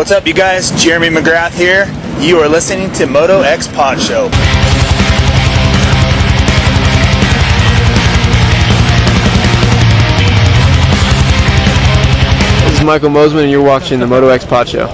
What's up, you guys? Jeremy McGrath here. You are listening to MotoXpod Show. This is Michael Mosman, and you're watching the MotoXpod Show.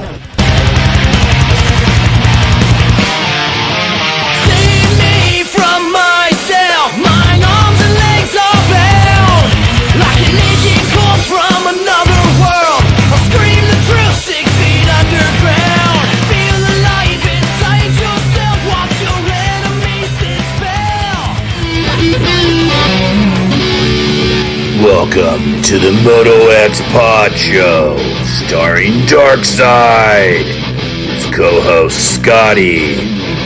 Welcome to the MotoXpod Show, starring Darkside, his co-host Scotty,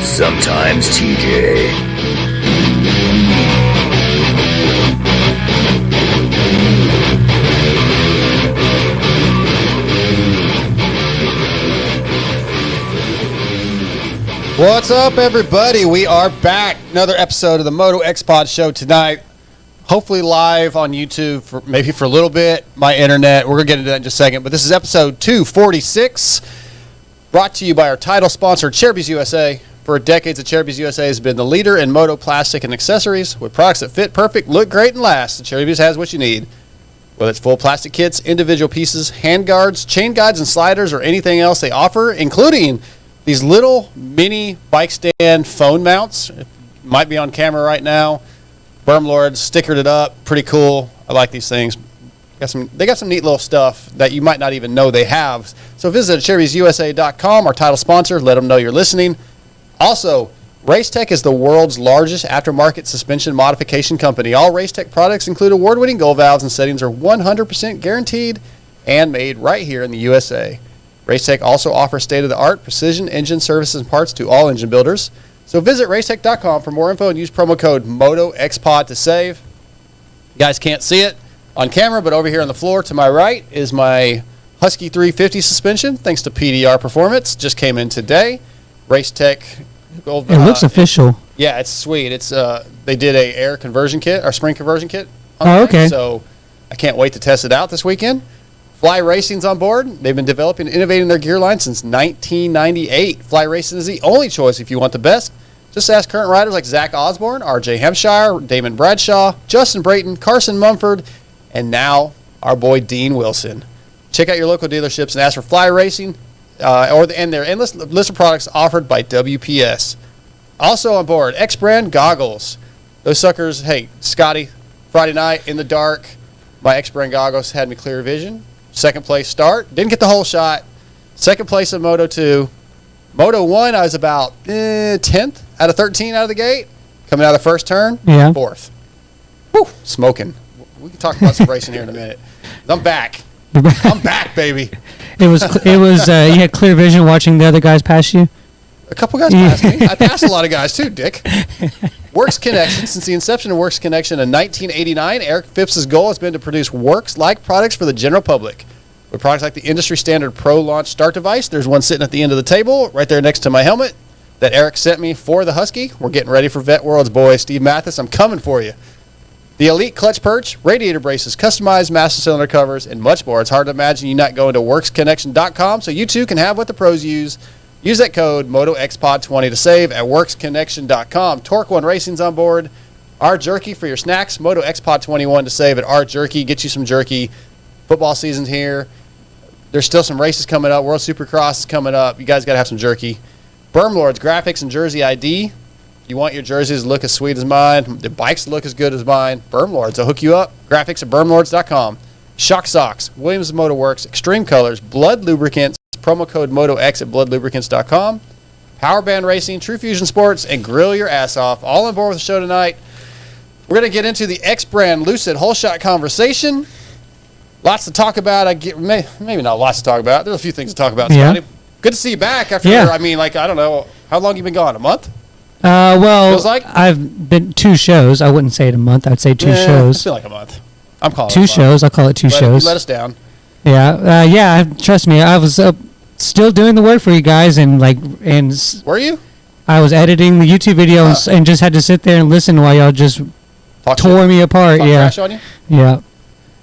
sometimes TJ. What's up, everybody? We are back. Another episode of the MotoXpod Show tonight. Hopefully live on YouTube, maybe for a little bit. My internet, we're going to get into that in just a second. But this is episode 246, brought to you by our title sponsor, Cherubies USA. For decades, Cherubies USA has been the leader in moto plastic and accessories with products that fit perfect, look great, and last. Cherubies has what you need. Whether it's full plastic kits, individual pieces, hand guards, chain guides, and sliders, or anything else they offer, including these little mini bike stand phone mounts. It might be on camera right now. Berm Lords stickered it up. Pretty cool. I like these things. They got some neat little stuff that you might not even know they have. So visit CherubiesUSA.com, our title sponsor. Let them know you're listening. Also, Racetech is the world's largest aftermarket suspension modification company. All Racetech products include award-winning gold valves, and settings are 100% guaranteed and made right here in the USA. Racetech also offers state-of-the-art precision engine services and parts to all engine builders. So visit racetech.com for more info and use promo code MOTOXPOD to save. You guys can't see it on camera, but over here on the floor to my right is my Husky 350 suspension, thanks to PDR Performance. Just came in today. Racetech. It looks official. Yeah, it's sweet. It's they did a air conversion kit, or spring conversion kit. Okay. So I can't wait to test it out this weekend. Fly Racing's on board. They've been developing and innovating their gear line since 1998. Fly Racing is the only choice if you want the best. Just ask current riders like Zach Osborne, RJ Hampshire, Damon Bradshaw, Justin Brayton, Carson Mumford, and now our boy Dean Wilson. Check out your local dealerships and ask for Fly Racing and their endless list of products offered by WPS. Also on board, X-Brand goggles. Those suckers, hey, Scotty, Friday night in the dark, my X-Brand goggles had me clear vision. Second place start. Didn't get the whole shot. Second place in Moto 2. Moto 1, I was about 10th out of 13 out of the gate. Coming out of the first turn, yeah. 4th. Whew, smoking. We can talk about some racing here in a minute. I'm back. I'm back, baby. It was you had clear vision watching the other guys pass you? A couple guys passed me. I passed a lot of guys too, Dick. Works Connection. Since the inception of Works Connection in 1989, Eric Phipps' goal has been to produce Works-like products for the general public. With products like the industry standard Pro Launch Start device, there's one sitting at the end of the table, right there next to my helmet, that Eric sent me for the Husky. We're getting ready for Vet Worlds, boys. Steve Mathis, I'm coming for you. The Elite Clutch Perch, radiator braces, customized master cylinder covers, and much more. It's hard to imagine you not going to WorksConnection.com so you too can have what the pros use. Use that code MotoXPod20 to save at WorksConnection.com. Torque One Racing's on board. Our Jerky for your snacks. MotoXPod21 to save at Our Jerky. Get you some jerky. Football season's here. There's still some races coming up. World Supercross is coming up. You guys got to have some jerky. Berm Lords Graphics and Jersey ID. You want your jerseys to look as sweet as mine. The bikes to look as good as mine. Berm Lords. I'll hook you up. Graphics at BermLords.com. Shock Socks. Williams Motorworks. Extreme Colors. Blood Lubricants. Promo code MotoX at BloodLubricants.com. Power Band Racing, TruFusion Sports, and Grill Your Ass Off. All on board with the show tonight. We're going to get into the X-Brand Lucid Whole Shot conversation. Lots to talk about. Maybe not lots to talk about. There's a few things to talk about, Scotty. Good to see you back after, I don't know, how long you been gone? A month? Well, feels like? I've been 2 shows. I wouldn't say it a month. I'd say 2 shows. I feel like a month. I'm calling 2 shows. I'll call it 2 shows. You let us down. Yeah. Trust me. I was still doing the work for you guys, and Were you? I was editing the YouTube video and just had to sit there and listen while y'all just tore me apart. Talk trash on you? Yeah.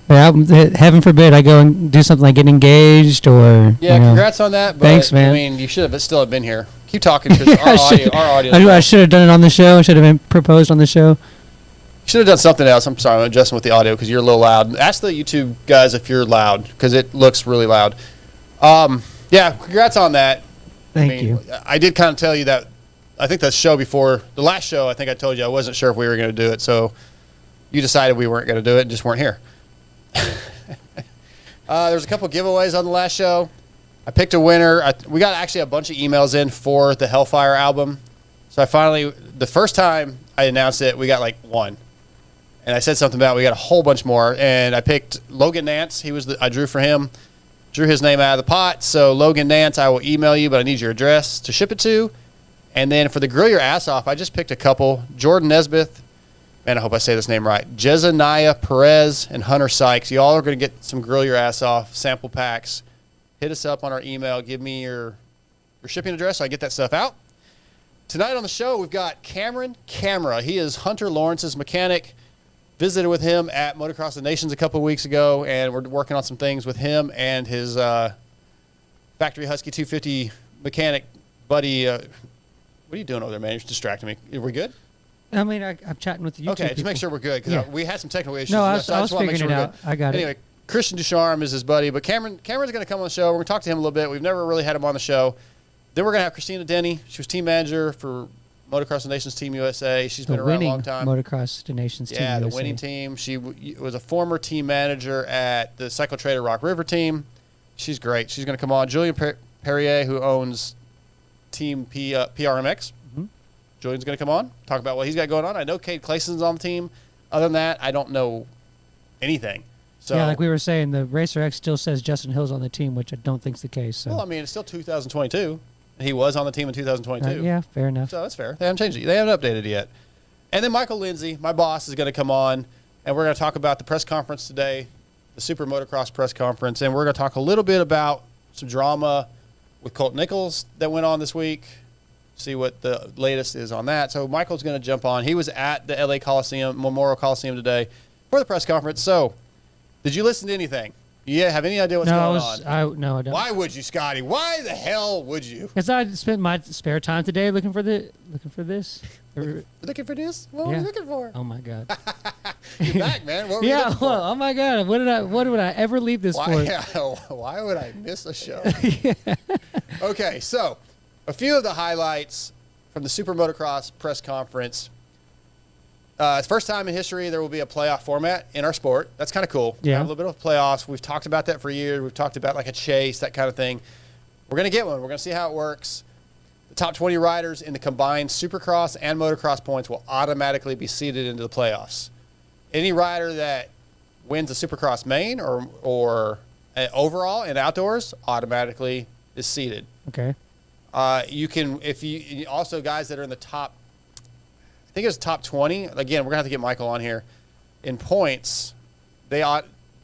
Yeah, heaven forbid I go and do something like get engaged or. Yeah, congrats on that. But, thanks, man. I mean, you should have still been here. Keep talking because our audio. I should have done it on the show. I should have been proposed on the show. Should have done something else. I'm sorry, I'm adjusting with the audio because you're a little loud. Ask the YouTube guys if you're loud because it looks really loud. Yeah, congrats on that. Thank you. I did kind of tell you that. I think the show before the last show, I think I told you I wasn't sure if we were going to do it, so you decided we weren't going to do it and just weren't here. There's a couple giveaways on the last show. I picked a winner. We got actually a bunch of emails in for the Hellfire album. So I finally, the first time I announced it, we got like one. And I said something about we got a whole bunch more. And I picked Logan Nance. I drew for him. Drew his name out of the pot. So Logan Nance, I will email you, but I need your address to ship it to. And then for the Grill Your Ass Off, I just picked a couple. Jordan Nesbitt. Man, I hope I say this name right. Jezaniah Perez and Hunter Sykes. Y'all are going to get some Grill Your Ass Off sample packs. Hit us up on our email. Give me your shipping address so I get that stuff out. Tonight on the show, we've got Cameron Camera. He is Hunter Lawrence's mechanic. Visited with him at Motocross the Nations a couple of weeks ago, and we're working on some things with him and his Factory Husky 250 mechanic buddy. What are you doing over there, man? You're distracting me. Are we good? I mean, I'm chatting with you. Okay, just make sure we're good because we had some technical issues. No, I so was figuring it out. I got it. Anyway, Christian Ducharme is his buddy, but Cameron's going to come on the show. We're going to talk to him a little bit. We've never really had him on the show. Then we're going to have Christina Denney. She was team manager for Motocross the Nations Team USA. She's been around a long time. Motocross the Nations Team USA. Yeah, the winning team. She was a former team manager at the Cycle Trader Rock River team. She's great. She's going to come on. Julien Perrier, who owns Team PRMX. Julian's going to come on, talk about what he's got going on. I know Cade Clayson's on the team. Other than that, I don't know anything. So, yeah, like we were saying, the Racer X still says Justin Hill's on the team, which I don't think's the case. So. Well, I mean, it's still 2022. He was on the team in 2022. Yeah, fair enough. So that's fair. They haven't changed it. They haven't updated it yet. And then Michael Lindsay, my boss, is going to come on, and we're going to talk about the press conference today, the Super Motocross press conference, and we're going to talk a little bit about some drama with Colt Nichols that went on this week. See what the latest is on that. So Michael's going to jump on. He was at the LA Coliseum, Memorial Coliseum today for the press conference. So did you listen to anything? You have any idea what's going on? No, I don't. Why would you, Scotty? Why the hell would you? Because I spent my spare time today looking for this. Looking for this? What were you looking for? Oh my God. You're back, man. What were you looking for? Oh my God. What would I ever leave this for? Why would I miss a show? Okay, so a few of the highlights from the Super Motocross press conference. It's first time in history there will be a playoff format in our sport. That's kind of cool. Yeah. A little bit of playoffs. We've talked about that for years. We've talked about like a chase, that kind of thing. We're going to get one. We're going to see how it works. The top 20 riders in the combined Supercross and Motocross points will automatically be seeded into the playoffs. Any rider that wins a Supercross main or overall in outdoors automatically is seeded. Okay. You can, if you also guys that are in the top, I think it was top 20. Again, we're gonna have to get Michael on here. In points, they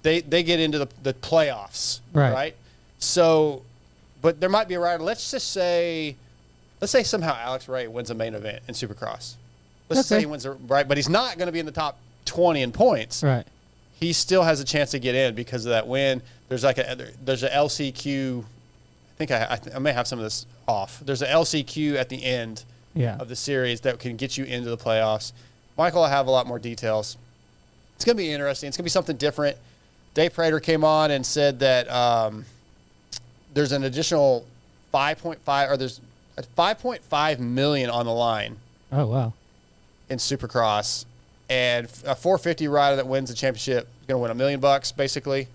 get into the playoffs, right? So, but there might be a rider. Let's say somehow Alex Ray wins a main event in Supercross. Let's say he wins but he's not going to be in the top 20 in points. Right. He still has a chance to get in because of that win. There's a LCQ. I think I may have some of this off. There's a LCQ at the end of the series that can get you into the playoffs. Michael will have a lot more details. It's going to be interesting. It's going to be something different. Dave Prater came on and said that there's an additional 5.5 million on the line. Oh, wow. In Supercross. And a 450 rider that wins the championship is going to win $1 million, basically.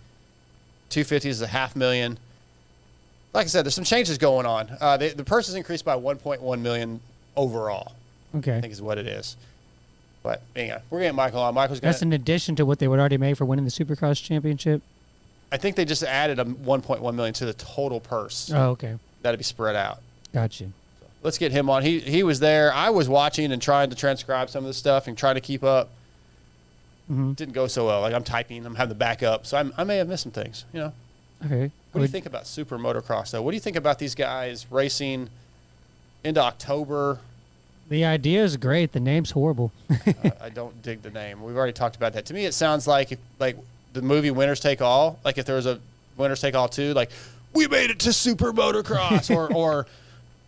250 is $500,000. Like I said, there's some changes going on. The purse is increased by 1.1 million overall. Okay. I think is what it is. But anyway, we're getting Michael on. That's in addition to what they would already make for winning the Supercross championship? I think they just added a 1.1 million to the total purse. Oh, okay. That'd be spread out. Gotcha. So let's get him on. He was there. I was watching and trying to transcribe some of this stuff and trying to keep up. Mm-hmm. Didn't go so well. Like I'm typing, I'm having the backup, so I may have missed some things. You know. Okay. What do you think about Super Motocross, though? What do you think about these guys racing into October? The idea is great. The name's horrible. I don't dig the name. We've already talked about that. To me, it sounds like the movie Winners Take All, like if there was a Winners Take All 2, like we made it to Super Motocross or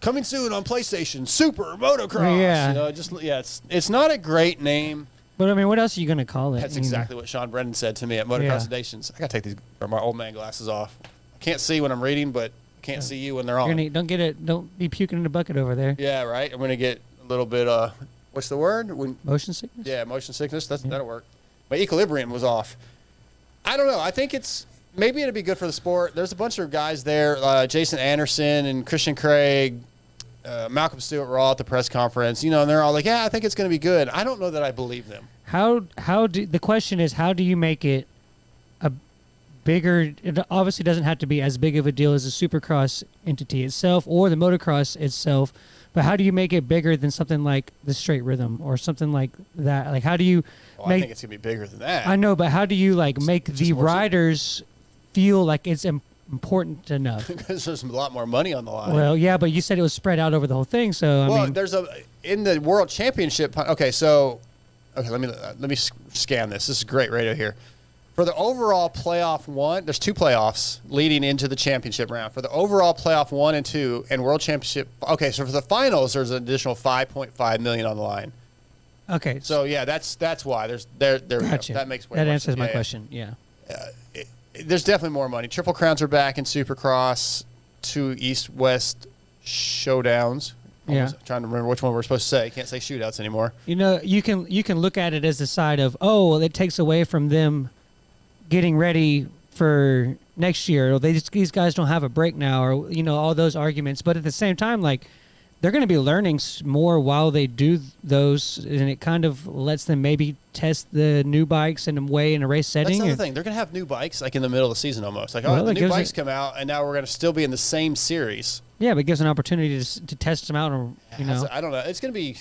coming soon on PlayStation, Super Motocross. Yeah. You know, it's not a great name. But I mean, what else are you gonna call it? That's exactly what Sean Brennan said to me at Motocross the Nations. I gotta take my old man glasses off. I can't see when I'm reading, but can't see you when they're on. Don't be puking in the bucket over there. Yeah, right. I'm gonna get a little bit. What's the word? Motion sickness. Yeah, motion sickness. That'll work. My equilibrium was off. I don't know. I think maybe it'd be good for the sport. There's a bunch of guys there. Jason Anderson and Christian Craig, Malcolm Stewart were all at the press conference. You know, and they're all like, "Yeah, I think it's going to be good." I don't know that I believe them. The question is, how do you make it a bigger? It obviously doesn't have to be as big of a deal as the Supercross entity itself or the motocross itself. But how do you make it bigger than something like the straight rhythm or something like that? Like, how do you make? I think it's gonna be bigger than that. I know, but how do you make the riders feel like it's important enough? Because there's a lot more money on the line. Well, yeah, but you said it was spread out over the whole thing, so I mean, there's in the World Championship. Okay, let me scan this. This is great radio here. For the overall playoff 1, there's 2 playoffs leading into the championship round. For the overall playoff 1 and 2 and World Championship, okay, so for the finals, there's an additional $5.5 million on the line. Okay. So yeah, that's why there. Gotcha. That makes way that more answers sense. my question. Yeah. There's definitely more money. Triple Crowns are back in Supercross. 2 East-West showdowns. Yeah. Trying to remember which one we're supposed to say. Can't say shootouts anymore. You know, you can look at it as the side of, oh, well, it takes away from them getting ready for next year, or these guys don't have a break now, or all those arguments. But at the same time, they're going to be learning more while they do those, and it kind of lets them maybe test the new bikes in a way in a race setting. That's the thing. They're going to have new bikes in the middle of the season almost. The new bikes come out, and now we're going to still be in the same series. Yeah, but it gives an opportunity to test them out, or I don't know. It's going to be.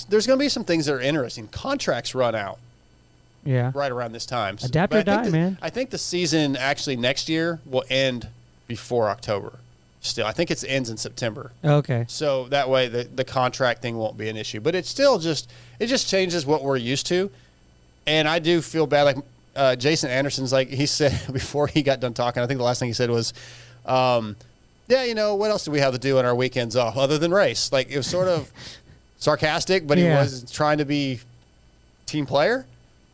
There's going to be some things that are interesting. Contracts run out. Yeah. Right around this time. Adapt or die, man. I think the season actually next year will end before October. Still, I think it ends in September. Okay. So that way the contract thing won't be an issue. But it's still just changes what we're used to. And I do feel bad. Jason Anderson's he said before he got done talking, I think the last thing he said was, what else do we have to do on our weekends off other than race? It was sort of sarcastic, but he was trying to be team player.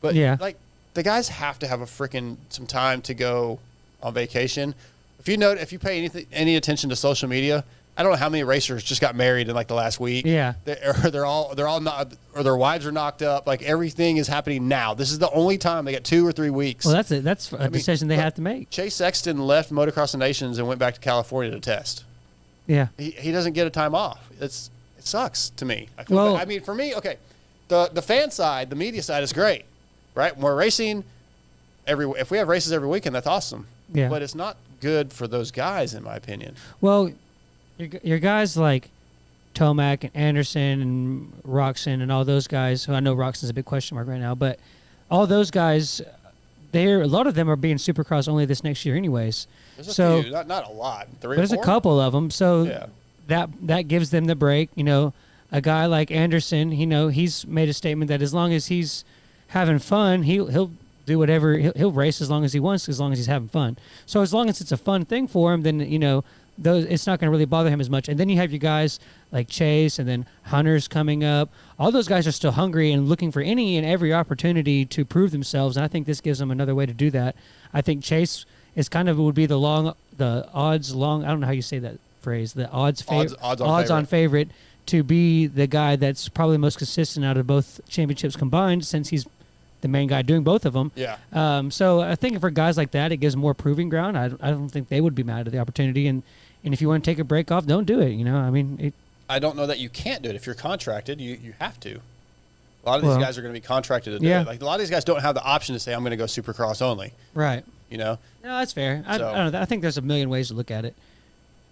But the guys have to have some time to go on vacation. If you pay any attention to social media, I don't know how many racers just got married in the last week. Yeah, they're all not, or their wives are knocked up. Everything is happening now. This is the only time they got 2 or 3 weeks. Well, that's it. That's a decision they have to make. Chase Sexton left Motocross the Nations and went back to California to test. Yeah, he doesn't get a time off. It sucks to me. I mean, for me, okay, the fan side, the media side is great. Right, when we're racing if we have races every weekend, that's awesome. Yeah, but it's not good for those guys, in my opinion. Well, your guys like Tomac and Anderson and Roxon and all those guys. Who I know Roxon's a big question mark right now, but all those guys, a lot of them are being Supercross only this next year, anyways. There's a few, not a lot. There's a couple of them, so that gives them the break. A guy like Anderson, he's made a statement that as long as he's having fun, he'll do whatever. He'll race as long as he wants, as long as he's having fun. So as long as it's a fun thing for him, then it's not going to really bother him as much. And then you have your guys like Chase, and then Hunter's coming up. All those guys are still hungry and looking for any and every opportunity to prove themselves. And I think this gives them another way to do that. I think Chase would be the odds long. I don't know how you say that phrase. The odds on favorite to be the guy that's probably most consistent out of both championships combined, since he's the main guy doing both of them. Yeah. So I think for guys like that, it gives more proving ground. I don't think they would be mad at the opportunity. And if you want to take a break off, don't do it. I don't know that you can't do it. If you're contracted, you have to. A lot of these guys are going to be contracted to do it. A lot of these guys don't have the option to say, I'm going to go Supercross only. Right. No, that's fair. I don't know. I think there's a million ways to look at it.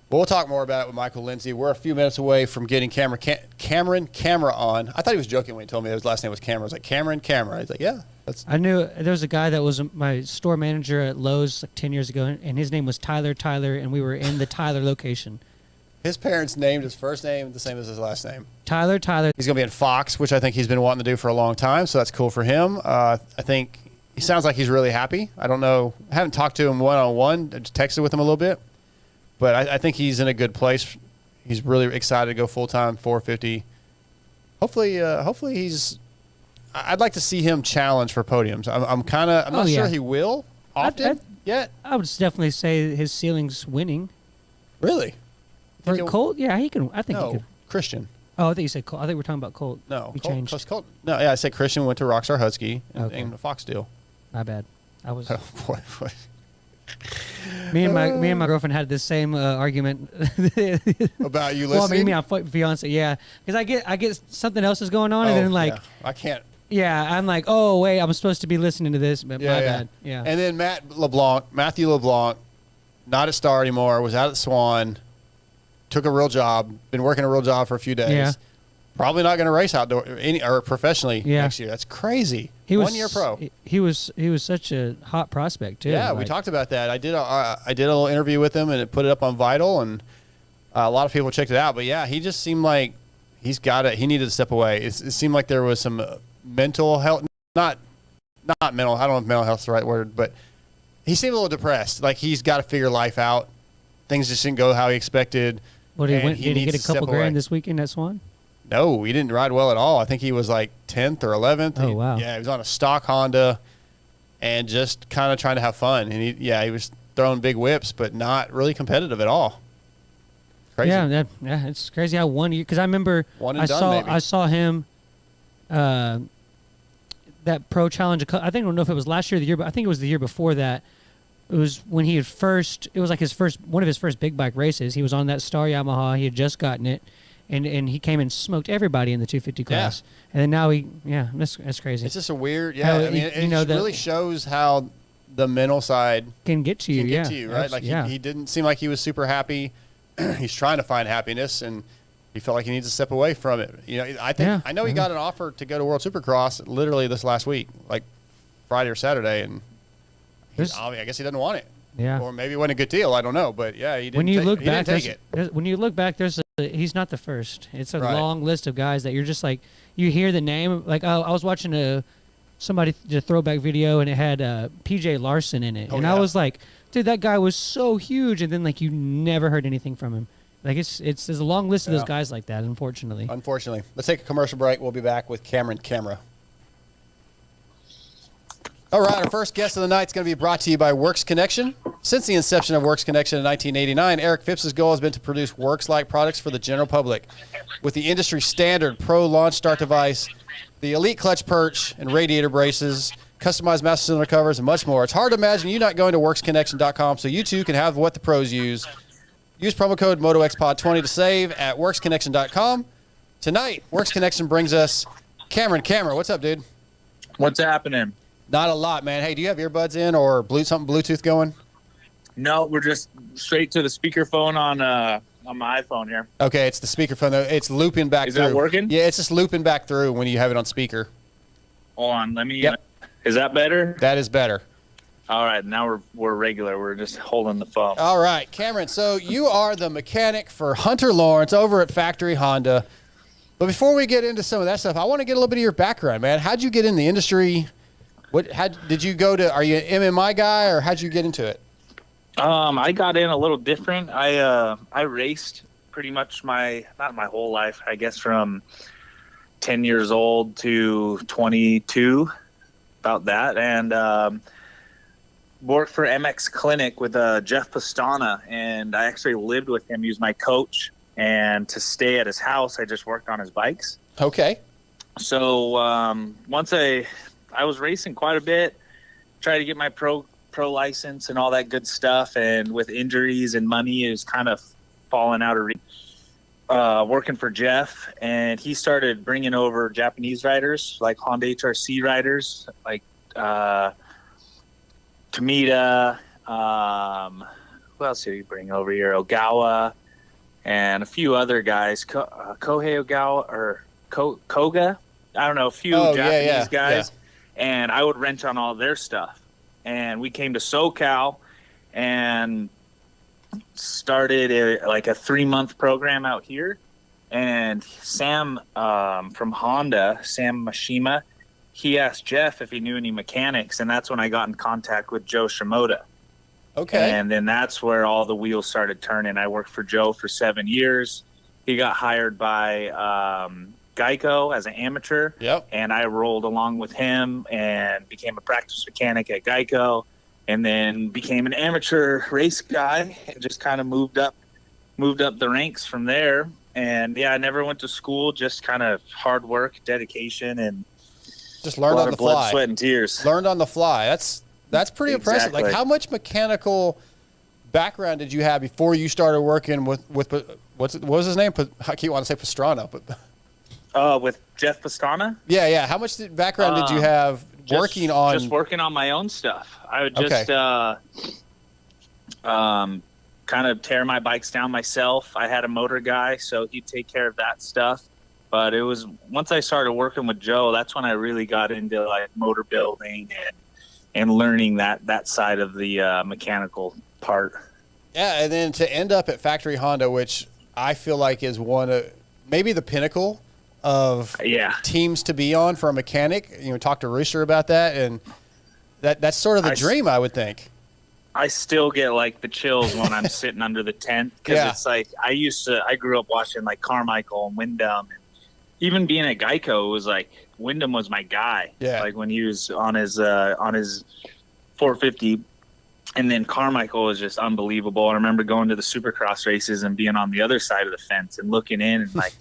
But we'll talk more about it with Michael Lindsay. We're a few minutes away from getting Cameron Camera on. I thought he was joking when he told me his last name was Cameron. I was like, Cameron Camera. I was like, yeah. I knew there was a guy that was my store manager at Lowe's 10 years ago, and his name was Tyler, and we were in the Tyler location. His parents named his first name the same as his last name. Tyler. He's going to be in Fox, which I think he's been wanting to do for a long time, so that's cool for him. I think he sounds like he's really happy. I don't know. I haven't talked to him one-on-one. I just texted with him a little bit. But I think he's in a good place. He's really excited to go full-time 450. Hopefully he's – I'd like to see him challenge for podiums. I'm not sure he will often yet. I would definitely say his ceiling's winning. Really? For Colt? Yeah, he can. I think he No, could. Christian. Oh, I think you said Colt. I think we're talking about Colt. No, we Colt, changed. Colt. No, yeah, I said Christian went to Rockstar Husky and the Fox deal. My bad. I was. Oh, boy. Me and my girlfriend had the same argument About you listening? Well, me and my fiance, yeah, because I get something else is going on, and then like I can't. Yeah, I'm like, oh wait, I'm supposed to be listening to this, but my bad. Yeah. And then Matthew LeBlanc, not at Star anymore, was out at Swan, took a real job, been working a real job for a few days. Yeah. Probably not going to race outdoor or professionally next year. That's crazy. He was 1 year pro. He was such a hot prospect too. Yeah, we talked about that. I did a little interview with him and it put it up on Vital, and a lot of people checked it out. But yeah, he just seemed like he needed to step away. It seemed like there was some mental health, not mental. I don't know if mental health's the right word, but he seemed a little depressed. Like he's got to figure life out. Things just didn't go how he expected. Did he get a couple grand this weekend at Swan? No, he didn't ride well at all. I think he was like 10th or 11th. Oh, wow. Yeah, he was on a stock Honda and just kind of trying to have fun. And he was throwing big whips, but not really competitive at all. Crazy. Yeah, it's crazy how 1 year. Because I remember I saw him that pro challenge. I don't know if it was last year or the year, but I think it was the year before that. It was when he had it was like one of his first big bike races. He was on that Star Yamaha. He had just gotten it. And he came and smoked everybody in the 250 class. Yeah. And then now that's crazy. It's just a weird, it really shows how the mental side can get to you, get to you, right? Like he didn't seem like he was super happy. He's trying to find happiness, and he felt like he needs to step away from it. I know he got an offer to go to World Supercross literally this last week, like Friday or Saturday, and I guess he doesn't want it. Yeah. Or maybe it wasn't a good deal. I don't know, but yeah, he didn't. When you look back, he's not the first. It's a long list of guys that you're just like, you hear the name. Like, I was watching somebody did a throwback video, and it had PJ Larson in it. I was like, dude, that guy was so huge. And then, like, you never heard anything from him. Like, there's a long list of those guys like that, unfortunately. Let's take a commercial break. We'll be back with Cameron Camera. All right, our first guest of the night is going to be brought to you by Works Connection. Since the inception of Works Connection in 1989, Eric Phipps' goal has been to produce Works-like products for the general public. With the industry standard Pro Launch Start device, the Elite Clutch Perch and radiator braces, customized master cylinder covers, and much more, it's hard to imagine you not going to WorksConnection.com so you too can have what the pros use. Use promo code MotoXPod20 to save at WorksConnection.com. Tonight, Works Connection brings us Cameron Camera. What's up, dude? What's happening? Not a lot, man. Hey, do you have earbuds in or something Bluetooth going? No, we're just straight to the speakerphone on my iPhone here. Okay, it's the speakerphone. It's looping back through. Is that working? Yeah, it's just looping back through when you have it on speaker. Hold on, let me. Yep. Is that better? That is better. All right, now we're regular. We're just holding the phone. All right, Cameron. So you are the mechanic for Hunter Lawrence over at Factory Honda. But before we get into some of that stuff, I want to get a little bit of your background, man. How'd you get in the industry? Did you go to? Are you an MMI guy, or how'd you get into it? I got in a little different. I raced pretty much not my whole life. I guess from 10 years old to 22, about that, and worked for MX Clinic with Jeff Pastana, and I actually lived with him. He was my coach, and to stay at his house, I just worked on his bikes. Okay. So once I was racing quite a bit, tried to get my pro license and all that good stuff, and with injuries and money, it was kind of falling out of reach. Working for Jeff, and he started bringing over Japanese riders, like Honda HRC riders, like Tomita. Who else did he bring over here? Ogawa, and a few other guys. Kohei Ogawa or Koga. I don't know, a few Japanese guys. Yeah. And I would wrench on all their stuff. And we came to SoCal and started a 3-month program out here. And Sam from Honda, Sam Mashima, he asked Jeff if he knew any mechanics, and that's when I got in contact with Joe Shimoda. Okay. And then that's where all the wheels started turning. I worked for Joe for 7 years. He got hired by Geico as an amateur. Yep. And I rolled along with him and became a practice mechanic at Geico, and then became an amateur race guy and just kind of moved up the ranks from there. And yeah, I never went to school, just kind of hard work, dedication, and just learned on the blood, fly. sweat, and tears. Learned on the fly. That's pretty impressive. Like, how much mechanical background did you have before you started working with what was his name? I keep wanting to say Pastrana, but with Jeff Pastrana? Yeah. How much background did you have working on? Just working on my own stuff. I would just kind of tear my bikes down myself. I had a motor guy, so he'd take care of that stuff. But it was once I started working with Joe, that's when I really got into like motor building and learning that side of the mechanical part. Yeah, and then to end up at Factory Honda, which I feel like is one of maybe the pinnacle of teams to be on for a mechanic. You know, talk to Rooster about that, and that's sort of the dream, I would think. I still get like the chills when I'm sitting under the tent, because it's like I grew up watching like Carmichael and Wyndham, and even being at Geico, it was like Wyndham was my guy. Yeah, like when he was on his 450, and then Carmichael was just unbelievable. I remember going to the Supercross races and being on the other side of the fence and looking in and like,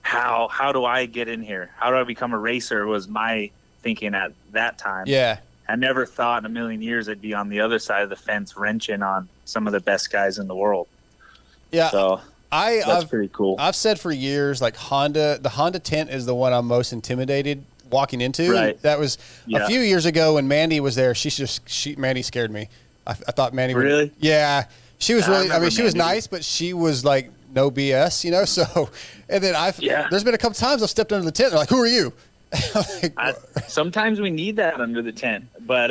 how do I get in here? How do I become a racer? Was my thinking at that time. Yeah. I never thought in a million years I'd be on the other side of the fence wrenching on some of the best guys in the world. Yeah. So that's pretty cool. I've said for years, like the Honda tent is the one I'm most intimidated walking into. Right. That was a few years ago when Mandy was there. Mandy scared me. I thought Mandy would. Really? Yeah. She was really, she was Mandy. nice, but she was like no BS, you know? So, and then there's been a couple times I've stepped under the tent. They're like, who are you? Sometimes we need that under the tent, but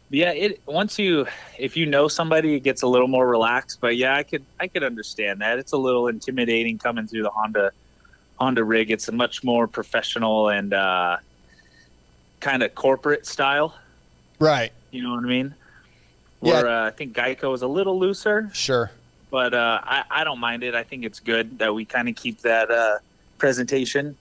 if you know somebody, it gets a little more relaxed. But yeah, I could understand that. It's a little intimidating coming through the Honda rig. It's a much more professional and kind of corporate style, right? You know what I mean? Where I think Geico is a little looser, sure, but I don't mind it. I think it's good that we kind of keep that presentation.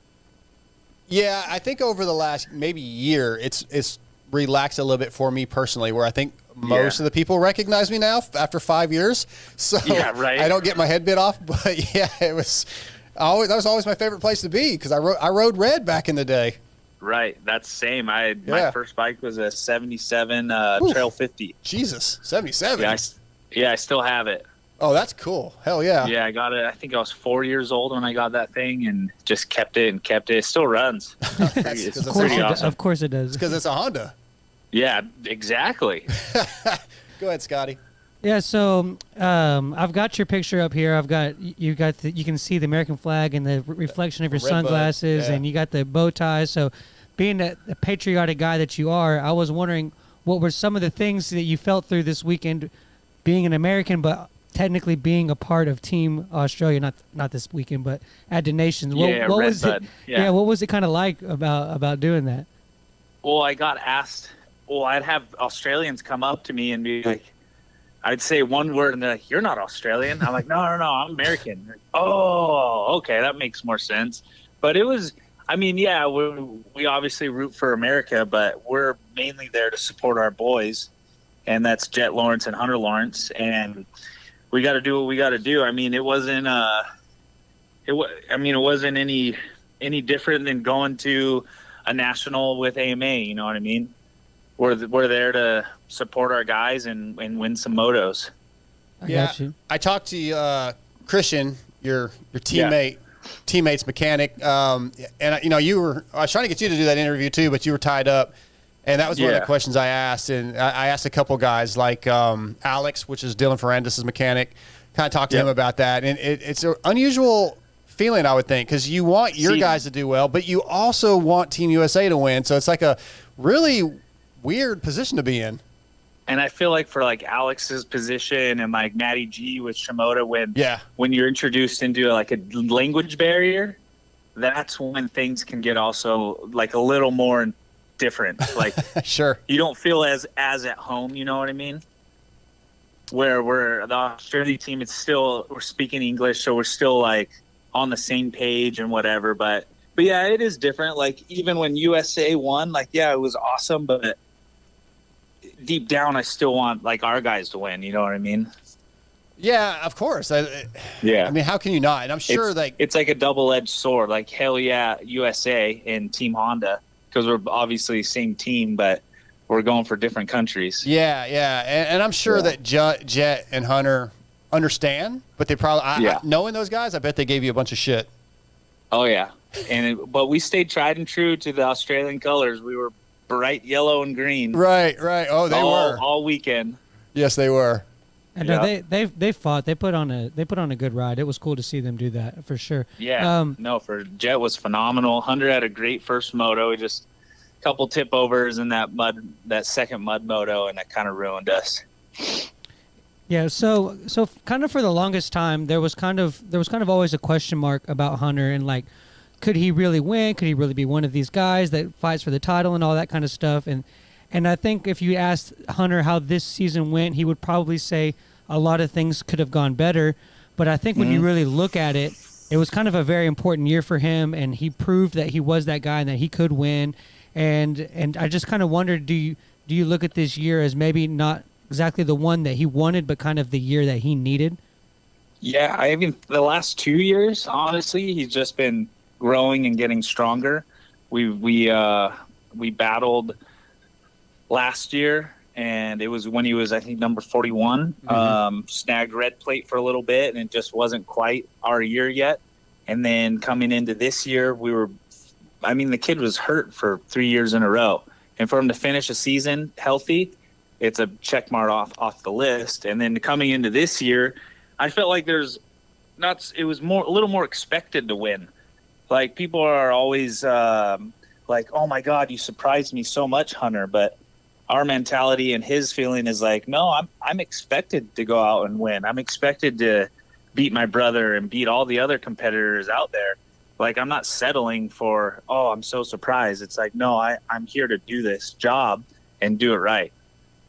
Yeah, I think over the last maybe year, it's relaxed a little bit for me personally, where I think most of the people recognize me now after 5 years. So I don't get my head bit off, but yeah, that was always my favorite place to be, because I rode red back in the day. Right, that's same. My first bike was a 77 Trail 50. Jesus, 77. Yeah, I still have it. Oh, that's cool. Hell yeah. Yeah, I got it. I think I was 4 years old when I got that thing, and just kept it. It still runs. It's pretty awesome. Of course it does. Because it's a Honda. Yeah, exactly. Go ahead, Scotty. Yeah, so I've got your picture up here. You can see the American flag and the reflection of your sunglasses, and you got the bow ties. So, being the patriotic guy that you are, I was wondering what were some of the things that you felt through this weekend, being an American, but technically being a part of Team Australia, not this weekend, but at the Nations. What was it? Yeah, what was it kind of like about doing that? Well, I got asked. Well, I'd have Australians come up to me and be like, I'd say one word and they're like, "You're not Australian." I'm like, no, I'm American. Like, oh, okay, that makes more sense. But it was, I mean, yeah, we obviously root for America, but we're mainly there to support our boys, and that's Jet Lawrence and Hunter Lawrence, and we got to do what we got to do. I mean, it wasn't any different than going to a national with AMA. You know what I mean? We're there to support our guys and win some motos. I got you. I talked to Christian, your teammate's mechanic, and I was trying to get you to do that interview too, but you were tied up. And that was one of the questions I asked. And I asked a couple guys like Alex, which is Dylan Ferrandis' mechanic, kind of talked to him about that. And it's an unusual feeling, I would think, because you want your guys to do well, but you also want Team USA to win. So it's like a really weird position to be in. And I feel like for like Alex's position and like Matty G with Shimoda, when you're introduced into like a language barrier, that's when things can get also like a little more different. Like, Sure. you don't feel as at home. You know what I mean? Where we're the Australia team, we're speaking English, so we're still like on the same page and whatever. But yeah, it is different. Like, even when USA won, like, yeah, it was awesome, but deep down, I still want like our guys to win. You know what I mean? Yeah, of course. Yeah. I mean, how can you not? And I'm sure it's like a double-edged sword. Like, hell yeah, USA and Team Honda, because we're obviously the same team, but we're going for different countries. Yeah, and I'm sure that Jet and Hunter understand, but they probably knowing those guys, I bet they gave you a bunch of shit. Oh yeah, but we stayed tried and true to the Australian colors. We were bright yellow and green. Right. Oh, they were all weekend. Yes, they were. And they fought. They put on a good ride. It was cool to see them do that for sure. Yeah. For Jet was phenomenal. Hunter had a great first moto. He just a couple tip overs in that second mud moto, and that kind of ruined us. Yeah. So kind of for the longest time, there was kind of always a question mark about Hunter and like, could he really win? Could he really be one of these guys that fights for the title and all that kind of stuff? And I think if you asked Hunter how this season went, he would probably say a lot of things could have gone better. But I think when you really look at it, it was kind of a very important year for him, and he proved that he was that guy and that he could win. And I just kind of wondered, do you look at this year as maybe not exactly the one that he wanted, but kind of the year that he needed? Yeah, I mean, the last 2 years, honestly, he's just been growing and getting stronger. We battled last year, and it was when he was, I think, number 41. Snagged red plate for a little bit, and it just wasn't quite our year yet. And then coming into this year, the kid was hurt for 3 years in a row. And for him to finish a season healthy, it's a check mark off the list. And then coming into this year, I felt like it was a little more expected to win. Like, people are always like, oh my God, you surprised me so much, Hunter. But our mentality and his feeling is like, no, I'm expected to go out and win. I'm expected to beat my brother and beat all the other competitors out there. Like, I'm not settling for, oh, I'm so surprised. It's like, no, I'm here to do this job and do it right.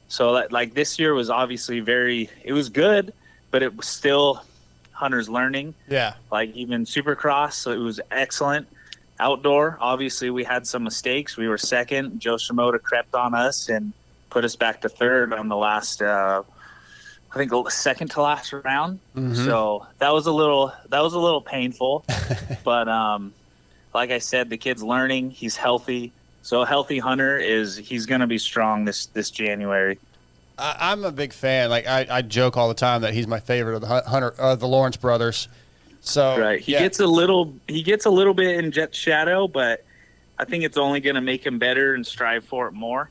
So like this year was obviously it was good, but it was still Hunter's learning. Yeah. Like, even Supercross, so it was excellent. Outdoor, obviously we had some mistakes. We were second. Joe Shimoda crept on us and put us back to third on the last, I think, second to last round. So that was a little painful. But like I said, the kid's learning. He's healthy. So a healthy Hunter he's going to be strong this January. I'm a big fan. Like, I joke all the time that he's my favorite of the Lawrence brothers. So right, he gets a little bit in Jet's shadow, but I think it's only going to make him better and strive for it more.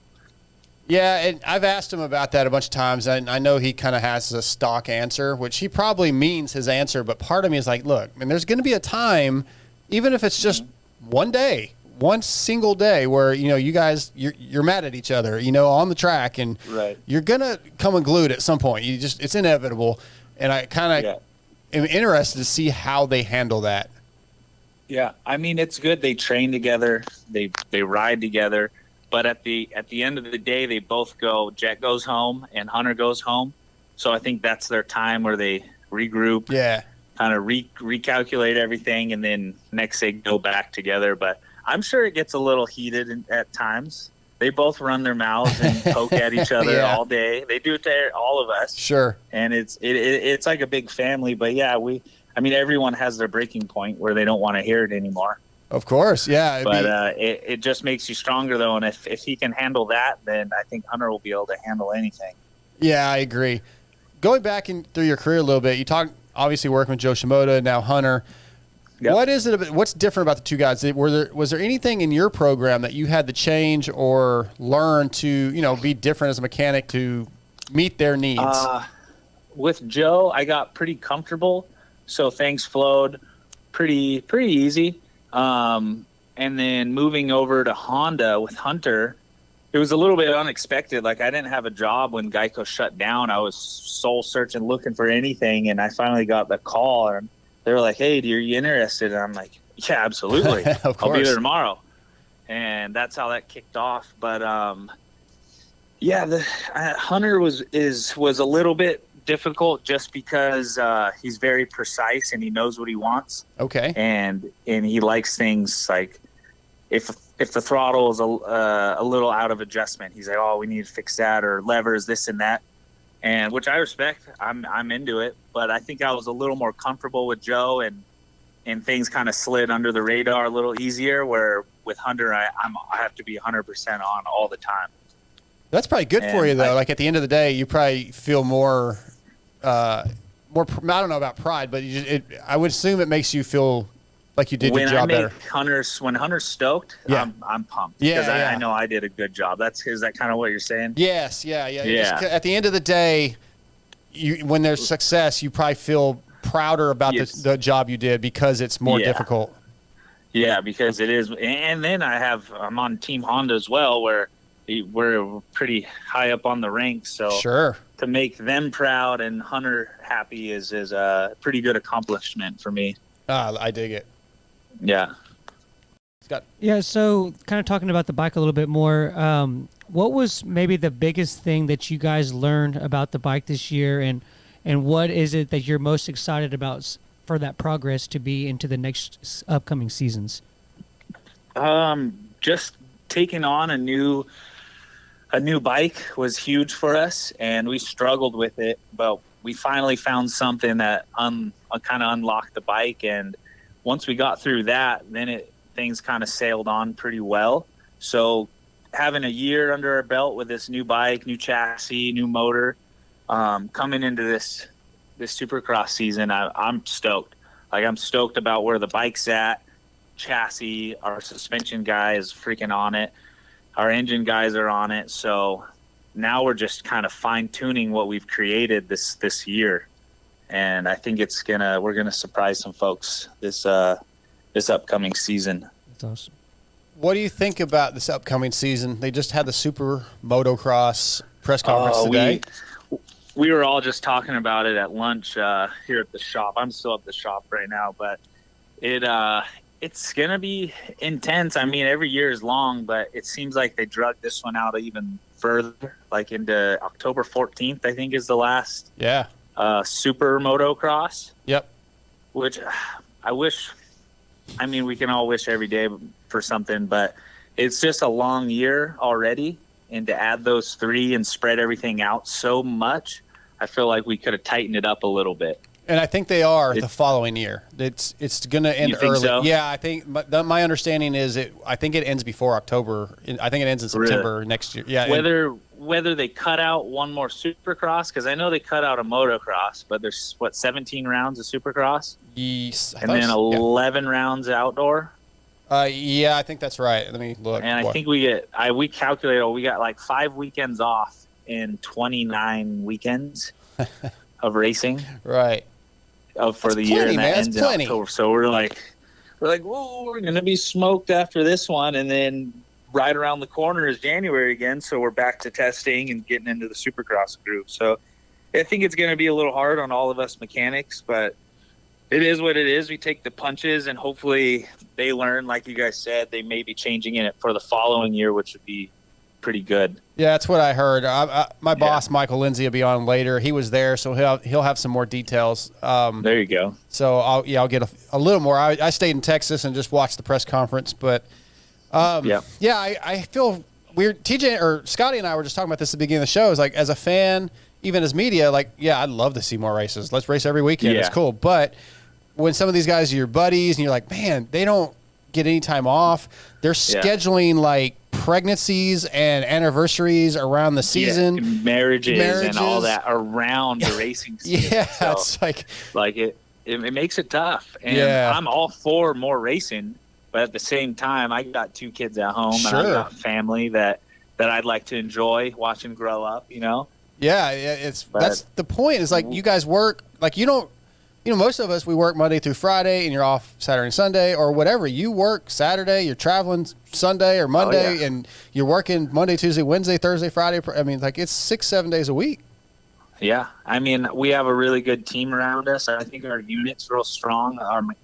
Yeah, and I've asked him about that a bunch of times, and I know he kind of has a stock answer, which he probably means his answer, but part of me is like, look, I mean, there's going to be a time, even if it's just one single day where, you guys, you're mad at each other, on the track, and you're going to come unglued at some point. It's inevitable, and I kind of am interested to see how they handle that. Yeah, I mean, it's good. They train together, they ride together, but at the end of the day, they both go. Jet goes home and Hunter goes home. So I think that's their time where they regroup. Yeah, kind of recalculate everything, and then next they go back together. But I'm sure it gets a little heated at times. They both run their mouths and poke at each other all day. They do it to all of us. Sure. And it's like a big family. But yeah, everyone has their breaking point where they don't want to hear it anymore. Of course, yeah. But it just makes you stronger, though. And if he can handle that, then I think Hunter will be able to handle anything. Yeah, I agree. Going back through your career a little bit, you talked obviously working with Joe Shimoda, now Hunter. Yep. What's different about the two guys? Was there anything in your program that you had to change or learn to, be different as a mechanic to meet their needs? With Joe, I got pretty comfortable, so things flowed pretty easy. And then moving over to Honda with Hunter, it was a little bit unexpected. Like, I didn't have a job when Geico shut down. I was soul searching, looking for anything, and I finally got the call, and they were like, hey, are you interested? And I'm like, yeah, absolutely. I'll be there tomorrow. and that's how that kicked off. But yeah, the Hunter was a little bit difficult just because he's very precise and he knows what he wants. Okay. And he likes things like if the throttle is a little out of adjustment, he's like, oh, we need to fix that, or levers, this and that. And which I respect. I'm into it, but I think I was a little more comfortable with Joe, and things kind of slid under the radar a little easier. Where with Hunter, I have to be 100% on all the time. That's probably good for you, though. Like at the end of the day, you probably feel more. I don't know about pride, but I would assume it makes you feel like you did your job better. When Hunter's stoked, yeah. I'm pumped. Yeah, because I know I did a good job. Is that kind of what you're saying? Yes, yeah. Just, at the end of the day, when there's success, you probably feel prouder about the job you did because it's more difficult. Yeah, because it is. And then I'm on Team Honda as well, where we're pretty high up on the ranks. So sure. To make them proud and Hunter happy is a pretty good accomplishment for me. I dig it. Yeah. Scott. Yeah, so kind of talking about the bike a little bit more, what was maybe the biggest thing that you guys learned about the bike this year, and what is it that you're most excited about for that progress to be into the next upcoming seasons? Just taking on a new bike was huge for us, and we struggled with it, but we finally found something that kind of unlocked the bike. And once we got through that, then things kind of sailed on pretty well. So having a year under our belt with this new bike, new chassis, new motor, coming into this Supercross season, I'm stoked. Like, I'm stoked about where the bike's at. Chassis, our suspension guy is freaking on it. Our engine guys are on it. So now we're just kind of fine tuning what we've created this year. And I think we're gonna surprise some folks this upcoming season. That's awesome. What do you think about this upcoming season? They just had the Super Motocross press conference today. We were all just talking about it at lunch here at the shop. I'm still at the shop right now, but it's gonna be intense. I mean, every year is long, but it seems like they drug this one out even further, like into October 14th, I think, is the last. Yeah. Super Motocross. Yep. Which I wish. I mean, we can all wish every day for something, but it's just a long year already. And to add those three and spread everything out so much, I feel like we could have tightened it up a little bit. And I think they are the following year. It's going to end you think early. So? Yeah, I think my understanding is I think it ends before October. I think it ends in September next year. Yeah. Whether they cut out one more Supercross, because I know they cut out a motocross, but there's 17 rounds of Supercross, yes, and then 11 rounds outdoor. Yeah, I think that's right. Let me look. And I think we calculated we got like 5 weekends off in 29 weekends of racing. Right. For the year, and that ends in October. So we're like, whoa, we're gonna be smoked after this one, and then right around the corner is January again. So we're back to testing and getting into the Supercross group. So I think it's gonna be a little hard on all of us mechanics, but it is what it is. We take the punches, and hopefully they learn. Like you guys said, they may be changing it for the following year, which would be pretty good. Yeah, that's what I heard. My boss, Michael Lindsay, will be on later. He was there, so he'll have some more details. There you go. So I'll get a little more. I stayed in Texas and just watched the press conference, but I feel weird. TJ or Scotty and I were just talking about this at the beginning of the show. Is like, as a fan, even as media, like, yeah, I'd love to see more races. Let's race every weekend. Yeah. It's cool. But when some of these guys are your buddies and you're like, man, they don't get any time off. They're scheduling like pregnancies and anniversaries around the season, marriages and all that around the racing season. Yeah, so, it's like it makes it tough. And I'm all for more racing, but at the same time, I got 2 kids at home, and I got family that I'd like to enjoy watching grow up. You know? Yeah, that's the point. Is like, you guys work like you don't. You know, most of us, we work Monday through Friday, and you're off Saturday and Sunday or whatever. You work Saturday, you're traveling Sunday or Monday, and you're working Monday, Tuesday, Wednesday, Thursday, Friday. I mean, like, it's 6-7 days a week. Yeah. I mean, we have a really good team around us. I think our unit's real strong.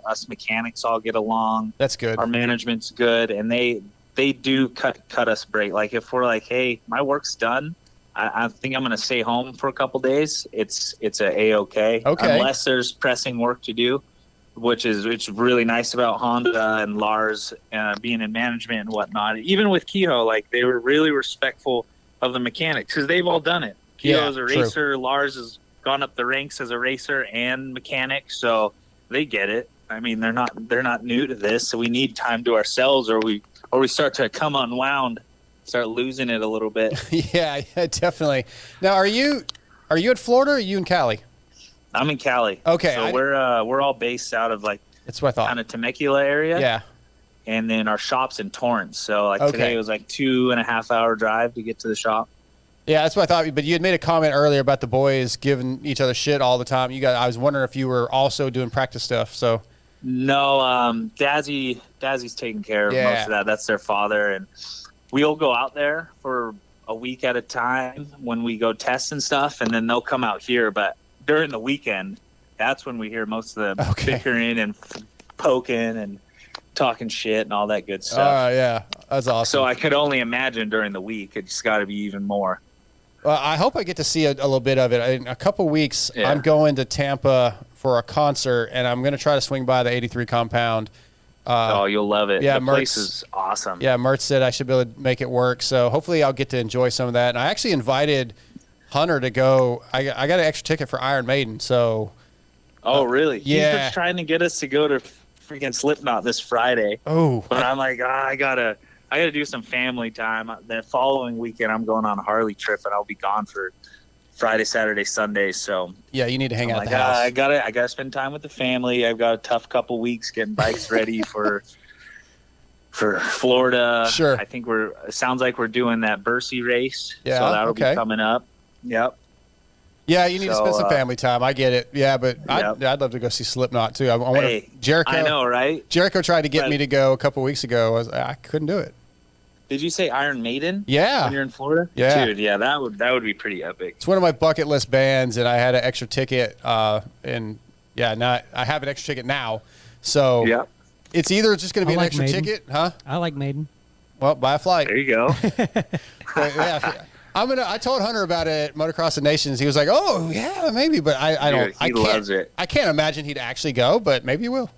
Us mechanics all get along. That's good. Our management's good, and they they do cut us break. Like if we're like, hey, my work's done, I think I'm going to stay home for a couple days. It's a A-okay. Okay. Unless there's pressing work to do, it's really nice about Honda and Lars being in management and whatnot. Even with Kehoe, like they were really respectful of the mechanics because they've all done it. Kehoe's a racer. Lars has gone up the ranks as a racer and mechanic, so they get it. I mean, they're not new to this, so we need time to ourselves, or we start to come unwound, start losing it a little bit. Yeah, definitely. Now, are you in Florida or are you in Cali? I'm in Cali. Okay. So we're all based out of like that's what I thought. Kind of Temecula area. Yeah. And then our shop's in Torrance. So like Okay. today it was like 2.5 hour drive to get to the shop. Yeah, that's what I thought. But you had made a comment earlier about the boys giving each other shit all the time. I was wondering if you were also doing practice stuff. So No, Dazzy's taking care of most of that. That's their father, and we'll go out there for a week at a time when we go test and stuff, and then they'll come out here. But during the weekend, that's when we hear most of the bickering and poking and talking shit and all that good stuff. Yeah, that's awesome. So I could only imagine during the week, it's got to be even more. Well, I hope I get to see a little bit of it. In a couple weeks, Yeah. I'm going to Tampa for a concert, and I'm going to try to swing by the 83 compound. You'll love it. Yeah, the place is awesome. Yeah, Mert said I should be able to make it work. So hopefully I'll get to enjoy some of that. And I actually invited Hunter to go. I got an extra ticket for Iron Maiden. So. Oh, really? Yeah. He's been trying to get us to go to freaking Slipknot this Friday. Oh. But I'm like, I gotta do some family time. The following weekend, I'm going on a Harley trip, and I'll be gone for Friday, Saturday, Sunday. So yeah, you need to hang out like, at the house. I gotta spend time with the family. I've got a tough couple weeks getting bikes ready for Florida. Sure. I think it sounds like we're doing that Bercy race. Yeah, So that'll okay. be coming up. Yep. Yeah, you need to spend some So, family time. I get it. Yeah, but Yep. I'd love to go see Slipknot too. I want Hey, Jericho. I know, right? Jericho tried to get But- me to go a couple weeks ago. I couldn't do it. Did you say Iron Maiden? Yeah. When you're in Florida? Yeah. Dude, yeah, that would be pretty epic. It's one of my bucket list bands, and I had an extra ticket. And yeah, now I have an extra ticket now. So Yeah. it's either just going to be I an like extra Maiden. ticket, huh? I like Maiden. Well, buy a flight. There you go. But, yeah, I told Hunter about it at Motocross the Nations. He was like, "Oh yeah, maybe," but I don't. Dude, I he can't, loves it. I can't imagine he'd actually go, but maybe he will.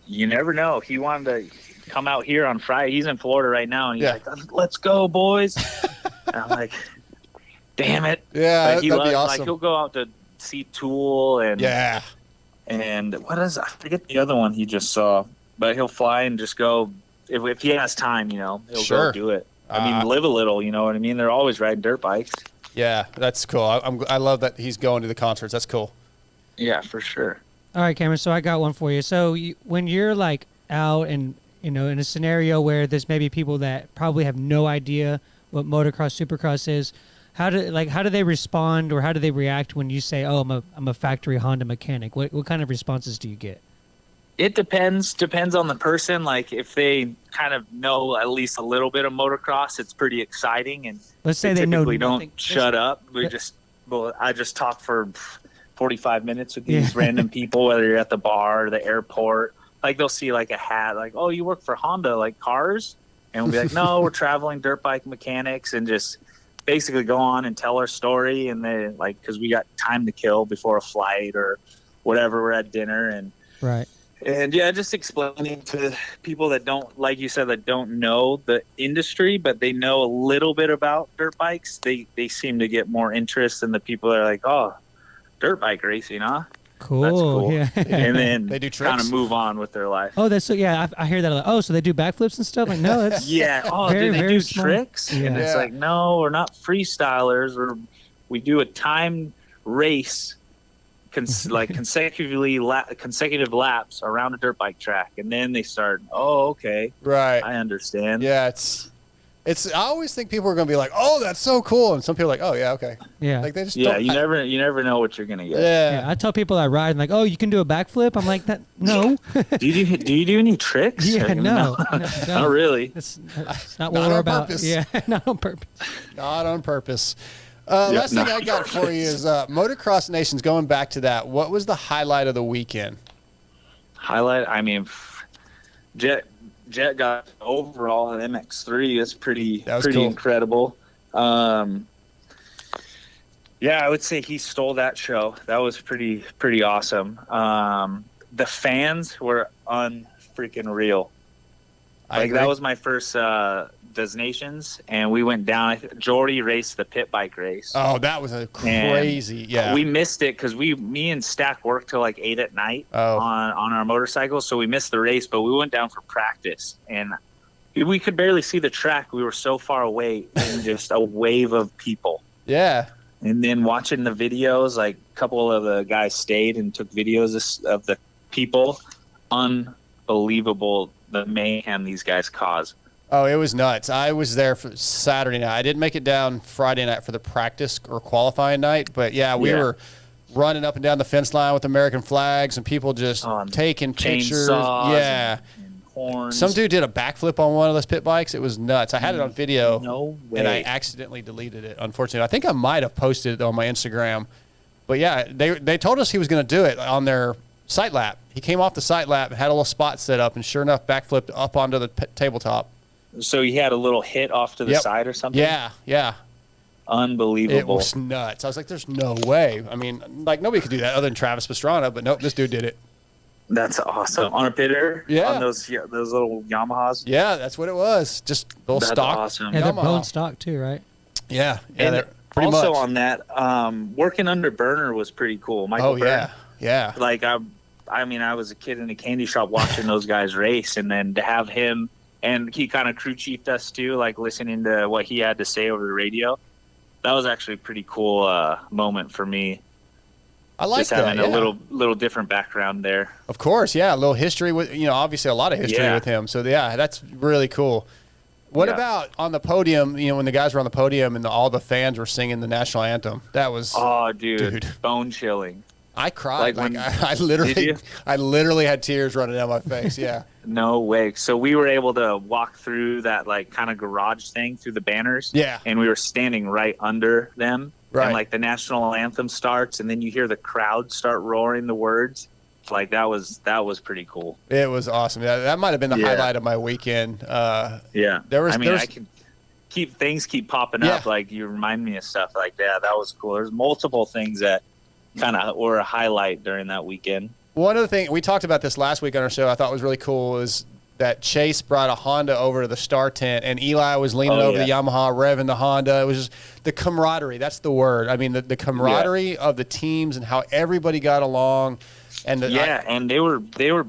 You never know. He wanted to come out here on Friday. He's in Florida right now, and he's Yeah. like, "Let's go, boys!" And I'm like, "Damn it!" Yeah, But he that'd loves, be like awesome. he'll go out to see Tool and Yeah, and what is I forget the other one he just saw, but he'll fly and just go if he has time. He'll Sure. go do it. I mean, live a little. You know what I mean? They're always riding dirt bikes. yeah, that's cool. I love that he's going to the concerts. That's cool. Yeah, for sure. All right, Cameron. So I got one for you. So when you're like out and in a scenario where there's maybe people that probably have no idea what motocross, supercross is, how do they respond or how do they react when you say, "Oh, I'm a factory Honda mechanic"? What kind of responses do you get? It depends on the person. Like if they kind of know at least a little bit of motocross, it's pretty exciting. And Let's say they know typically nothing. don't shut up. I just talk for 45 minutes with these random people, whether you're at the bar or the airport. Like they'll see like a hat, like, "Oh, you work for Honda, like cars?" And we'll be like, "No, we're traveling dirt bike mechanics," and just basically go on and tell our story. And then like, because we got time to kill before a flight or whatever, we're at dinner and. Right. And yeah, just explaining to people that don't, like you said, that don't know the industry, but they know a little bit about dirt bikes. They seem to get more interest than the people that are like, "Oh, dirt bike racing, huh?" Cool. That's cool. Yeah. And then They do kind tricks? of move on with their life. Oh, that's so. Yeah, I hear that. Like, oh, so they do backflips and stuff. Like, no, that's Yeah. Oh, Very, do they very do small. tricks? And Yeah. it's Yeah. like, no, we're not freestylers. We do a timed race, consecutive laps around a dirt bike track, and then they start. Oh, okay, Right. I understand. Yeah, it's. I always think people are going to be like, "Oh, that's so cool," and some people are like, "Oh, yeah, okay." yeah. Like they just Yeah, don't. you never know what you're gonna get. Yeah. Yeah, I tell people I ride, and like, "Oh, you can do a backflip." I'm like, "That no." Do you do any tricks? Yeah, Or no. Not really. That's not what Not we're on about. purpose. Yeah, not on purpose. Not on purpose. Last thing I got for you is Motocross Nations. Going back to that, what was the highlight of the weekend? Highlight. I mean, Jet got overall at MX3. That's pretty cool. incredible. Yeah, I would say he stole that show. That was pretty awesome. The fans were unfreaking real. That was my first Was Nations, and we went down. Jordy raced the pit bike race. Oh, that was a crazy. Yeah, we missed it because me and Stack worked till like 8 at night on our motorcycles, so we missed the race. But we went down for practice, and we could barely see the track. We were so far away, and just a wave of people. Yeah. And then watching the videos, like a couple of the guys stayed and took videos of the people. Unbelievable the mayhem these guys cause. Oh, it was nuts. I was there for Saturday night. I didn't make it down Friday night for the practice or qualifying night, but we were running up and down the fence line with American flags and people just taking pictures. Yeah. And horns. Some dude did a backflip on one of those pit bikes. It was nuts. I had it on video. No way. And I accidentally deleted it, unfortunately. I think I might have posted it on my Instagram. But yeah, they told us he was going to do it on their sight lap. He came off the sight lap and had a little spot set up, and sure enough, backflipped up onto the tabletop. So he had a little hit off to the side or something? Yeah. Unbelievable. It was nuts. I was like, there's no way. I mean, like, nobody could do that other than Travis Pastrana, but nope, this dude did it. That's awesome. On a pitter? Yeah. On those little Yamahas? Yeah, that's what it was. Just little That's stock. awesome. Yeah, they're Yamaha. bone stock too, right? Yeah. And they're pretty also much. on that, working under Burner was pretty cool. Michael Burner. Yeah. Like, I mean, I was a kid in a candy shop watching those guys race, and then to have him, and he kind of crew chiefed us too, like listening to what he had to say over the radio. That was actually a pretty cool moment for me. I like just having a little different background there. Of course, yeah, a little history with, obviously a lot of history with him. So yeah, that's really cool. What about on the podium? When the guys were on the podium and all the fans were singing the national anthem. That was dude. Bone chilling. I cried. Like I literally had tears running down my face. Yeah. No way. So we were able to walk through that like kind of garage thing through the banners. Yeah. And we were standing right under them. Right. And like the national anthem starts, and then you hear the crowd start roaring the words. Like that was pretty cool. It was awesome. Yeah, that might have been the highlight of my weekend. I can keep popping up. Like you remind me of stuff like that. That was cool. There's multiple things that kind of were a highlight during that weekend. One of the things we talked about this last week on our show, I thought was really cool, is that Chase brought a Honda over to the Star tent, and Eli was leaning over the Yamaha, revving the Honda. It was just the camaraderie. That's the word. I mean, the camaraderie of the teams and how everybody got along. And and they were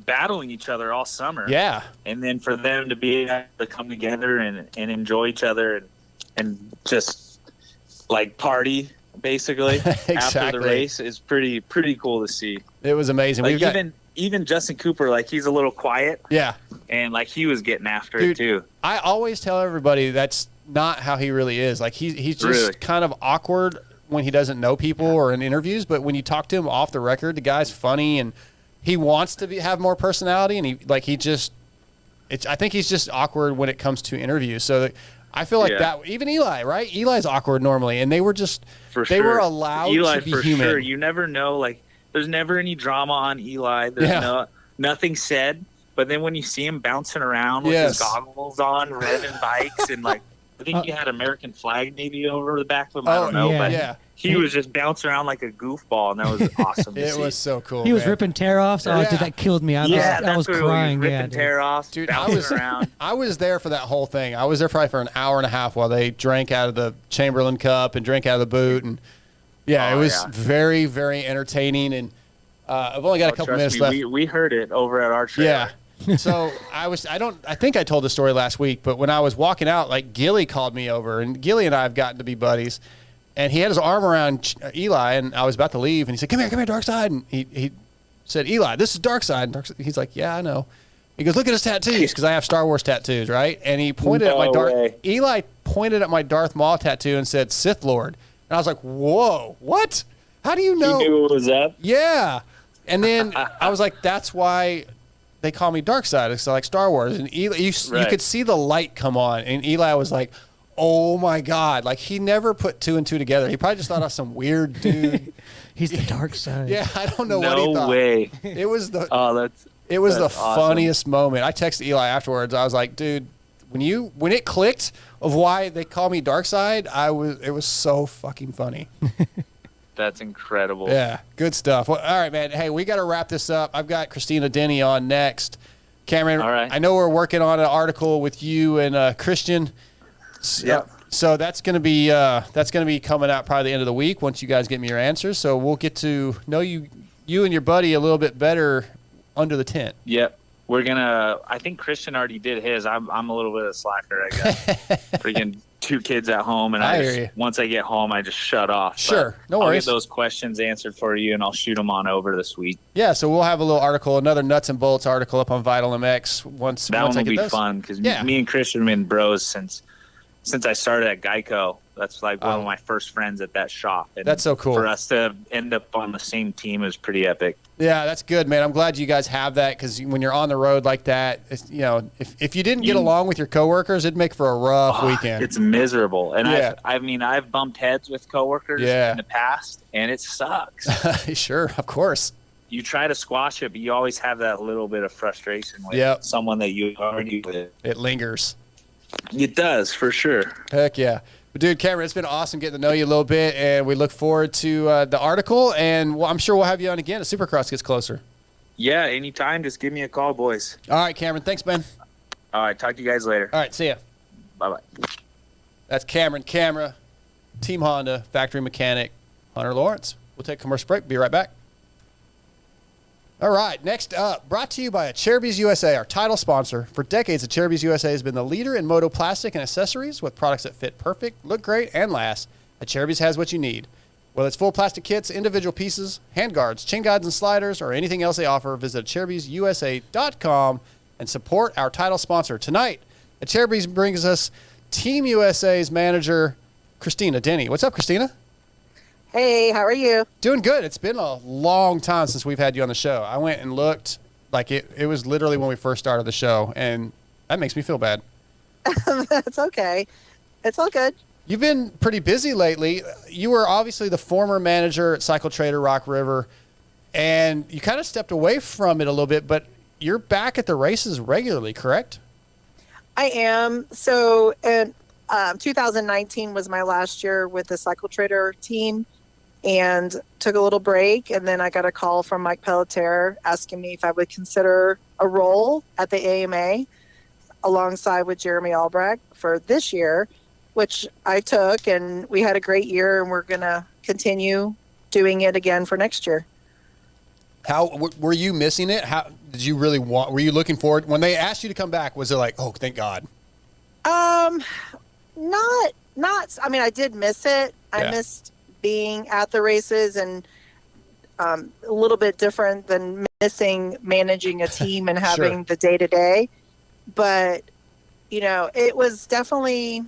battling each other all summer. Yeah, and then for them to be able to come together and enjoy each other and just like party basically after the race is pretty cool to see. It was amazing. Like even Justin Cooper, like he's a little quiet. Yeah, and like he was getting after it too. I always tell everybody that's not how he really is. Like he's just kind of awkward when he doesn't know people or in interviews, but when you talk to him off the record, the guy's funny and he wants to have more personality, and I think he's just awkward when it comes to interviews. So I feel like that even Eli, right? Eli's awkward normally, and they were just were allowed to be human. Sure. You never know, like there's never any drama on Eli. There's nothing said, but then when you see him bouncing around with his goggles on, revving bikes, and like I think he had American flag maybe over the back of him. I don't know, but he was just bouncing around like a goofball, and that was awesome to see. It was so cool. He was ripping tear-offs. Oh, dude, that killed me. I was crying. Ripping tear-offs, dude. I was there for that whole thing. I was there probably for an hour and a half while they drank out of the Chamberlain Cup and drank out of the boot, and it was very, very entertaining. And I've only got a couple minutes left. We heard it over at our trailer. Yeah. So I think I told the story last week, but when I was walking out, like Gilly called me over, and Gilly and I have gotten to be buddies, and he had his arm around Eli, and I was about to leave, and he said, come here, Dark Side. And he said, Eli, this is Dark Side. And he's like, yeah, I know. He goes, look at his tattoos, because I have Star Wars tattoos, right? And he pointed at Eli pointed at my Darth Maul tattoo and said, Sith Lord. And I was like, whoa, what? How do you know? He knew it was up? Yeah. And then I was like, that's why they call me Dark Side. It's like Star Wars. And Eli, you could see the light come on. And Eli was like, oh, my God. Like, he never put two and two together. He probably just thought I was some weird dude. He's the Dark Side. Yeah, I don't know what he thought. No way. It was the It was That's the awesome. funniest moment. I texted Eli afterwards. I was like, dude, when it clicked of why they call me Darkside, it was so fucking funny. That's incredible. Yeah, good stuff. Well, all right, man. Hey, we got to wrap this up. I've got Christina Denney on next. Cameron, All right. I know we're working on an article with you and Christian. Yep. So that's gonna be coming out probably the end of the week once you guys get me your answers. So we'll get to know you and your buddy a little bit better under the tent. Yep. I think Christian already did his. I'm a little bit of a slacker, I guess. Freaking 2 kids at home, and I hear you. once I get home, I just shut off. Sure. But No I'll worries. get those questions answered for you, and I'll shoot them on over this week. Yeah, so we'll have a little article, another nuts and bolts article up on Vital MX once That once one I will get be those. fun because Yeah. me and Christian have been bros since I started at Geico. That's like one of my first friends at that shop. And That's so cool. For us to end up on the same team is pretty epic. Yeah, that's good, man. I'm glad you guys have that because when you're on the road like that, if you didn't get along with your coworkers, it'd make for a rough weekend. It's miserable. And Yeah. I've bumped heads with coworkers in the past, and it sucks. Sure, of course. You try to squash it, but you always have that little bit of frustration with Yep. someone that you argue with. It lingers. It does, for sure. Heck yeah. But dude, Cameron, it's been awesome getting to know you a little bit, and we look forward to the article, and I'm sure we'll have you on again as Supercross gets closer. Yeah, anytime. Just give me a call, boys. All right, Cameron. Thanks, man. All right, talk to you guys later. All right, see ya. Bye-bye. That's Cameron Camera, Team Honda, factory mechanic, Hunter Lawrence. We'll take a commercial break. Be right back. All right, next up, brought to you by Cherubies USA, our title sponsor. For decades, Cherubies USA has been the leader in moto plastic and accessories with products that fit perfect, look great, and last. Cherubies has what you need. Whether it's full plastic kits, individual pieces, hand guards, chin guides and sliders, or anything else they offer, visit CherubysUSA.com and support our title sponsor. Tonight, Cherubies brings us Team USA's manager, Christina Denney. What's up, Christina? Hey, how are you? Doing good. It's been a long time since we've had you on the show. I went and looked, like it was literally when we first started the show, and that makes me feel bad. That's okay. It's all good. You've been pretty busy lately. You were obviously the former manager at Cycle Trader Rock River, and you kind of stepped away from it a little bit, but you're back at the races regularly, correct? I am. So, 2019 was my last year with the Cycle Trader team, and took a little break, and then I got a call from Mike Pelletier asking me if I would consider a role at the AMA alongside with Jeremy Albrecht for this year, which I took, and we had a great year, and we're going to continue doing it again for next year. How were you missing it? How did you really want? Were you looking forward when they asked you to come back? Was it like, oh, thank God? Not. I mean, I did miss it. Yeah. I missed being at the races, and a little bit different than missing managing a team and having Sure. the day to day. But it was definitely.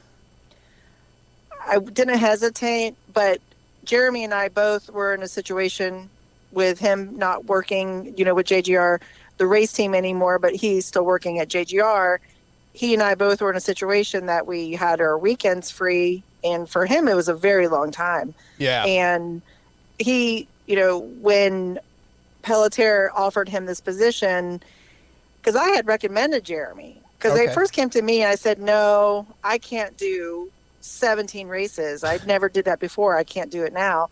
I didn't hesitate, but Jeremy and I both were in a situation with him not working, with JGR, the race team anymore, but he's still working at JGR. He and I both were in a situation that we had our weekends free, and for him, it was a very long time. Yeah. And he, when Pelletier offered him this position, because I had recommended Jeremy, because Okay. they first came to me and I said, no, I can't do 17 races. I never did that before. I can't do it now.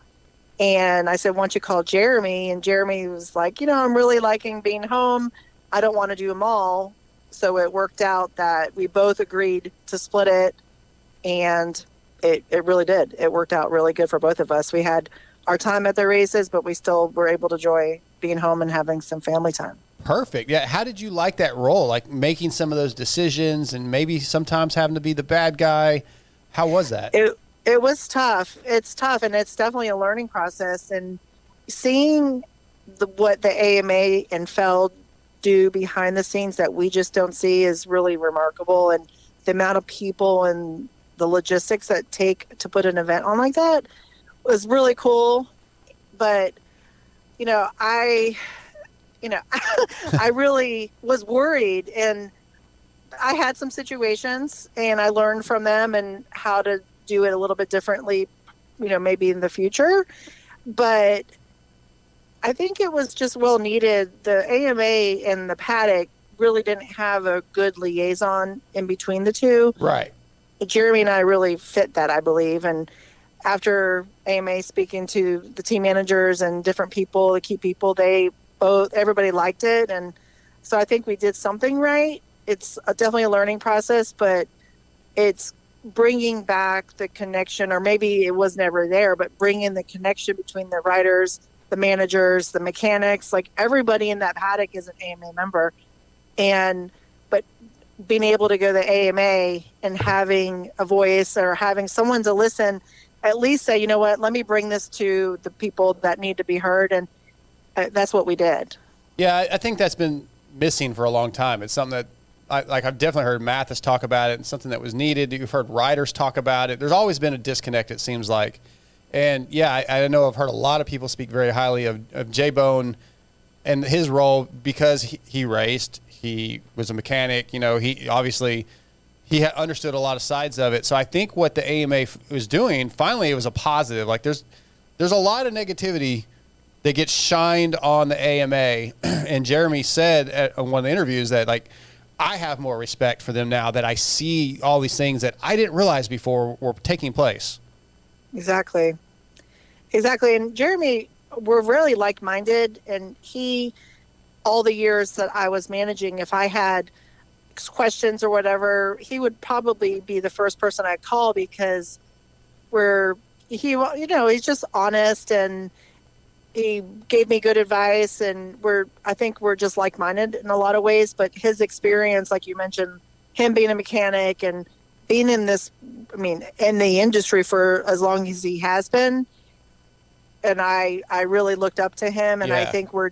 And I said, why don't you call Jeremy? And Jeremy was like, I'm really liking being home. I don't want to do them all. So it worked out that we both agreed to split it. And it really did. It worked out really good for both of us. We had our time at the races, but we still were able to enjoy being home and having some family time. Perfect. Yeah. How did you like that role? Like making some of those decisions and maybe sometimes having to be the bad guy. How was that? It was tough. It's tough, and it's definitely a learning process. And seeing what the AMA and Feld do behind the scenes that we just don't see is really remarkable. And the amount of people and the logistics that take to put an event on like that was really cool. But, I really was worried, and I had some situations, and I learned from them and how to do it a little bit differently, maybe in the future. But, I think it was just well needed. The AMA and the paddock really didn't have a good liaison in between the two. Right. Jeremy and I really fit that, I believe. And after AMA speaking to the team managers and different people, the key people, everybody liked it. And so I think we did something right. It's definitely a learning process, but it's bringing back the connection, or maybe it was never there, but bringing the connection between the riders, the managers, the mechanics, like everybody in that paddock is an AMA member. But being able to go to the AMA and having a voice or having someone to listen, at least say, you know what, let me bring this to the people that need to be heard. And that's what we did. Yeah, I think that's been missing for a long time. It's something that I've definitely heard Mathis talk about it, and something that was needed. You've heard riders talk about it. There's always been a disconnect, it seems like. And yeah, I know I've heard a lot of people speak very highly of J-Bone and his role, because he raced, he was a mechanic, he obviously understood a lot of sides of it. So I think what the AMA was doing, finally, it was a positive. Like there's a lot of negativity that gets shined on the AMA. And Jeremy said at one of the interviews that, like, I have more respect for them now that I see all these things that I didn't realize before were taking place. Exactly. And Jeremy, we're really like-minded, and all the years that I was managing, if I had questions or whatever, he would probably be the first person I'd call, because he's just honest, and he gave me good advice, and I think we're just like-minded in a lot of ways. But his experience, like you mentioned, him being a mechanic and being in the industry for as long as he has been, and I really looked up to him, and I think we're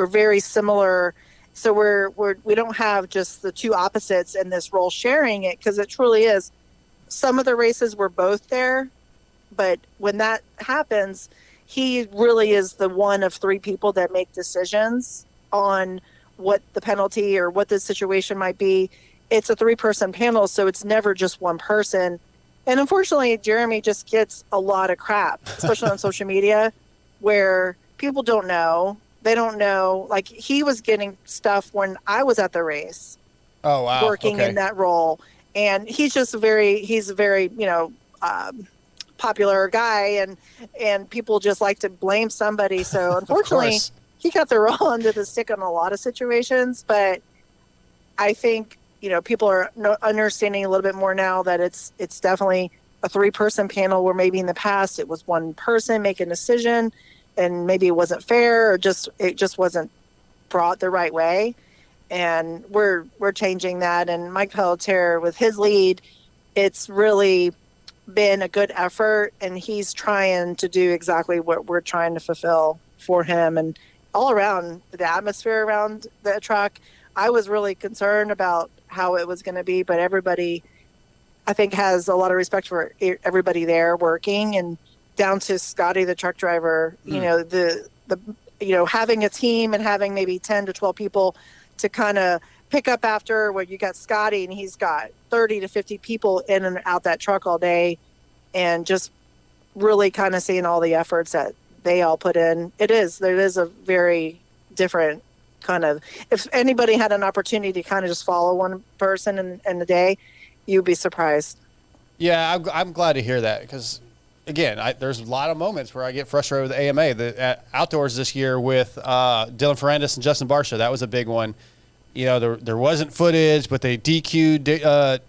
very similar. So we don't have just the two opposites in this role sharing it, because it truly is. Some of the races we're both there, but when that happens, he really is the one of three people that make decisions on what the penalty or what the situation might be. It's a 3-person panel, so it's never just one person. And unfortunately, Jeremy just gets a lot of crap, especially on social media, where people don't know. They don't know. Like, he was getting stuff when I was at the race. Oh, wow. Working in that role. And he's a very, popular guy, and people just like to blame somebody. So unfortunately, he got the raw end of the stick on a lot of situations. But I think, people are understanding a little bit more now that it's definitely a 3-person panel, where maybe in the past it was one person making a decision, and maybe it wasn't fair, or it just wasn't brought the right way. And we're changing that. And Mike Pelletier, with his lead, it's really been a good effort, and he's trying to do exactly what we're trying to fulfill for him. And all around the atmosphere around the truck, I was really concerned about how it was going to be, but everybody, I think, has a lot of respect for everybody there working, and down to Scotty, the truck driver. Having a team and having maybe 10 to 12 people to kind of pick up after, where you got Scotty and he's got 30 to 50 people in and out that truck all day, and just really kind of seeing all the efforts that they all put in. There is a very different kind of, if anybody had an opportunity to kind of just follow one person in the day, you'd be surprised. Yeah, I'm glad to hear that, because again, there's a lot of moments where I get frustrated with the AMA. The outdoors this year with Dylan Ferrandis and Justin Barsha, that was a big one. There wasn't footage, but they DQ'd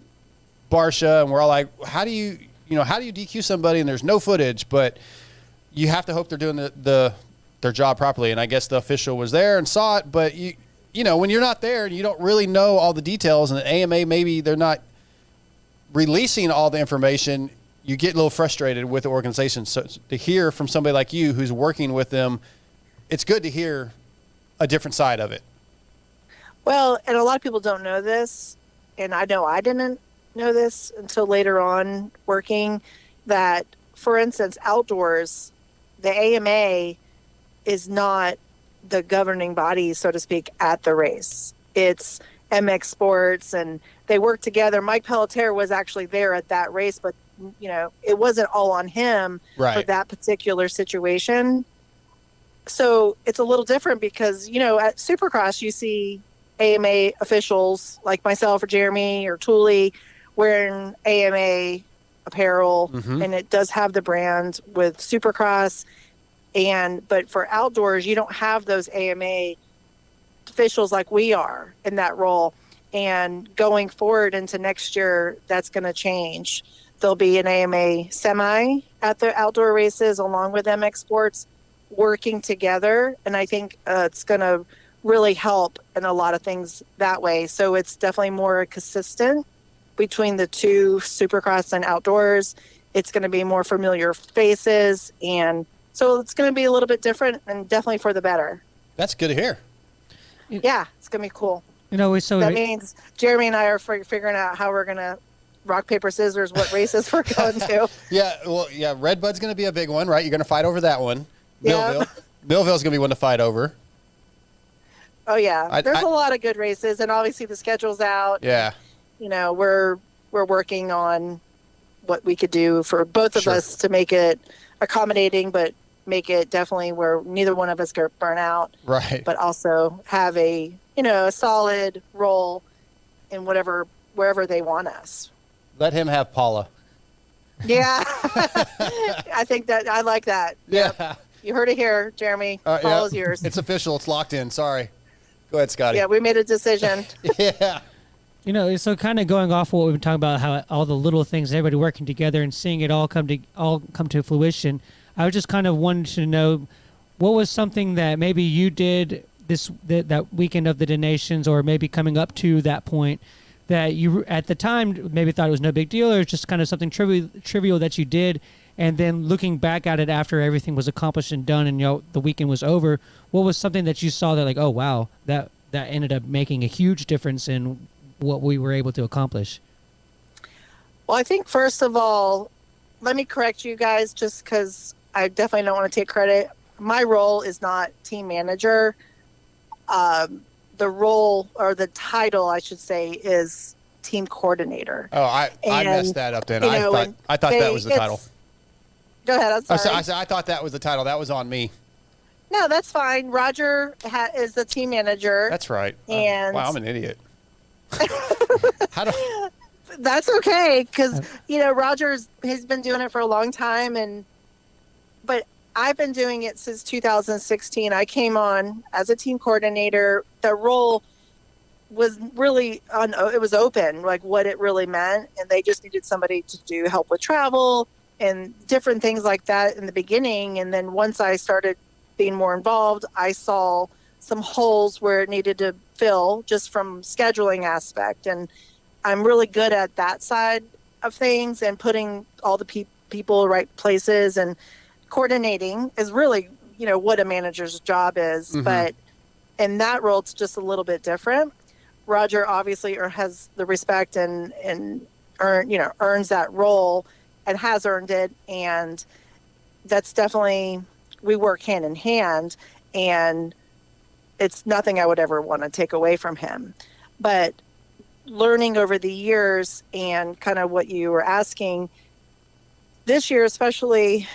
Barsha, and we're all like, how do you DQ somebody and there's no footage? But you have to hope they're doing their job properly. And I guess the official was there and saw it, but when you're not there and you don't really know all the details, and the AMA, maybe they're not releasing all the information, you get a little frustrated with the organization. So to hear from somebody like you who's working with them, it's good to hear a different side of it. Well, and a lot of people don't know this, and I know I didn't know this until later on working, that, for instance, outdoors, the AMA is not the governing body, so to speak, at the race. It's MX Sports, and they work together. Mike Pelletier was actually there at that race, but it wasn't all on him for that particular situation. so it's a little different because, at Supercross, you see AMA officials like myself or Jeremy or Thule wearing AMA apparel, and it does have the brand with Supercross. But for outdoors, you don't have those AMA officials like we are in that role. And going forward into next year, that's going to change. There'll be an AMA semi at the outdoor races along with MX Sports working together. And I think it's going to really help in a lot of things that way. So it's definitely more consistent between the two, Supercross and outdoors. It's going to be more familiar faces. And so it's going to be a little bit different and definitely for the better. That's good to hear. Yeah, it's going to be cool. So that means Jeremy and I are figuring out how we're going to rock, paper, scissors, what races we're going to. Yeah, Redbud's going to be a big one, right? You're going to fight over that one. Yeah. Millville's going to be one to fight over. Oh, yeah. There's a lot of good races, and obviously the schedule's out. Yeah. We're working on what we could do for both of us to make it accommodating, but make it definitely where neither one of us get burn out. Right. But also have a solid role in wherever they want us. Let him have Paula. Yeah. I think that I like that. Yeah. Yep. You heard it here, Jeremy. Paula's yours. It's official. It's locked in. Sorry. Go ahead, Scotty. Yeah, we made a decision. Yeah. So kind of going off what we've been talking about, how all the little things, everybody working together and seeing it all come to fruition. I was just kind of wanted to know what was something that maybe you did that weekend of the Nations, or maybe coming up to that point, that you at the time maybe thought it was no big deal, or just kind of something trivial that you did, and then looking back at it after everything was accomplished and done and the weekend was over, what was something that you saw that like, oh wow, that ended up making a huge difference in what we were able to accomplish? Well, I think first of all, let me correct you guys, just because I definitely don't want to take credit. My role is not team manager. The role, or the title, I should say, is team coordinator. Oh, I messed that up then. I thought that was the title. Go ahead. I'm sorry. I thought that was the title. That was on me. No, that's fine. Roger is the team manager. That's right. And wow, I'm an idiot. That's okay, because he's been doing it for a long time, but I've been doing it since 2016. I came on as a team coordinator. The role was really it was open, like what it really meant, and they just needed somebody to do help with travel and different things like that in the beginning. And then once I started being more involved, I saw some holes where it needed to fill just from scheduling aspect, and I'm really good at that side of things, and putting all the people in right places, and coordinating is really what a manager's job is. But in that role, it's just a little bit different. Roger obviously has the respect and earns that role and has earned it, and that's definitely, we work hand in hand, and it's nothing I would ever want to take away from him. But learning over the years, and kind of what you were asking, this year especially,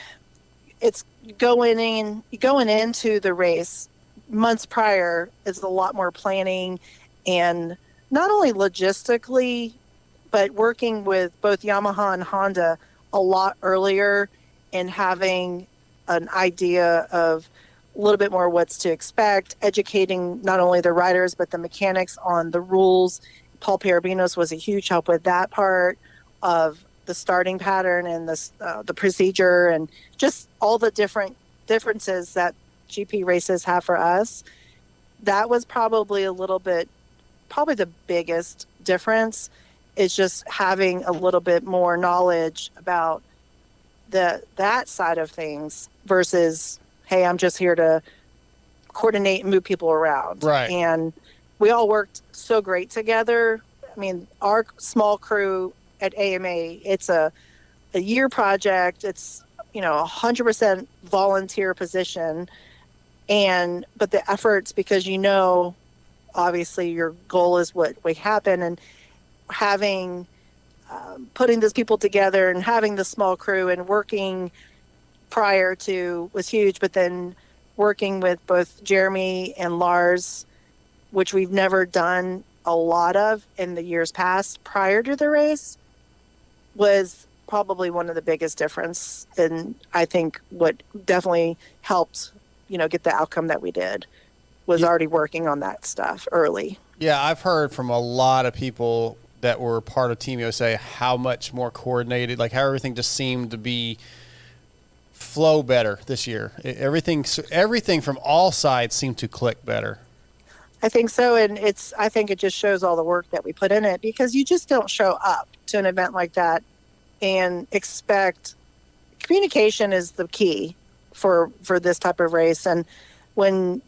it's going into the race months prior is a lot more planning, and not only logistically, but working with both Yamaha and Honda a lot earlier, and having an idea of a little bit more what's to expect, educating not only the riders but the mechanics on the rules. Paul Parabinos was a huge help with that part of the starting pattern and the procedure, and just all the differences that GP races have for us. That was probably the biggest difference, is just having a little bit more knowledge about that side of things versus, hey, I'm just here to coordinate and move people around. Right. And we all worked so great together. I mean, our small crew at AMA, it's a year project. It's 100% volunteer position, but the efforts, because obviously your goal is what we happen, and having putting those people together and having the small crew and working prior to was huge. But then working with both Jeremy and Lars, which we've never done a lot of in the years past prior to the race, was probably one of the biggest difference. And I think what definitely helped, get the outcome that we did was already working on that stuff early. Yeah, I've heard from a lot of people that were part of Team USA how much more coordinated, like how everything just seemed to be flow better this year. Everything from all sides seemed to click better. I think so, and I think it just shows all the work that we put in it, because you just don't show up to an event like that and expect. Communication is the key for this type of race, and when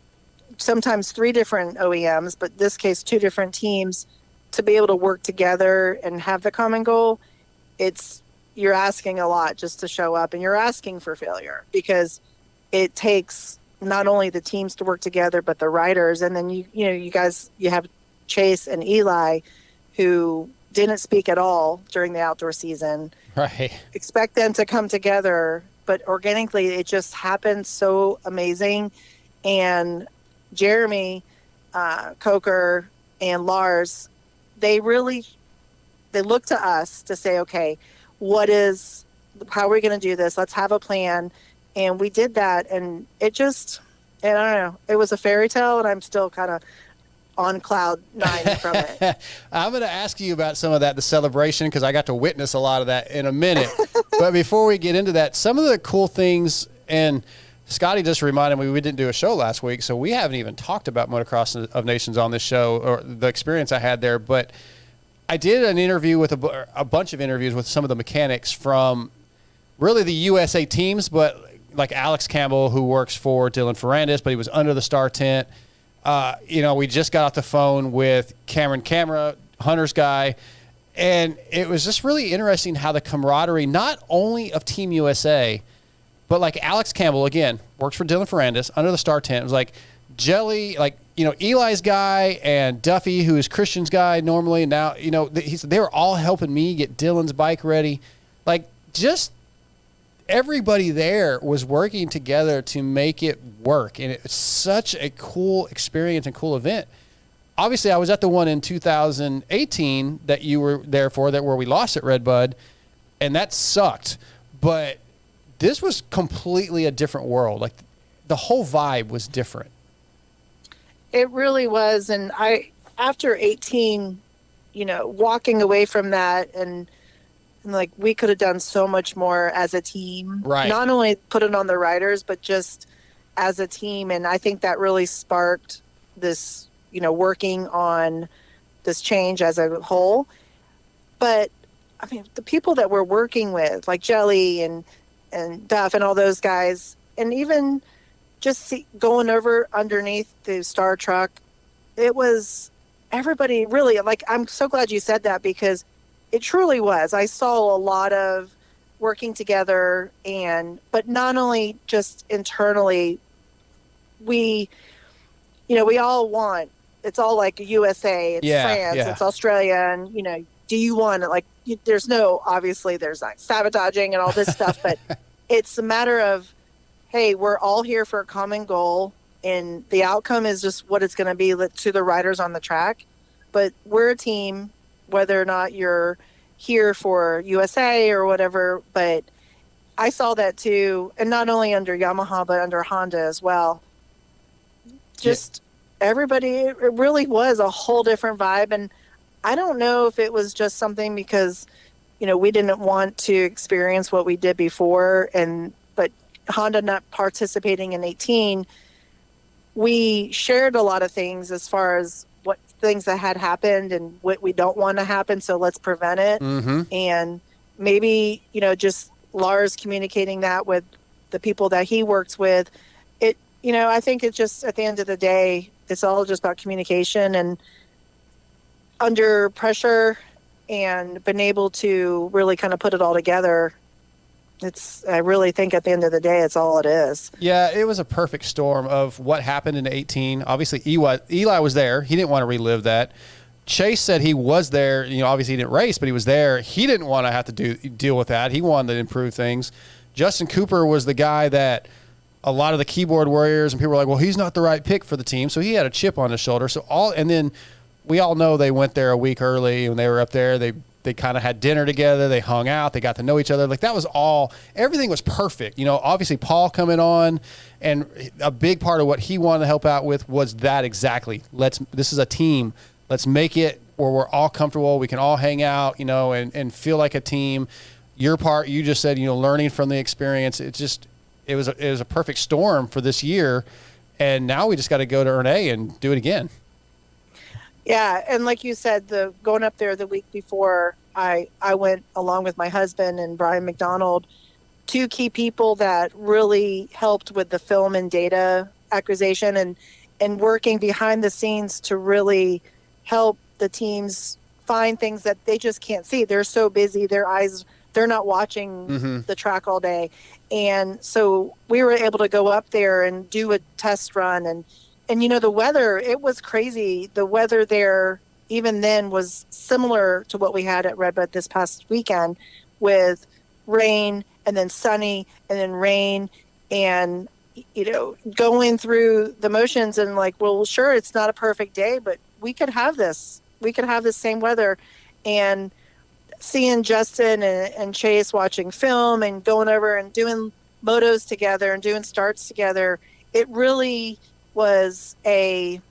sometimes 3 different OEMs, but this case 2 different teams, to be able to work together and have the common goal, you're asking a lot just to show up, and you're asking for failure, because it takes not only the teams to work together, but the riders. And then you have Chase and Eli, who didn't speak at all during the outdoor season. Right. Expect them to come together, but organically it just happened so amazing. And Jeremy, Coker, and Lars, they look to us to say, okay, how are we going to do this? Let's have a plan. And we did that, and I don't know, it was a fairy tale, and I'm still kind of on cloud 9 from it. I'm going to ask you about some of that, the celebration, because I got to witness a lot of that in a minute. But before we get into that, some of the cool things, and Scotty just reminded me we didn't do a show last week, so we haven't even talked about Motocross of Nations on this show, or the experience I had there. But I did an interview with a bunch of interviews with some of the mechanics from really the USA teams, but like Alex Campbell, who works for Dylan Ferrandis, but he was under the star tent. We just got off the phone with Cameron Camera, Hunter's guy, and it was just really interesting how the camaraderie, not only of Team USA, but like Alex Campbell, again, works for Dylan Ferrandis, under the star tent. It was like Jelly, Eli's guy, and Duffy, who is Christian's guy normally, and now, they were all helping me get Dylan's bike ready. Like, just everybody there was working together to make it work, and it's such a cool experience and cool event. Obviously, I was at the one in 2018 that you were there for, where we lost at Redbud, and that sucked. But this was completely a different world. Like, the whole vibe was different. It really was, and after 18, walking away from that, and like, we could have done so much more as a team. Right. Not only put it on the riders, but just as a team. And I think that really sparked this, working on this change as a whole. But I mean, the people that we're working with, like Jelly and Duff and all those guys, and even just going over underneath the Star truck, it was everybody really, like, I'm so glad you said that, because it truly was. I saw a lot of working together, but not only just internally. We all want. It's all like USA. It's France. Yeah. It's Australia, and do you want it? Like, there's like sabotaging and all this stuff, but it's a matter of, hey, we're all here for a common goal, and the outcome is just what it's going to be to the riders on the track. But we're a team, whether or not you're here for USA or whatever. But I saw that too, and not only under Yamaha, but under Honda as well. Just everybody, it really was a whole different vibe. And I don't know if it was just something because, we didn't want to experience what we did before, but Honda not participating in 18, we shared a lot of things as far as what things that had happened and what we don't want to happen, so let's prevent it. Mm-hmm. And maybe, just Lars communicating that with the people that he works with. I think it's just, at the end of the day, it's all just about communication and under pressure, and been able to really kind of put it all together. I really think at the end of the day, it's all it is. Yeah, it was a perfect storm of what happened in 18. Obviously, Eli was there. He didn't want to relive that. Chase said he was there. Obviously he didn't race, but he was there. He didn't want to have to deal with that. He wanted to improve things. Justin Cooper was the guy that a lot of the keyboard warriors and people were like, well, he's not the right pick for the team. So he had a chip on his shoulder. And then we all know they went there a week early when they were up there. They kind of had dinner together. They hung out. They got to know each other. Like, that was all, everything was perfect. You know, obviously Paul coming on, and a big part of what he wanted to help out with was that exactly. This is a team. Let's make it where we're all comfortable. We can all hang out, you know, and feel like a team. Your part, you just said, you know, learning from the experience. It was a perfect storm for this year. And now we just got to go to Ernée and do it again. Yeah, and like you said, going up there the week before, I went along with my husband and Brian McDonald, two key people that really helped with the film and data acquisition and working behind the scenes to really help the teams find things that they just can't see. They're so busy, they're not watching the track all day. And so we were able to go up there and do a test run, and you know, the weather, it was crazy. The weather there, even then, was similar to what we had at Redbud this past weekend, with rain and then sunny and then rain, and, you know, going through the motions and like, well, sure, it's not a perfect day, but we could have this. We could have this same weather. And seeing Justin and Chase watching film and going over and doing motos together and doing starts together, it really was like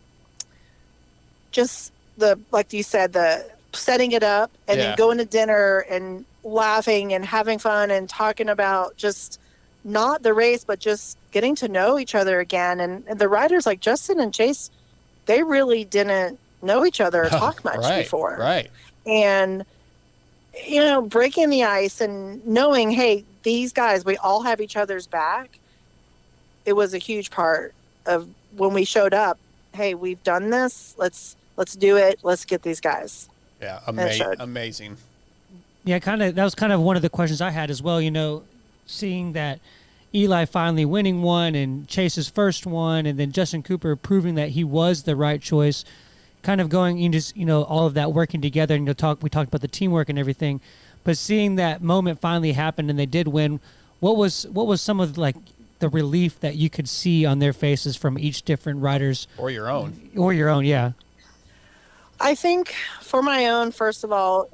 you said, the setting it up and then going to dinner and laughing and having fun and talking about just not the race, but just getting to know each other again. And the riders like Justin and Chase, they really didn't know each other or talk much before. Right. And, you know, breaking the ice and knowing, hey, these guys, we all have each other's back. It was a huge part of when we showed up. Hey, we've done this. Let's do it. Let's get these guys. Yeah, amazing. Yeah, that was kind of one of the questions I had as well. You know, seeing that Eli finally winning one and Chase's first one, and then Justin Cooper proving that he was the right choice, kind of going into, you know, all of that working together. And we talked about the teamwork and everything, but seeing that moment finally happen and they did win, what was some of like the relief that you could see on their faces from each different riders, or your own, yeah. I think for my own, first of all,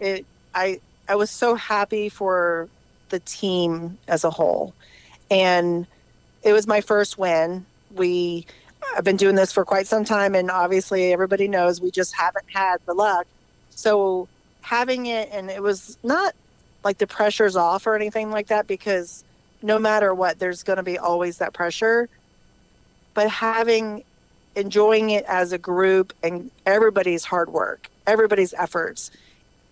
I was so happy for the team as a whole, and it was my first win. I've been doing this for quite some time, and obviously everybody knows we just haven't had the luck. So having it, and it was not like the pressure's off or anything like that, because no matter what, there's going to be always that pressure. But enjoying it as a group and everybody's hard work, everybody's efforts,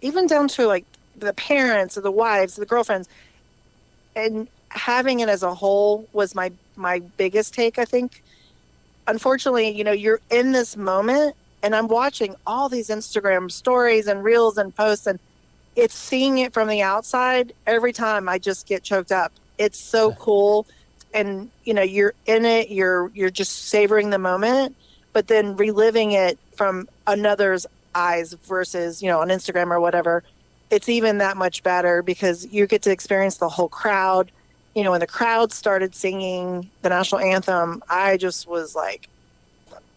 even down to like the parents or the wives, the girlfriends, and having it as a whole was my biggest take, I think. Unfortunately, you know, you're in this moment and I'm watching all these Instagram stories and reels and posts, and it's seeing it from the outside. Every time I just get choked up. It's so cool. And, you know, you're in it, you're just savoring the moment, but then reliving it from another's eyes versus, you know, on Instagram or whatever. It's even that much better because you get to experience the whole crowd. You know, when the crowd started singing the national anthem, I just was like,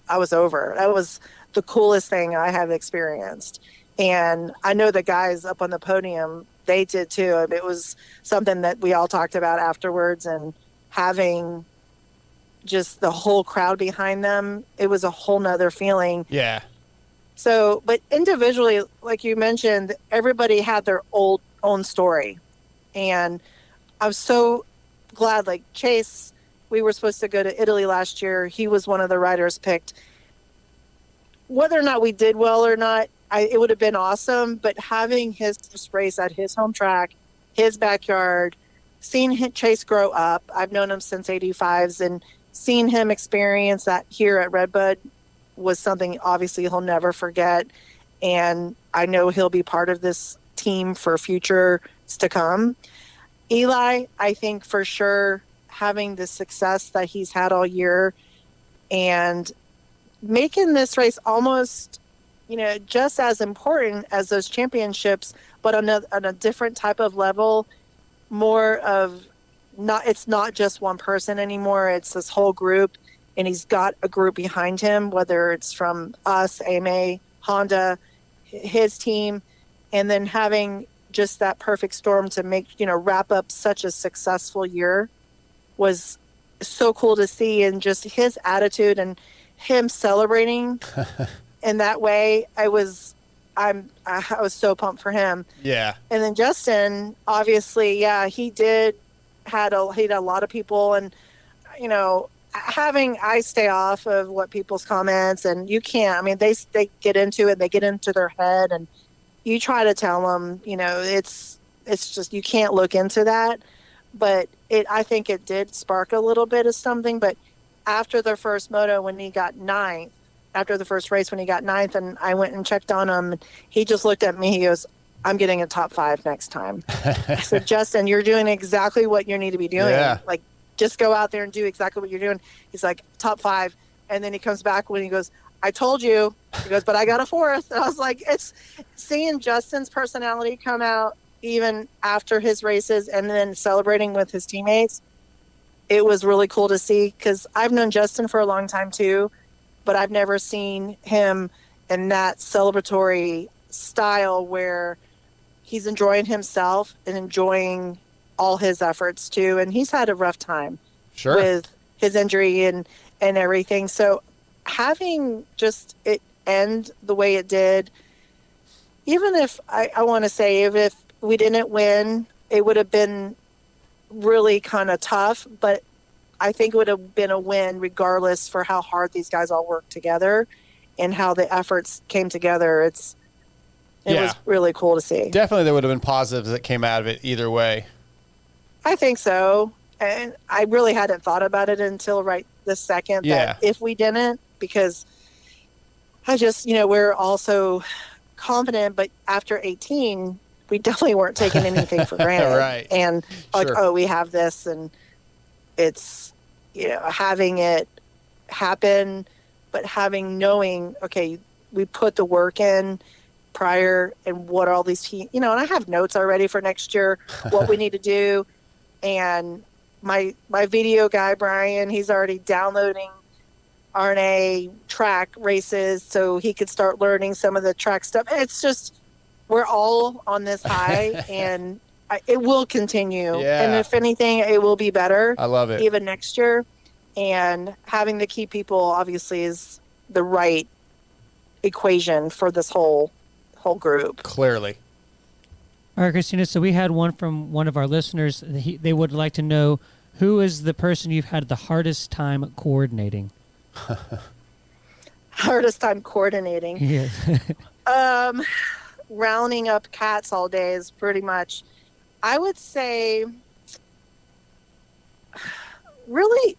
I was over. That was the coolest thing I have experienced. And I know the guys up on the podium, they did too. I mean, it was something that we all talked about afterwards, and having just the whole crowd behind them, it was a whole nother feeling. Yeah. So, but individually, like you mentioned, everybody had their own story. And I was so glad, like Chase, we were supposed to go to Italy last year. He was one of the riders picked. Whether or not we did well or not, it would have been awesome. But having his first race at his home track, his backyard, seeing Chase grow up, I've known him since 85s, and seeing him experience that here at Redbud was something obviously he'll never forget. And I know he'll be part of this team for futures to come. Eli, I think for sure, having the success that he's had all year and making this race almost, you know, just as important as those championships, but on a different type of level, more of it's not just one person anymore. It's this whole group, and he's got a group behind him, whether it's from us, AMA, Honda, his team, and then having just that perfect storm to make, wrap up such a successful year was so cool to see. And just his attitude and him celebrating in that way, I was so pumped for him. Yeah. And then Justin, obviously, he had a lot of people, and I stay off of what people's comments, and you can't. I mean, they get into it, they get into their head, and you try to tell them, it's just, you can't look into that. But I think it did spark a little bit of something. But after the first moto, when he got ninth, after the first race when he got ninth, and I went and checked on him, he just looked at me. He goes, "I'm getting a top 5 next time." I said, "Justin, you're doing exactly what you need to be doing. Yeah. Like, just go out there and do exactly what you're doing." He's like, "top 5." And then he comes back when he goes, "I told you." He goes, "But I got a 4th." And I was like, it's seeing Justin's personality come out even after his races and then celebrating with his teammates. It was really cool to see, because I've known Justin for a long time too, but I've never seen him in that celebratory style where he's enjoying himself and enjoying all his efforts too. And he's had a rough time with his injury and everything. So having just it end the way it did, even if I want to say if we didn't win, it would have been really kind of tough, but I think it would have been a win regardless for how hard these guys all worked together and how the efforts came together. It was really cool to see. Definitely there would have been positives that came out of it either way. I think so. And I really hadn't thought about it until right this second. Yeah. That if we didn't, because I just, we're also confident, but after 18, we definitely weren't taking anything for granted. Right. And like, Sure. oh, we have this, and it's, having it happen, but knowing, okay, we put the work in prior, and what all these, and I have notes already for next year, what we need to do. And my video guy, Brian, he's already downloading RNA track races so he could start learning some of the track stuff. It's just, we're all on this high, and it will continue. Yeah. And if anything, it will be better. I love it. Even next year. And having the key people obviously is the right equation for this whole group. Clearly. All right, Christina, so we had one from one of our listeners. They would like to know, who is the person you've had the hardest time coordinating? Hardest time coordinating. Yeah. Rounding up cats all day is pretty much, I would say, really,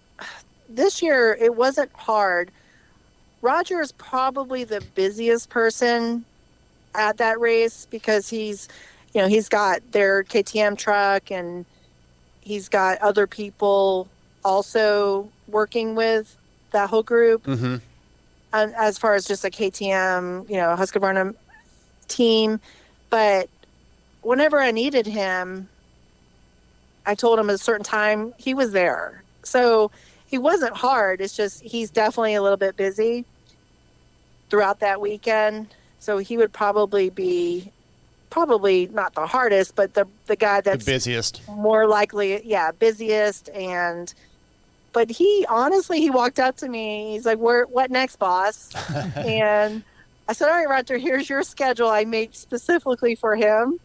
this year it wasn't hard. Roger is probably the busiest person at that race, because he's got their KTM truck, and he's got other people also working with that whole group. Mm-hmm. And as far as just a KTM, Husqvarna team. But whenever I needed him, I told him at a certain time, he was there. So he wasn't hard. It's just, he's definitely a little bit busy throughout that weekend. So he would probably not the hardest, but the guy that's the busiest, more likely, busiest. But he walked up to me. He's like, "What next, boss?" And I said, "All right, Roger, here's your schedule I made specifically for him,"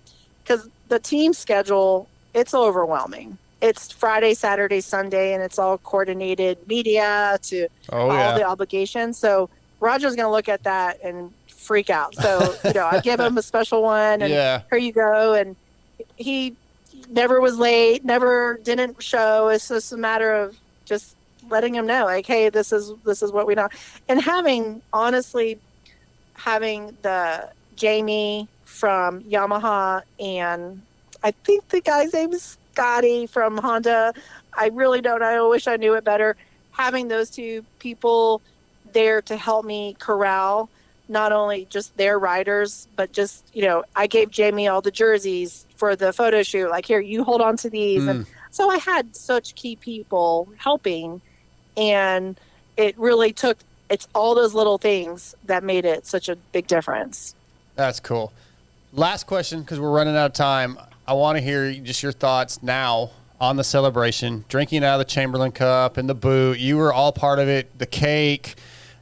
because the team schedule, it's overwhelming. It's Friday, Saturday, Sunday, and it's all coordinated media to all the obligations. So Roger's going to look at that and freak out. So, I give him a special one, and here you go. And he never was late, never didn't show. It's just a matter of just letting him know, like, hey, this is what we know. And having the Jamie from Yamaha, and I think the guy's name is Scotty from Honda. I really don't. I wish I knew it better. Having those two people there to help me corral not only just their riders, but just, I gave Jamie all the jerseys for the photo shoot. Like, here, you hold on to these. And So I had such key people helping, and it really took, it's all those little things that made it such a big difference. That's cool. Last question, because we're running out of time. I want to hear just your thoughts now on the celebration, drinking out of the Chamberlain Cup and the boot. You were all part of it. The cake,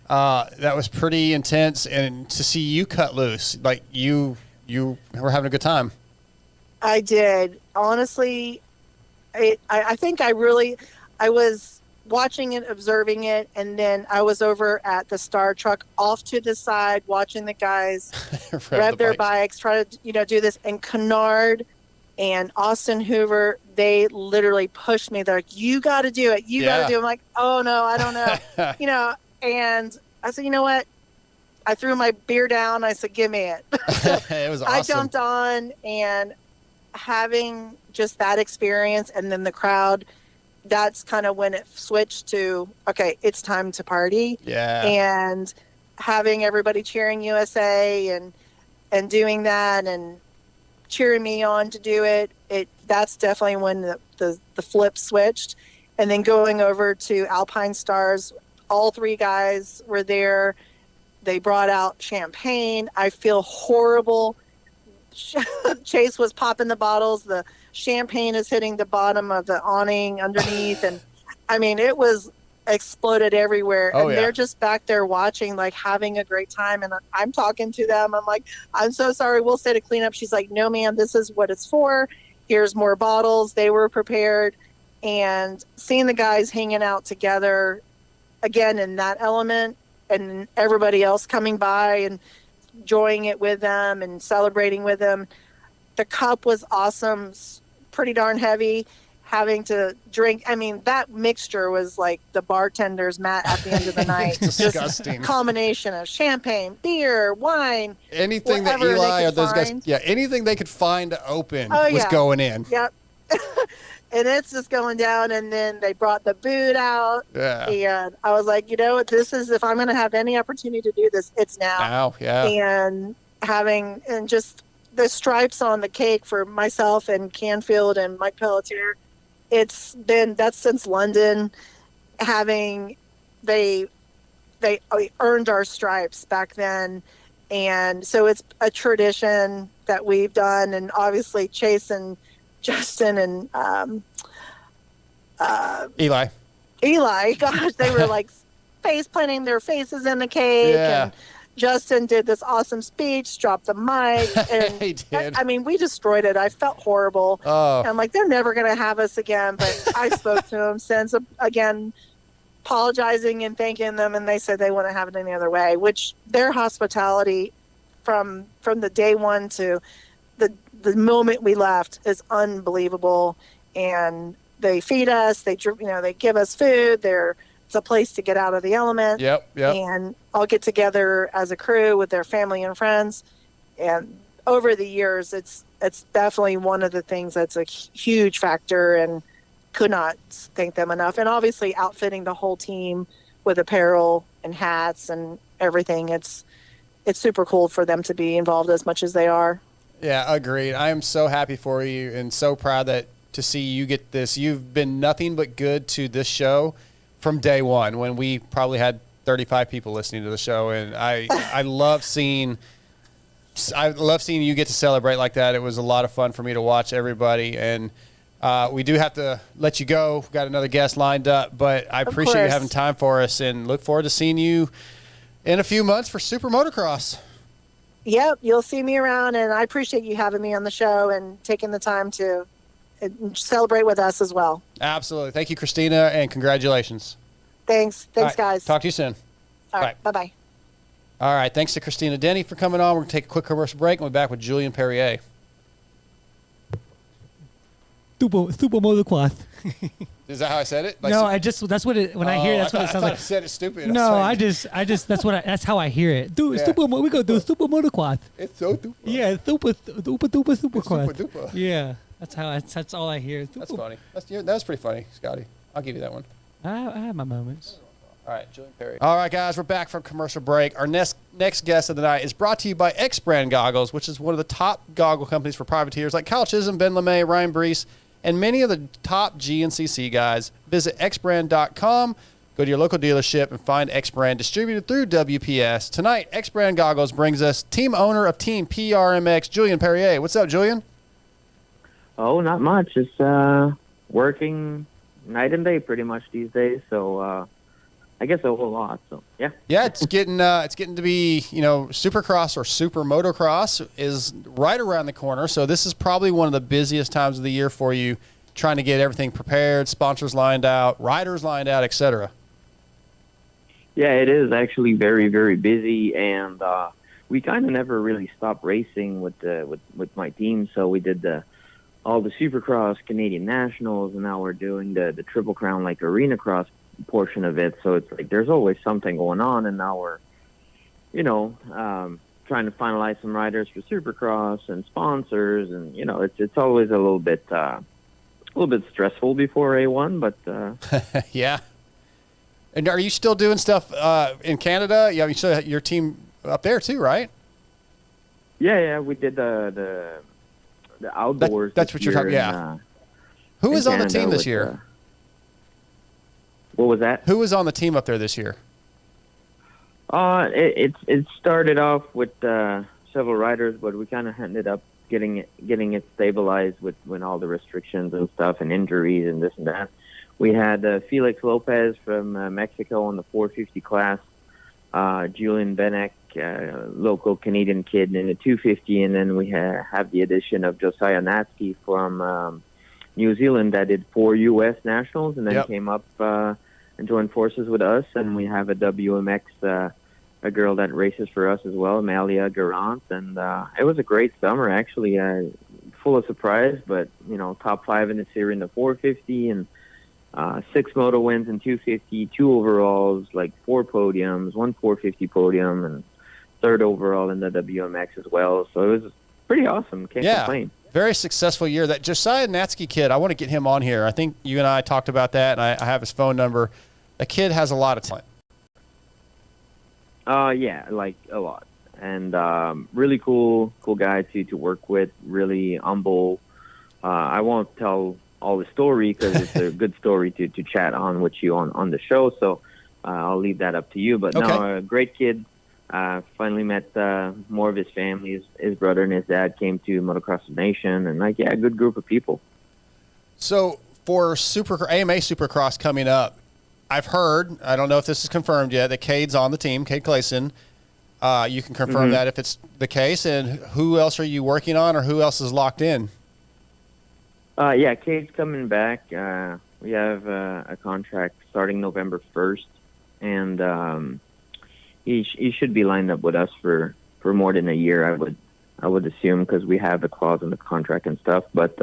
that was pretty intense. And to see you cut loose, like you were having a good time. I did. Honestly, I think I was watching it, observing it, and then I was over at the Star Truck off to the side watching the guys rev their bikes, try to, do this. And Kennard and Austin Hoover, they literally pushed me. They're like, you got to do it. You got to do it. I'm like, oh, no, I don't know. And I said, you know what? I threw my beer down. I said, give me it. It was awesome. I jumped on, and having just that experience and then the crowd, that's kind of when it switched to, okay, it's time to party. Yeah. And having everybody cheering USA and doing that and cheering me on to do it, that's definitely when the flip switched. And then going over to Alpine Stars, all three guys were there. They brought out champagne. I feel horrible. Chase was popping the bottles. The champagne is hitting the bottom of the awning underneath. And I mean, it was exploded everywhere. Oh, and yeah. They're just back there watching, like having a great time. And I'm talking to them. I'm like, I'm so sorry. We'll stay to clean up. She's like, no, ma'am, this is what it's for. Here's more bottles. They were prepared. And seeing the guys hanging out together again in that element, and everybody else coming by and enjoying it with them and celebrating with them. The cup was awesome, pretty darn heavy, having to drink. I mean, that mixture was like the bartender's mat at the end of the night. Disgusting. Just a combination of champagne, beer, wine. Anything that whatever Eli they or could those find. guys, anything they could find to open Oh, was yeah. going in. Yep. And it's just going down, and then they brought the boot out. Yeah. And I was like, this is, if I'm going to have any opportunity to do this, it's now. Now, yeah. And just the stripes on the cake for myself and Canfield and Mike Pelletier, that's since London. They earned our stripes back then. And so it's a tradition that we've done. And obviously Chase and Justin and Eli, gosh, they were like face planting their faces in the cake. Yeah. And Justin did this awesome speech, dropped the mic, and He did. I mean, we destroyed it. I felt horrible. Oh. I'm like, they're never going to have us again. But I spoke to them since, again, apologizing and thanking them, and they said they wouldn't have it any other way. Which their hospitality from the day one to the moment we left is unbelievable. And they feed us, they give us food. It's a place to get out of the element. Yep. And all get together as a crew with their family and friends. And over the years, it's definitely one of the things that's a huge factor, and could not thank them enough. And obviously outfitting the whole team with apparel and hats and everything. It's super cool for them to be involved as much as they are. Yeah, agreed. I am so happy for you and so proud to see you get this. You've been nothing but good to this show from day one, when we probably had 35 people listening to the show. And I love seeing you get to celebrate like that. It was a lot of fun for me to watch everybody. And we do have to let you go. We've got another guest lined up, but I appreciate you having time for us, and look forward to seeing you in a few months for Super Motocross. Yep, you'll see me around, and I appreciate you having me on the show and taking the time to celebrate with us as well. Absolutely. Thank you, Christina, and congratulations. Thanks, right, guys. Talk to you soon. All right, bye-bye. All right, thanks to Christina Denney for coming on. We're going to take a quick commercial break, and we'll be back with Julien Perrier. Super Motocross. Is that how I said it? No, that's what it, when I hear it, that's what it sounds like. I said it stupid. No, I just, that's how I hear it. Dude, Yeah. we go do Super Motocross. It's so duper. Yeah, super Super cross. duper. Yeah, that's all I hear. That's funny. That's pretty funny, Scotty. I'll give you that one. I have my moments. All right, Julien Perrier. All right, guys, we're back from commercial break. Our next guest of the night is brought to you by X Brand Goggles, which is one of the top goggle companies for privateers like Kyle Chisholm, Ben LeMay, Ryan Brees, and many of the top GNCC guys. Visit xbrand.com. Go to your local dealership and find X Brand distributed through WPS. Tonight, X Brand Goggles brings us team owner of Team PRMX, Julien Perrier. What's up, Julien? Oh, not much. Just working night and day pretty much these days. So I guess a whole lot. So yeah. Yeah, it's getting to be, Supercross or Super Motocross is right around the corner. So this is probably one of the busiest times of the year for you, trying to get everything prepared, sponsors lined out, riders lined out, etc. Yeah, it is actually very, very busy, and we kind of never really stopped racing with my team. So we did all the Supercross, Canadian Nationals, and now we're doing the Triple Crown, like Arena Cross portion of it. So it's like there's always something going on, and now we're, trying to finalize some riders for Supercross and sponsors, and it's always a little bit stressful before A1, but yeah. And are you still doing stuff in Canada? Yeah, you still have your team up there too, right? Yeah, we did the outdoors. That's what you're talking. Yeah. Who was on the team this year? What was that? Who was on the team up there this year? It started off with several riders, but we kind of ended up getting it stabilized with when all the restrictions and stuff and injuries and this and that. We had Felix Lopez from Mexico in the 450 class, Julien Perrier, local Canadian kid in the 250, and then we have the addition of Josiah Natsky from New Zealand that did 4 U.S. nationals and then came up and joined forces with us. And we have a WMX, a girl that races for us as well, Amalia Garant, and it was a great summer actually, full of surprise, but top 5 in the series in the 450 and 6 moto wins in 250, 2 overalls, like 4 podiums, 1 450 podium, and 3rd overall in the WMX as well. So it was pretty awesome. Can't complain. Very successful year. That Josiah Natsky kid, I want to get him on here. I think you and I talked about that, and I have his phone number. The kid has a lot of talent. Yeah, like a lot. And really cool guy to work with, really humble. I won't tell all the story because it's a good story to chat on with you on the show. So I'll leave that up to you. But no, a great kid. Finally met more of his family. His brother and his dad came to Motocross the Nation, and a good group of people. So for AMA Supercross coming up, I've heard, I don't know if this is confirmed yet, that Cade's on the team, Cade Clayson. You can confirm that if it's the case. And who else are you working on, or who else is locked in? Yeah, Cade's coming back. We have a contract starting November 1st, and he should be lined up with us for more than a year, I would assume, because we have a clause in the contract and stuff. But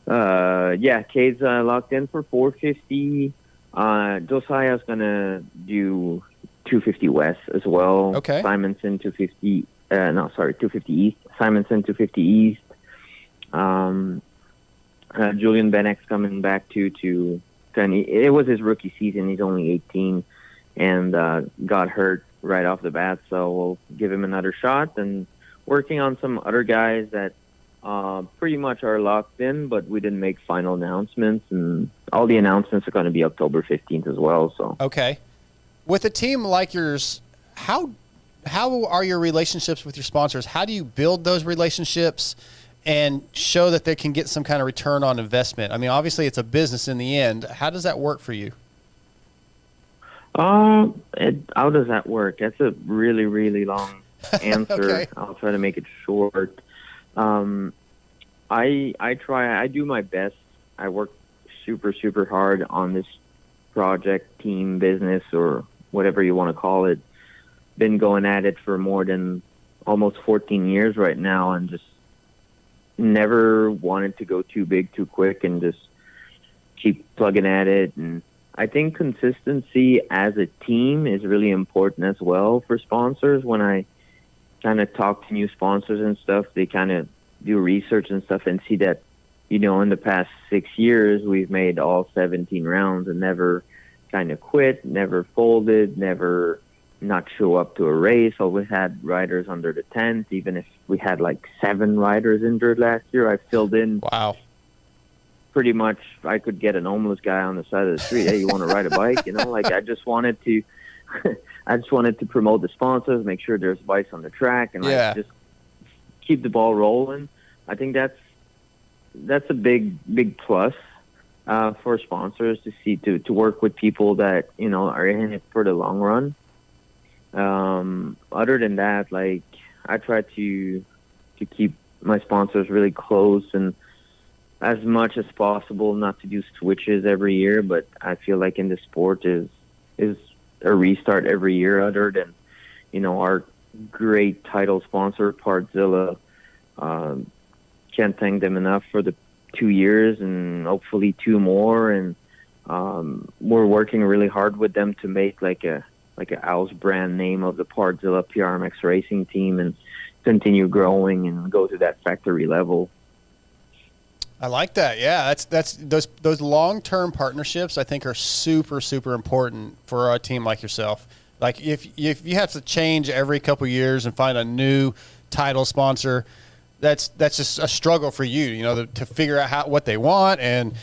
Cade's locked in for 450. Josiah's gonna do 250 West as well. Okay. Simonson 250. 250 East. Simonson 250 East. Julien Perrier coming back to it was his rookie season. He's only 18 and got hurt right off the bat, so we'll give him another shot. And working on some other guys that pretty much are locked in, but we didn't make final announcements, and all the announcements are going to be October 15th as well. So okay, with a team like yours, how are your relationships with your sponsors? How do you build those relationships and show that they can get some kind of return on investment? I mean, obviously it's a business in the end. How does that work for you? How does that work? That's a really, really long answer. Okay. I'll try to make it short. I do my best. I work super, super hard on this project, team, business, or whatever you want to call it. Been going at it for more than almost 14 years right now, and just never wanted to go too big too quick, and just keep plugging at it. And I think consistency as a team is really important as well for sponsors. When I kind of talk to new sponsors and stuff, they kind of do research and stuff and see that, in the past 6 years, we've made all 17 rounds and never kind of quit, never folded, never not show up to a race. Always had riders under the tent. Even if we had like 7 riders injured last year, I filled in. Wow. pretty much I could get an homeless guy on the side of the street. Hey, you want to ride a bike? You know, like I just wanted to, I just wanted to promote the sponsors, make sure there's bikes on the track, and like just keep the ball rolling. I think that's a big plus for sponsors to work with people that, you know, are in it for the long run. Other than that, like I try to keep my sponsors really close and as much as possible, not to do switches every year, but I feel like in the sport is a restart every year, other than, you know, our great title sponsor, Partzilla. Can't thank them enough for the 2 years and hopefully 2 more. And we're working really hard with them to make like a house brand name of the Partzilla PRMX racing team and continue growing and go to that factory level. I like that. Yeah, that's those long-term partnerships I think are super, super important for a team like yourself. Like if you have to change every couple of years and find a new title sponsor, that's just a struggle for you, you know, to figure out what they want and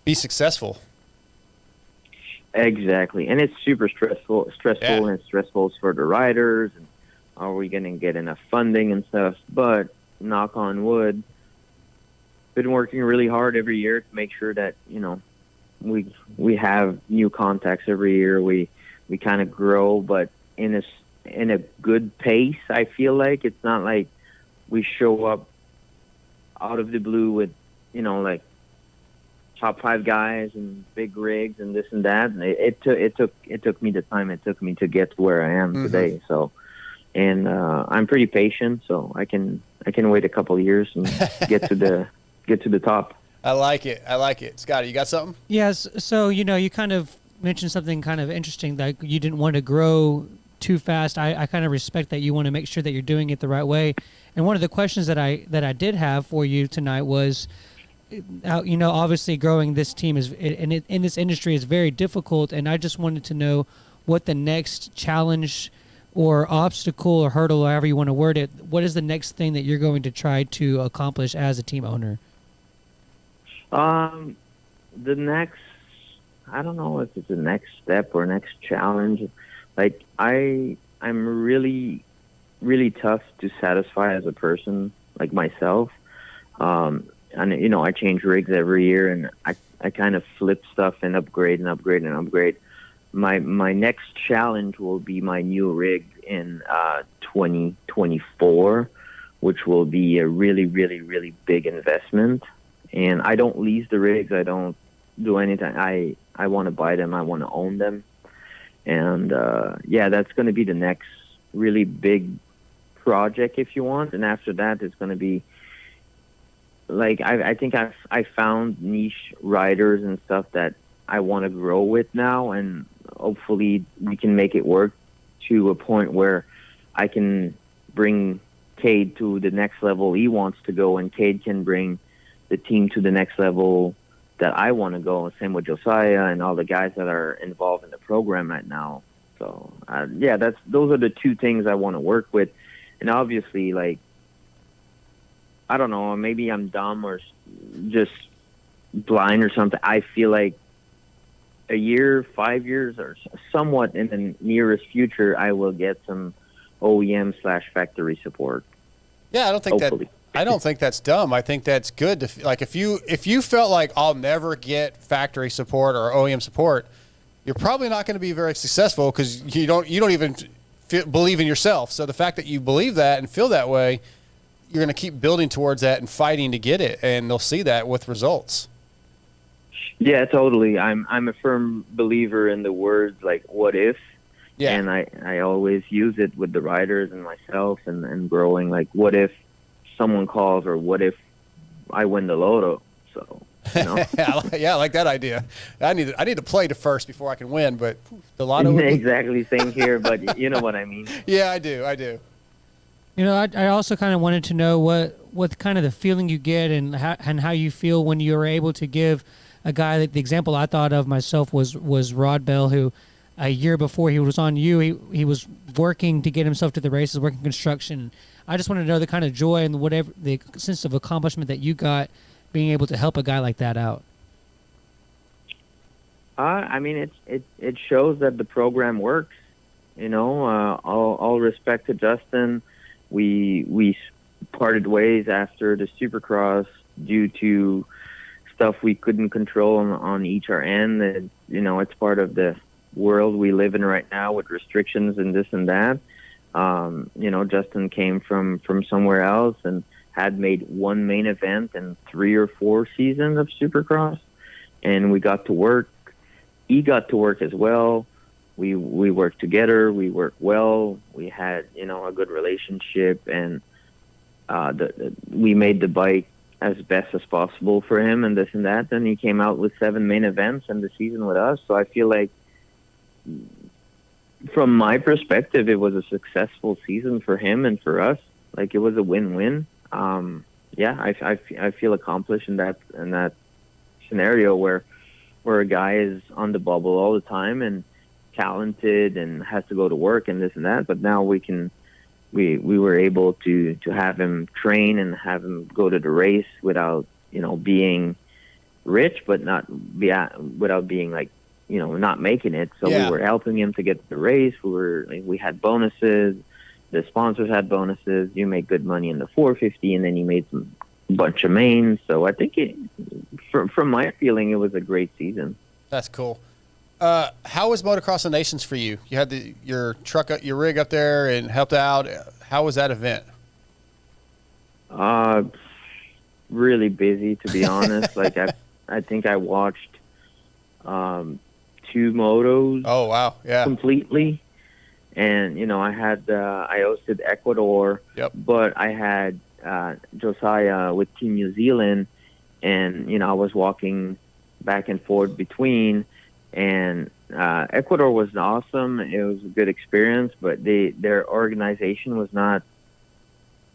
be successful. Exactly, and it's super stressful, and it's stressful for the riders. And are we going to get enough funding and stuff? But knock on wood, been working really hard every year to make sure that, you know, we have new contacts every year. We kind of grow, but in a good pace. I feel like it's not like we show up out of the blue with, you know, like top 5 guys and big rigs and this and that. And it took me the time it took me to get to where I am today. So, and I'm pretty patient, so I can wait a couple of years and get to the top. I like it. Scotty, you got something? Yes. So, you know, you kind of mentioned something kind of interesting, that you didn't want to grow too fast. I kind of respect that you want to make sure that you're doing it the right way. And one of the questions that I did have for you tonight was, you know, obviously growing this team in this industry is very difficult, and I just wanted to know what the next challenge or obstacle or hurdle, or however you want to word it, what is the next thing that you're going to try to accomplish as a team owner? The next, I don't know if it's the next step or next challenge. Like I'm really, really tough to satisfy as a person, like myself. And you know, I change rigs every year, and I kind of flip stuff and upgrade and upgrade and upgrade. My next challenge will be my new rig in 2024, which will be a really, really, really big investment. And I don't lease the rigs. I don't do anything. I want to buy them. I want to own them. And that's going to be the next really big project, if you want. And after that, it's going to be like I think I found niche riders and stuff that I want to grow with now, and hopefully we can make it work to a point where I can bring Cade to the next level he wants to go, and Cade can bring the team to the next level that I want to go. Same with Josiah and all the guys that are involved in the program right now. So those are the 2 things I want to work with. And obviously, like, I don't know, maybe I'm dumb or just blind or something. I feel like a year, 5 years, or somewhat in the nearest future, I will get some OEM/factory support. Yeah, I don't think that's dumb. I think that's good. Like if you felt like I'll never get factory support or OEM support, you're probably not going to be very successful, because you don't even believe in yourself. So the fact that you believe that and feel that way, you're going to keep building towards that and fighting to get it, and they'll see that with results. Yeah, totally. I'm a firm believer in the words like "what if," and I always use it with the riders and myself and growing. Like, what if someone calls, or what if I win the lotto? So, you know. I like that idea. I need to play to first before I can win, but the lotto. Exactly, same here. But you know what I mean. Yeah, I do. You know, I also kind of wanted to know what kind of the feeling you get and how you feel when you're able to give a guy, that the example I thought of myself was Rod Bell, who a year before he was on you, he was working to get himself to the races, working construction. I just wanted to know the kind of joy and whatever the sense of accomplishment that you got being able to help a guy like that out. I mean, it shows that the program works. You know, all respect to Justin. We parted ways after the Supercross due to stuff we couldn't control on each our end. And, you know, it's part of the world we live in right now with restrictions and this and that. You know, Justin came from somewhere else and had made one main event in 3 or 4 seasons of Supercross, and we got to work. He got to work as well. We worked together. We worked well. We had, you know, a good relationship, and we made the bike as best as possible for him and this and that. And he came out with 7 main events in the season with us. So I feel like, from my perspective, it was a successful season for him and for us. Like, it was a win-win. Yeah, I feel accomplished in that scenario where a guy is on the bubble all the time and talented and has to go to work and this and that. But now we were able to have him train and have him go to the race without, you know, being rich, but without being like, you know, not making it. So we were helping him to get to the race. We had bonuses. The sponsors had bonuses. You made good money in the 450, and then you made some bunch of mains. So I think from my feeling, it was a great season. That's cool. How was Motocross the Nations for you? You had your truck, your rig up there and helped out. How was that event? Really busy, to be honest. Like, I think I watched 2 motos. Oh, wow. Yeah. Completely. And, you know, I hosted Ecuador. Yep. But I had Josiah with Team New Zealand, and, you know, I was walking back and forth between. And Ecuador was awesome. It was a good experience, but their organization was not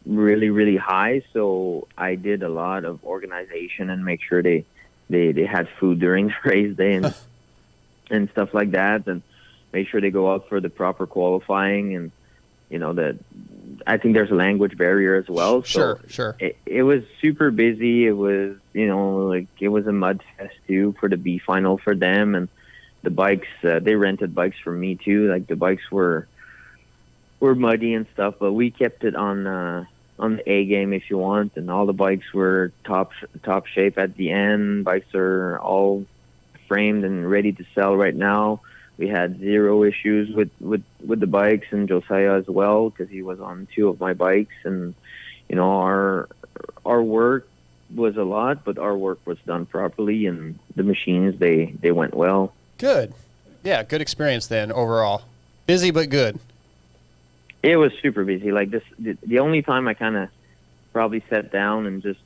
really, really high. So I did a lot of organization and make sure they had food during the race day and stuff like that, and make sure they go out for the proper qualifying. And, you know, I think there's a language barrier as well. So sure. It was super busy. It was, you know, like, it was a mud fest too for the B final for them. And the bikes, they rented bikes from me too. Like, the bikes were muddy and stuff, but we kept it on the A game, if you want. And all the bikes were top shape at the end. Bikes are all framed and ready to sell right now. We had 0 issues with the bikes, and Josiah as well, because he was on 2 of my bikes. And, you know, our work was a lot, but our work was done properly, and the machines, they went well. Good. Yeah, good experience then overall. Busy but good. It was super busy. Like, the only time I kind of probably sat down and just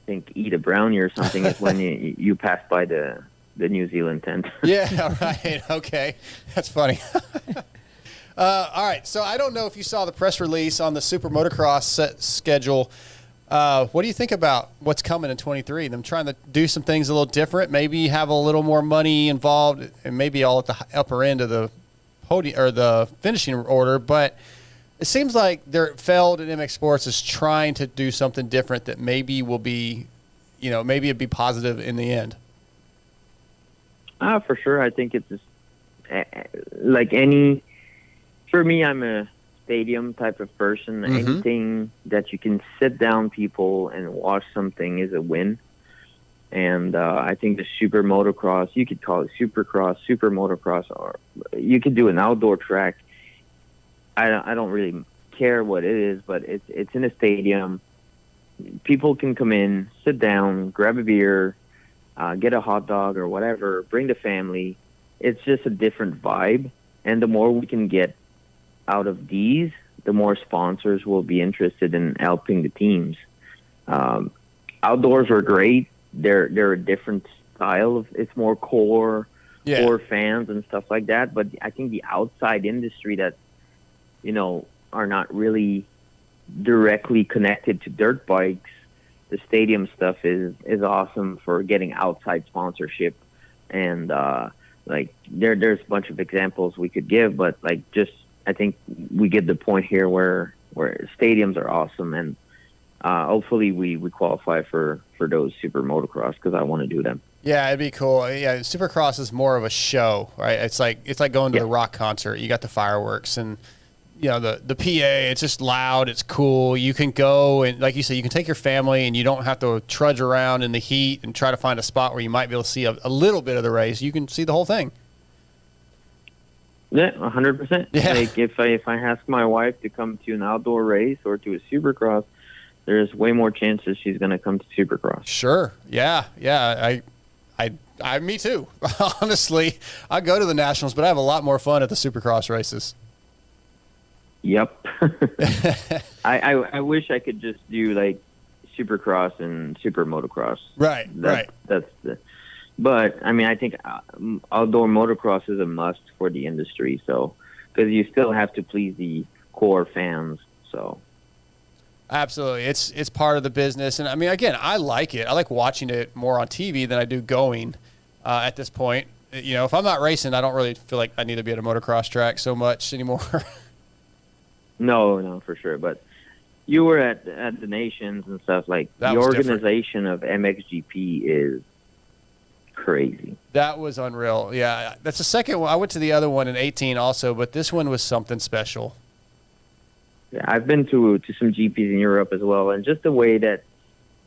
eat a brownie or something is when you pass by the New Zealand tent. Yeah, right. Okay. That's funny. All right. So I don't know if you saw the press release on the Super Motocross set schedule. What do you think about what's coming in 23? Them trying to do some things a little different, maybe have a little more money involved, and maybe all at the upper end of the podium or the finishing order. But it seems like Feld and MX Sports is trying to do something different that maybe will be, you know, maybe it'd be positive in the end. For sure. I think it's just, for me, I'm a stadium type of person. Mm-hmm. Anything that you can sit down people and watch something is a win. And I think the Super Motocross, you could call it Supercross, Super Motocross, or you could do an outdoor track. I don't really care what it is, but it's in a stadium. People can come in, sit down, grab a beer, get a hot dog or whatever, bring the family. It's just a different vibe. And the more we can get out of these, the more sponsors will be interested in helping the teams. Outdoors are great. They're a different style. It's more core fans and stuff like that. But I think the outside industry that, you know, are not really directly connected to dirt bikes, the stadium stuff is awesome for getting outside sponsorship. And there's a bunch of examples we could give, but I think we get the point here where stadiums are awesome. And hopefully we qualify for those Super Motocross because I want to do them. Yeah, it'd be cool. Yeah, Supercross is more of a show, right? It's like going to the rock concert. You got the fireworks and the PA. It's just loud. It's cool. You can go and, like you said, you can take your family and you don't have to trudge around in the heat and try to find a spot where you might be able to see a little bit of the race. You can see the whole thing. Yeah, 100%. Yeah. Like if I ask my wife to come to an outdoor race or to a Supercross, there's way more chances she's going to come to Supercross. Sure. Yeah. Me too. Honestly, I go to the Nationals, but I have a lot more fun at the Supercross races. Yep. I wish I could just do like Supercross and Super Motocross. Right. But I mean, I think outdoor motocross is a must for the industry. So, because you still have to please the core fans. So. Absolutely. It's part of the business. And I mean, again, I like it. I like watching it more on TV than I do going at this point. If I'm not racing, I don't really feel like I need to be at a motocross track so much anymore. No, for sure. But you were at the Nations and stuff. Like, the organization of MXGP is crazy. That was unreal. Yeah, that's the second one. I went to the other one in 2018 also, but this one was something special. Yeah, I've been to some GPs in Europe as well, and just the way that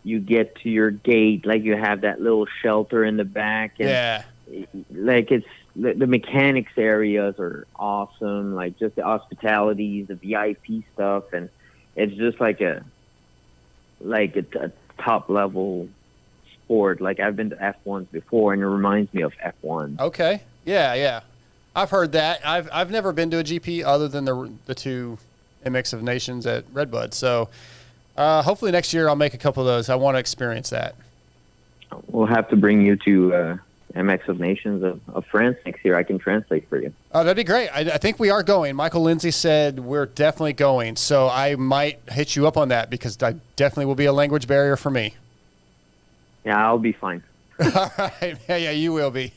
you get to your gate, like you have that little shelter in the back. And yeah. Like it's the mechanics areas are awesome. Like just the hospitalities, the VIP stuff, and it's just like a top level sport. Like I've been to F1s before, and it reminds me of F1. Okay. Yeah. I've heard that. I've never been to a GP other than the two MX of Nations at Redbud. So hopefully next year I'll make a couple of those. I want to experience that. We'll have to bring you to MX of Nations of France next year. I can translate for you. Oh, that'd be great. I think we are going. Michael Lindsay said we're definitely going. So I might hit you up on that because I definitely will be a language barrier for me. Yeah, I'll be fine. All right. Yeah, you will be.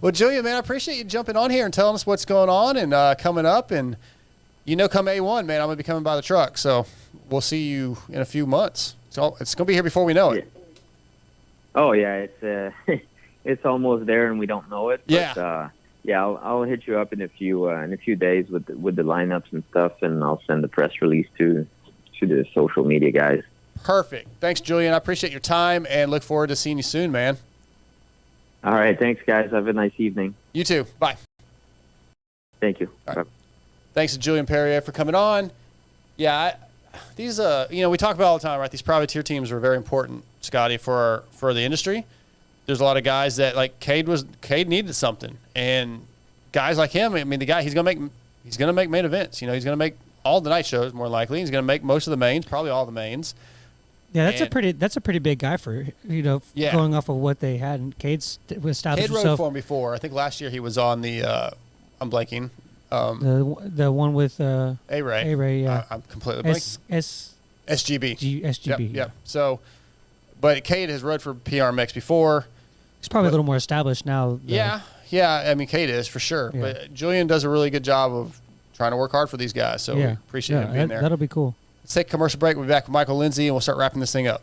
Well, Julien, man, I appreciate you jumping on here and telling us what's going on and coming up. And come A1, man, I'm going to be coming by the truck. So we'll see you in a few months. So it's going to be here before we know it. Oh, yeah. It's almost there and we don't know it. But, I'll hit you up in a few days with the lineups and stuff, and I'll send the press release to the social media guys. Perfect. Thanks, Julien. I appreciate your time and look forward to seeing you soon, man. All right. Thanks, guys. Have a nice evening. You too. Bye. Thank you. Right. Bye. Thanks to Julien Perrier for coming on. Yeah, these we talk about all the time, right? These privateer teams are very important, Scotty, for the industry. There's a lot of guys that like Cade needed something, and guys like him. I mean, the guy he's gonna make main events. He's gonna make all the night shows more likely. He's gonna make most of the mains, probably all the mains. Yeah, that's a pretty big guy for going off of what they had. And Cade's established himself. Cade rode for him before. I think last year he was on the. I'm blanking. The one with A-Ray. A-Ray, yeah. I'm completely blanking. SGB. SGB. Yep. So, but Cade has rode for PRMX before. He's probably a little more established now. Yeah. I mean, Cade is for sure. Yeah. But Julien does a really good job of trying to work hard for these guys. So we appreciate him being there. That'll be cool. Let's take a commercial break. We'll be back with Michael Lindsay, and we'll start wrapping this thing up.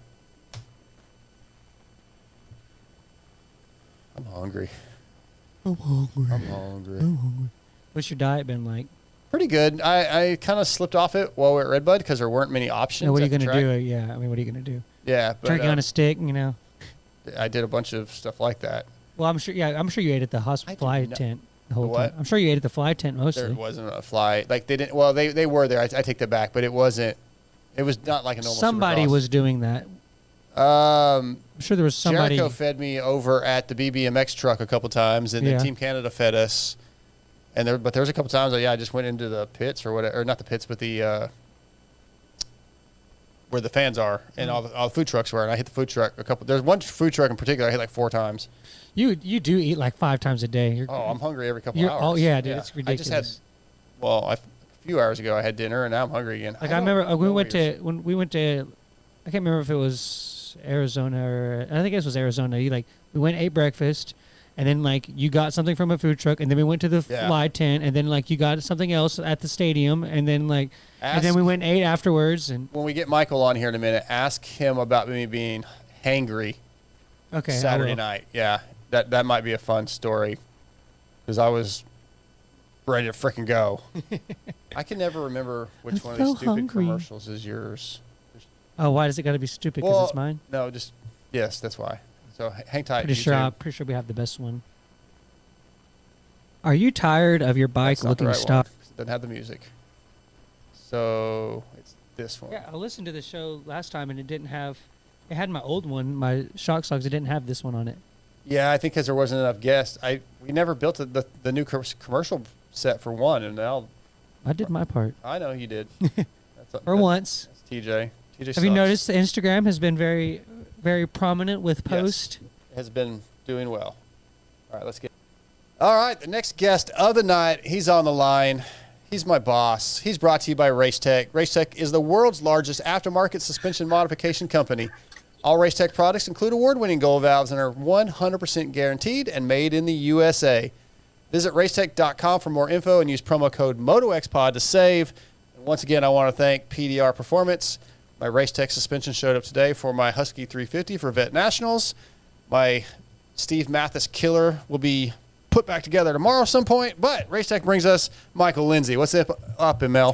I'm hungry. What's your diet been like? Pretty good. I kind of slipped off it while we were at Redbud because there weren't many options. Yeah, what are you going to do? Yeah, I mean, what are you going to do? Yeah. But, Jerky on a stick, I did a bunch of stuff like that. Well, I'm sure you ate at the fly tent the whole time. I'm sure you ate at the fly tent mostly. There wasn't a fly. Like they didn't. Well, they were there. I take that back, but it wasn't. It was not like a normal. Somebody Supercross. was doing that. I'm sure there was somebody. Jericho fed me over at the BBMX truck a couple times, and then Team Canada fed us. But there was a couple times I just went into the pits or whatever, or not the pits, but the where the fans are and all the food trucks were, and I hit the food truck a couple. There's one food truck in particular I hit like 4 times. You do eat like 5 times a day. I'm hungry every couple hours. Oh yeah, dude, it's ridiculous. I just had, a few hours ago I had dinner, and now I'm hungry again. Like I remember when we went to, I can't remember if it was Arizona or I think it was Arizona. We went ate breakfast, and then like you got something from a food truck, and then we went to the fly tent, and then like you got something else at the stadium, and then like and then we went and ate afterwards. And when we get Michael on here in a minute, ask him about me being hangry. Okay, Saturday night. Yeah, that might be a fun story because I was ready to freaking go. I can never remember which one of these stupid commercials is yours. Oh, why does it got to be stupid? Because it's mine. No, yes, that's why. So hang tight. Pretty sure we have the best one. Are you tired of your bike looking stock? It doesn't have the music. So it's this one. Yeah, I listened to the show last time and it didn't have. It had my old one, my shock slugs. It didn't have this one on it. Yeah, I think because there wasn't enough guests. We never built the new commercial set for one, and now I did my part. I know you did. For once. That's TJ. Have you noticed the Instagram has been very, very prominent with posts? Yes, it has been doing well. All right, let's get. All right, the next guest of the night, he's on the line. He's my boss. He's brought to you by Racetech. Racetech is the world's largest aftermarket suspension modification company. All Racetech products include award-winning gold valves and are 100% guaranteed and made in the USA. Visit racetech.com for more info and use promo code MOTOXPOD to save. And once again, I want to thank PDR Performance. My Racetech suspension showed up today for my Husky 350 for Vet Nationals. My Steve Mathis Killer will be put back together tomorrow at some point, but Racetech brings us Michael Lindsay. What's up, ML?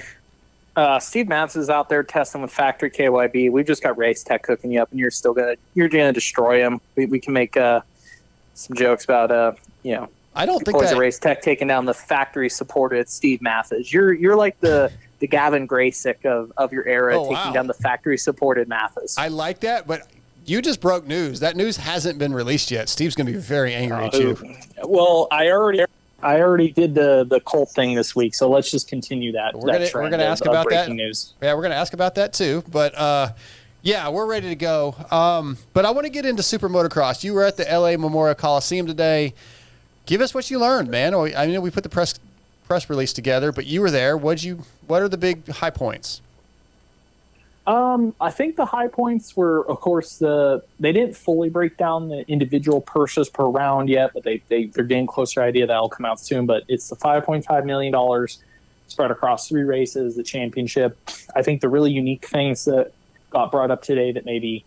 Steve Mathis is out there testing with factory KYB. We've just got Racetech cooking you up, and you're gonna destroy him. We can make some jokes about I don't think that Racetech taking down the factory supported Steve Mathis. You're like the Gavin Graysick of your era, taking down the factory supported Mathis. I like that, but you just broke news. That news hasn't been released yet. Steve's going to be very angry at you. Well, I already did the Colt thing this week, so let's just continue that. We're going to ask about that. News. Yeah, we're going to ask about that too. But yeah, we're ready to go. But I want to get into Super Motocross. You were at the LA Memorial Coliseum today. Give us what you learned, man. I know we put the press release together, but you were there. What are the big high points? I think the high points were, of course, they didn't fully break down the individual purses per round yet, but they're getting closer idea that'll come out soon. But it's the $5.5 million spread across 3 races, the championship. I think the really unique things that got brought up today that maybe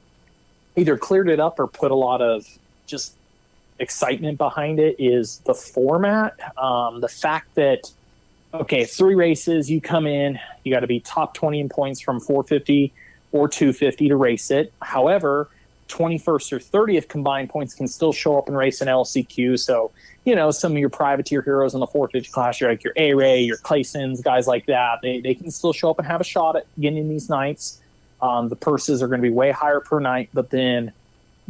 either cleared it up or put a lot of just excitement behind it is the format. The fact that, okay, 3 races, you come in, you got to be top 20 in points from 450 or 250 to race it. However, 21st or 30th combined points can still show up and race an LCQ. So, some of your privateer heroes in the 450 class, you're like your A-Ray, your Claysons, guys like that, they can still show up and have a shot at getting in these nights. The purses are going to be way higher per night, but then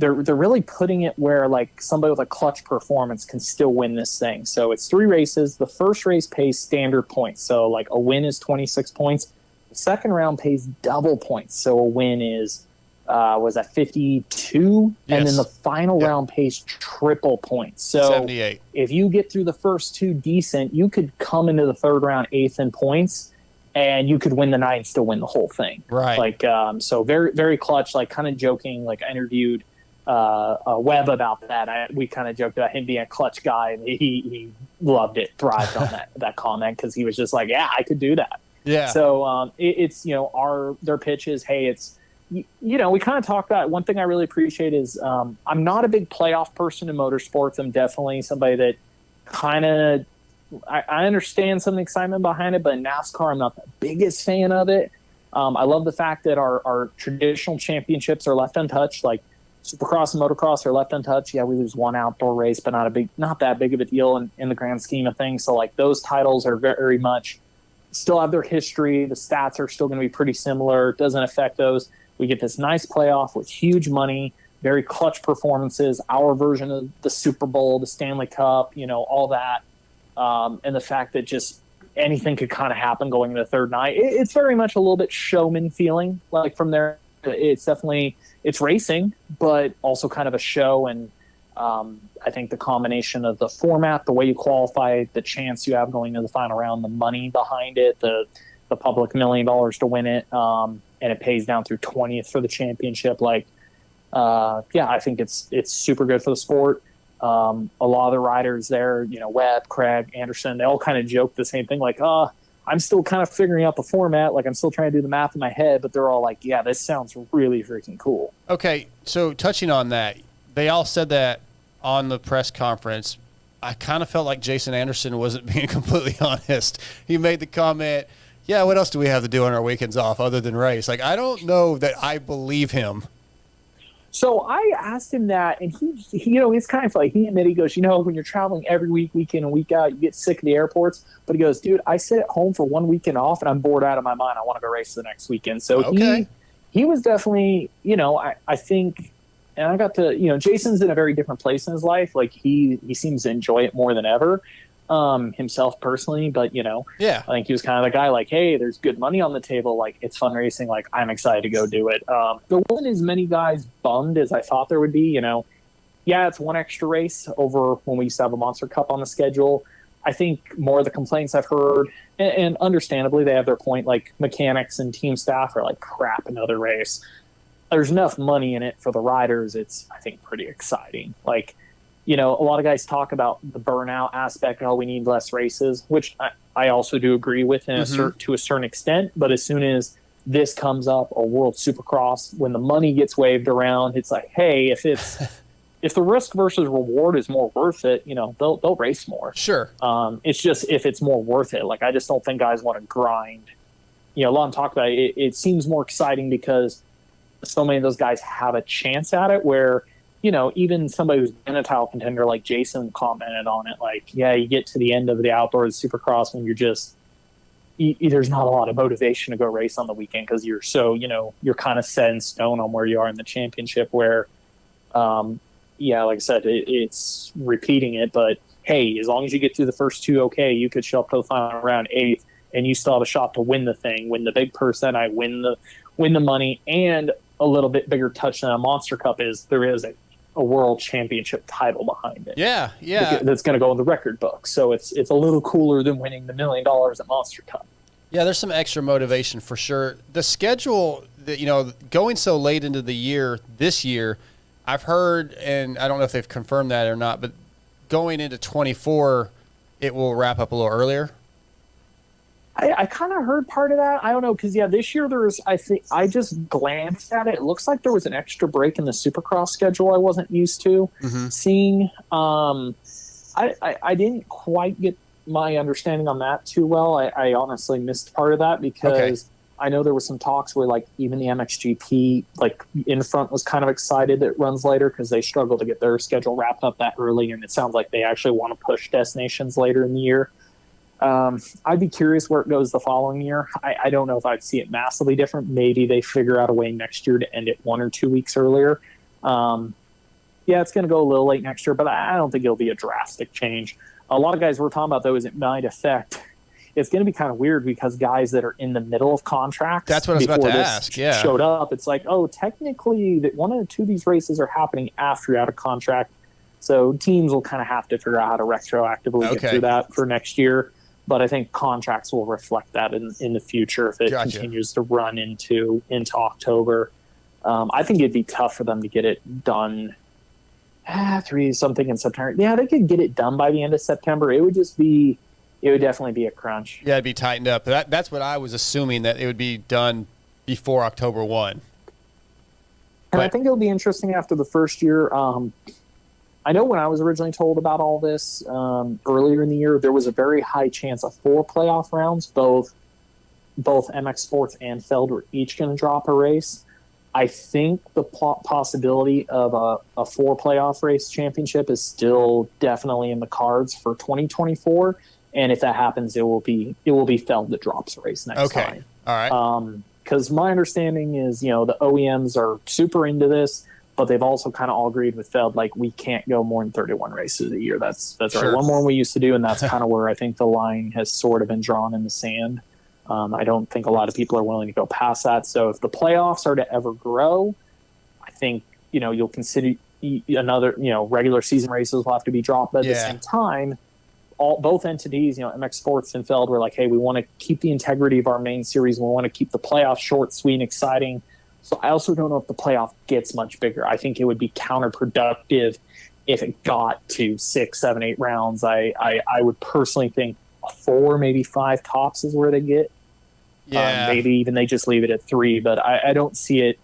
they're really putting it where like somebody with a clutch performance can still win this thing. So it's 3 races. The first race pays standard points. So like a win is 26 points. The second round pays double points. So a win is, was that 52? Yes. And then the final round pays triple points. So 78. If you get through the first 2 decent, you could come into the third round 8th in points and you could win the night and still win the whole thing. Right. Like, so very, very clutch, like kind of joking, like I interviewed Webb about that. We kind of joked about him being a clutch guy, and he loved it, thrived on that comment because he was just like, yeah, I could do that. Yeah. So it's their pitch is, hey, it's we kind of talked about one thing I really appreciate is I'm not a big playoff person in motorsports. I'm definitely somebody that kind of I understand some excitement behind it, but in NASCAR I'm not the biggest fan of it. I love the fact that our traditional championships are left untouched, like Supercross and Motocross are left untouched. Yeah, we lose 1 outdoor race, but not that big of a deal in the grand scheme of things. So like those titles are very much still have their history. The stats are still going to be pretty similar. It doesn't affect those. We get this nice playoff with huge money, very clutch performances, our version of the Super Bowl, the Stanley Cup, all that. And the fact that just anything could kind of happen going into the third night. It's very much a little bit showman feeling. Like from there, it's definitely it's racing, but also kind of a show. And I think the combination of the format, the way you qualify, the chance you have going to the final round, the money behind it, the public $1 million to win it, and it pays down through 20th for the championship. Like, I think it's super good for the sport. A lot of the riders there, Webb, Craig, Anderson, they all kind of joke the same thing, like, I'm still kind of figuring out the format. Like, I'm still trying to do the math in my head, but they're all like, yeah, this sounds really freaking cool. Okay, so touching on that, they all said that on the press conference. I kind of felt like Jason Anderson wasn't being completely honest. He made the comment, yeah, what else do we have to do on our weekends off other than race? Like, I don't know that I believe him. So I asked him that, and he it's kind of like, he admitted, he goes, when you're traveling every week, week in and week out, you get sick of the airports. But he goes, dude, I sit at home for 1 weekend off, and I'm bored out of my mind. I want to go race the next weekend. So he was definitely, I think, and I got to, Jason's in a very different place in his life. Like, he seems to enjoy it more than ever. Himself personally, but I think he was kind of the guy like, hey, there's good money on the table, like it's fun racing, like I'm excited to go do it. There wasn't as many guys bummed as I thought there would be. It's one extra race over when we used to have a Monster Cup on the schedule. I think more of the complaints I've heard, and understandably they have their point, like mechanics and team staff are like, crap, another race. There's enough money in it for the riders. It's, I think, pretty exciting. Like, a lot of guys talk about the burnout aspect. We need less races, which I also do agree with to a certain extent. But as soon as this comes up, or World Supercross, when the money gets waved around, it's like, hey, if the risk versus reward is more worth it, they'll race more. Sure. It's just if it's more worth it. Like, I just don't think guys want to grind. A lot of talk about it. It seems more exciting because so many of those guys have a chance at it, where even somebody who's been a title contender like Jason commented on it, like, yeah, you get to the end of the outdoors Supercross when you're just there's not a lot of motivation to go race on the weekend because you're so you're kind of set in stone on where you are in the championship, where like I said, it's repeating it, but hey, as long as you get through the first two, okay, you could show up to the final round 8th and you still have a shot to win the thing, win the big purse that night, win the money. And a little bit bigger touch than a Monster Cup is there is a world championship title behind it. Yeah. That's going to go in the record book. So it's a little cooler than winning the $1 million at Monster Cup. Yeah, there's some extra motivation for sure. The schedule, going so late into the year this year, I've heard, and I don't know if they've confirmed that or not, but going into 24, it will wrap up a little earlier. I kind of heard part of that. I don't know, because this year I just glanced at it. It looks like there was an extra break in the Supercross schedule I wasn't used to seeing. I didn't quite get my understanding on that too well. I honestly missed part of that because I know there was some talks where like even the MXGP like in front was kind of excited that it runs later because they struggle to get their schedule wrapped up that early, and it sounds like they actually want to push destinations later in the year. I'd be curious where it goes the following year. I don't know if I'd see it massively different. Maybe they figure out a way next year to end it 1 or 2 weeks earlier. It's going to go a little late next year, but I don't think it'll be a drastic change. A lot of guys we're talking about, though, is it might affect. It's going to be kind of weird because guys that are in the middle of contracts. That's what I was about to ask. Yeah. Showed up. It's like, technically, that 1 or 2 of these races are happening after you're out of contract. So teams will kind of have to figure out how to retroactively get through that for next year. But I think contracts will reflect that in the future if it continues to run into October. I think it'd be tough for them to get it done 3-something in September. Yeah, they could get it done by the end of September. It would definitely be a crunch. Yeah, it'd be tightened up. That's what I was assuming, that it would be done before October 1. And I think it'll be interesting after the first year. I know when I was originally told about all this earlier in the year, there was a very high chance of 4 playoff rounds. Both MX Sports and Feld were each going to drop a race. I think the possibility of a 4 playoff race championship is still definitely in the cards for 2024. And if that happens, it will be Feld that drops a race next time. All right. Because my understanding is, the OEMs are super into this. But they've also kind of all agreed with Feld, like, we can't go more than 31 races a year. That's right. One more than we used to do, and that's kind of where I think the line has sort of been drawn in the sand. I don't think a lot of people are willing to go past that. So if the playoffs are to ever grow, I think, you'll consider another, regular season races will have to be dropped. But at the same time, both entities, MX Sports and Feld were like, hey, we want to keep the integrity of our main series. We want to keep the playoffs short, sweet, and exciting. So I also don't know if the playoff gets much bigger. I think it would be counterproductive if it got to 6, 7, 8 rounds, I would personally think 4, maybe 5 tops is where they get. Yeah. Maybe even they just leave it at 3, but I don't see it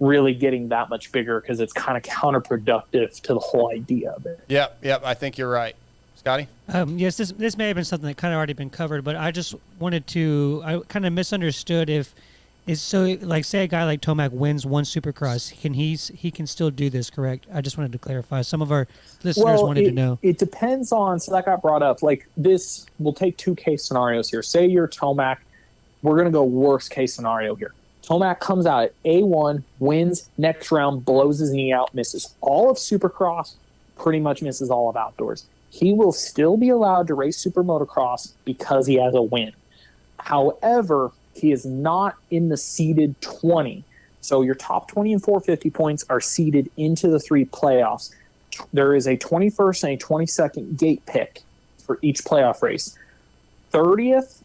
really getting that much bigger because it's kind of counterproductive to the whole idea of it. Yep. I think you're right. Scotty? Yes, this may have been something that kind of already been covered, but I just wanted to, I kind of misunderstood if it's so, like, say a guy like Tomac wins one Supercross, he can still do this, correct? I just wanted to clarify. Some of our listeners wanted to know. It depends on, so that got brought up, like this, we'll take 2 case scenarios here. Say you're Tomac, we're going to go worst case scenario here. Tomac comes out at A1, wins, next round, blows his knee out, misses all of Supercross, pretty much misses all of outdoors. He will still be allowed to race Super Motocross because he has a win. However, he is not in the seeded 20. So your top 20 and 450 points are seeded into the 3 playoffs. There is a 21st and a 22nd gate pick for each playoff race. 21st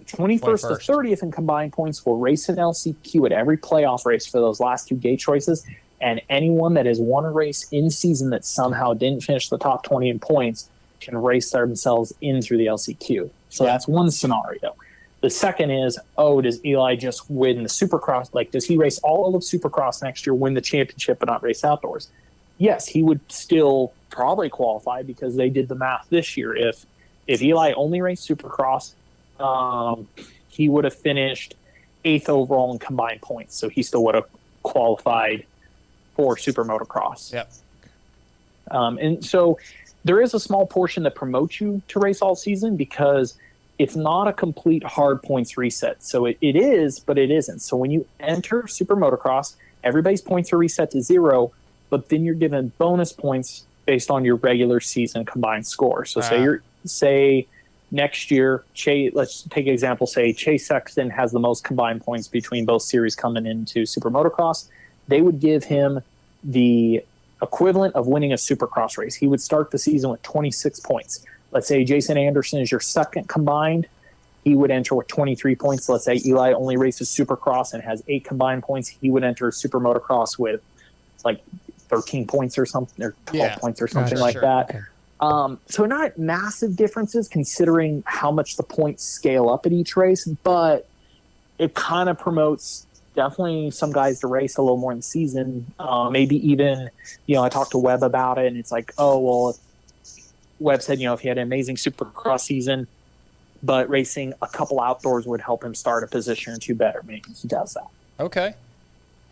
to 30th in combined points will race an LCQ at every playoff race for those last 2 gate choices. And anyone that has won a race in season that somehow didn't finish the top 20 in points can race themselves in through the LCQ. So that's one scenario. The second is, does Eli just win the Supercross? Like, does he race all of Supercross next year, win the championship, but not race outdoors? Yes, he would still probably qualify because they did the math this year. If Eli only raced Supercross, he would have finished 8th overall in combined points. So he still would have qualified for Super Motocross. Yep. And so there is a small portion that promotes you to race all season because it's not a complete hard points reset. So it is, but it isn't. So when you enter Super Motocross, everybody's points are reset to 0, but then you're given bonus points based on your regular season combined score. So say next year, let's take an example, say Chase Sexton has the most combined points between both series coming into Super Motocross. They would give him the equivalent of winning a Supercross race. He would start the season with 26 points. Let's say Jason Anderson is your second combined. He would enter with 23 points. Let's say Eli only races Supercross and has 8 combined points. He would enter Super Motocross with like 13 points or something, or 12 points or something like that. Okay. So not massive differences considering how much the points scale up at each race, but it kind of promotes definitely some guys to race a little more in the season. Maybe even, I talked to Webb about it, and it's like, Webb said, if he had an amazing Supercross season, but racing a couple outdoors would help him start a position or 2 better. Maybe he does that. Okay.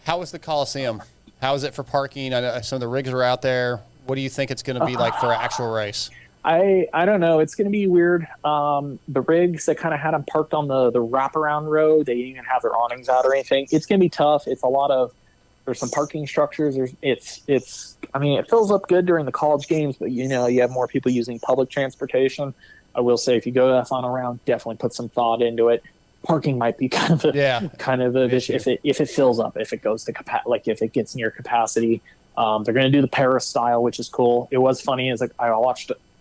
How is the Coliseum? How is it for parking? I know some of the rigs are out there. What do you think it's going to be like for an actual race? I don't know. It's going to be weird. The rigs, they kind of had them parked on the wraparound road. They didn't even have their awnings out or anything. It's going to be tough. It's a lot of, there's some parking structures. It fills up good during the college games, but you have more people using public transportation. I will say, if you go that final round, definitely put some thought into it. Parking might be kind of a issue if it fills up, if it goes to like if it gets near capacity. They're going to do the Paris style, which is cool. It was funny is like I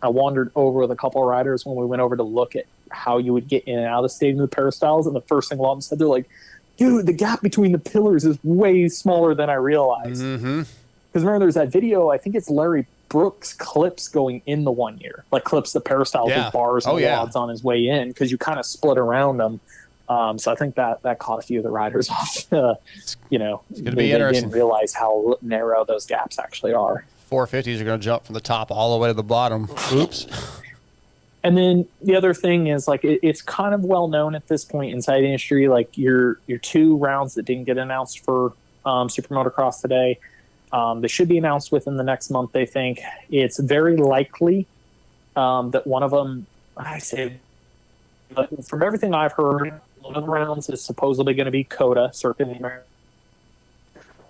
wandered over with a couple of riders when we went over to look at how you would get in and out of the stadium with Paris styles, and the first thing one said, they're like, dude, the gap between the pillars is way smaller than I realized. Because remember, there's that video, I think it's Larry Brooks clips going in the 1 year, like clips the Peristyles with bars and rods on his way in, because you kind of split around them. So I think that caught a few of the riders off. It's going to be interesting. They didn't realize how narrow those gaps actually are. 450s are going to jump from the top all the way to the bottom. Oops. And then the other thing is, like, it's kind of well known at this point inside the industry, like your 2 rounds that didn't get announced for Super Motocross today, they should be announced within the next month, they think. It's very likely that one of them, but from everything I've heard, one of the rounds is supposedly going to be COTA, Circuit of the Americas.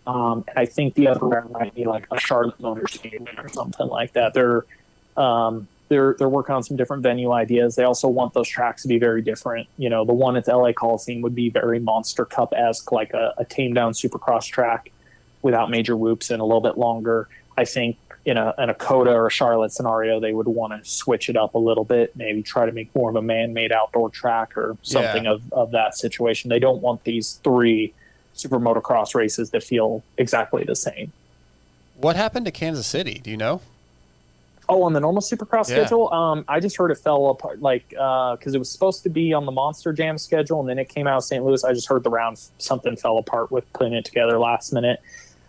And I think the other round might be like a Charlotte Motor Speedway or something like that. They're working on some different venue ideas. They also want those tracks to be very different. The one at the LA Coliseum would be very Monster Cup-esque, like a tamed down Supercross track without major whoops and a little bit longer. I think in a COTA or a Charlotte scenario, they would want to switch it up a little bit, maybe try to make more of a man-made outdoor track or something of that situation. They don't want these 3 Super Motocross races that feel exactly the same. What happened to Kansas City? Do you know? Oh, on the normal Supercross schedule, I just heard it fell apart, because it was supposed to be on the Monster Jam schedule, and then it came out of St. Louis. I just heard something fell apart with putting it together last minute.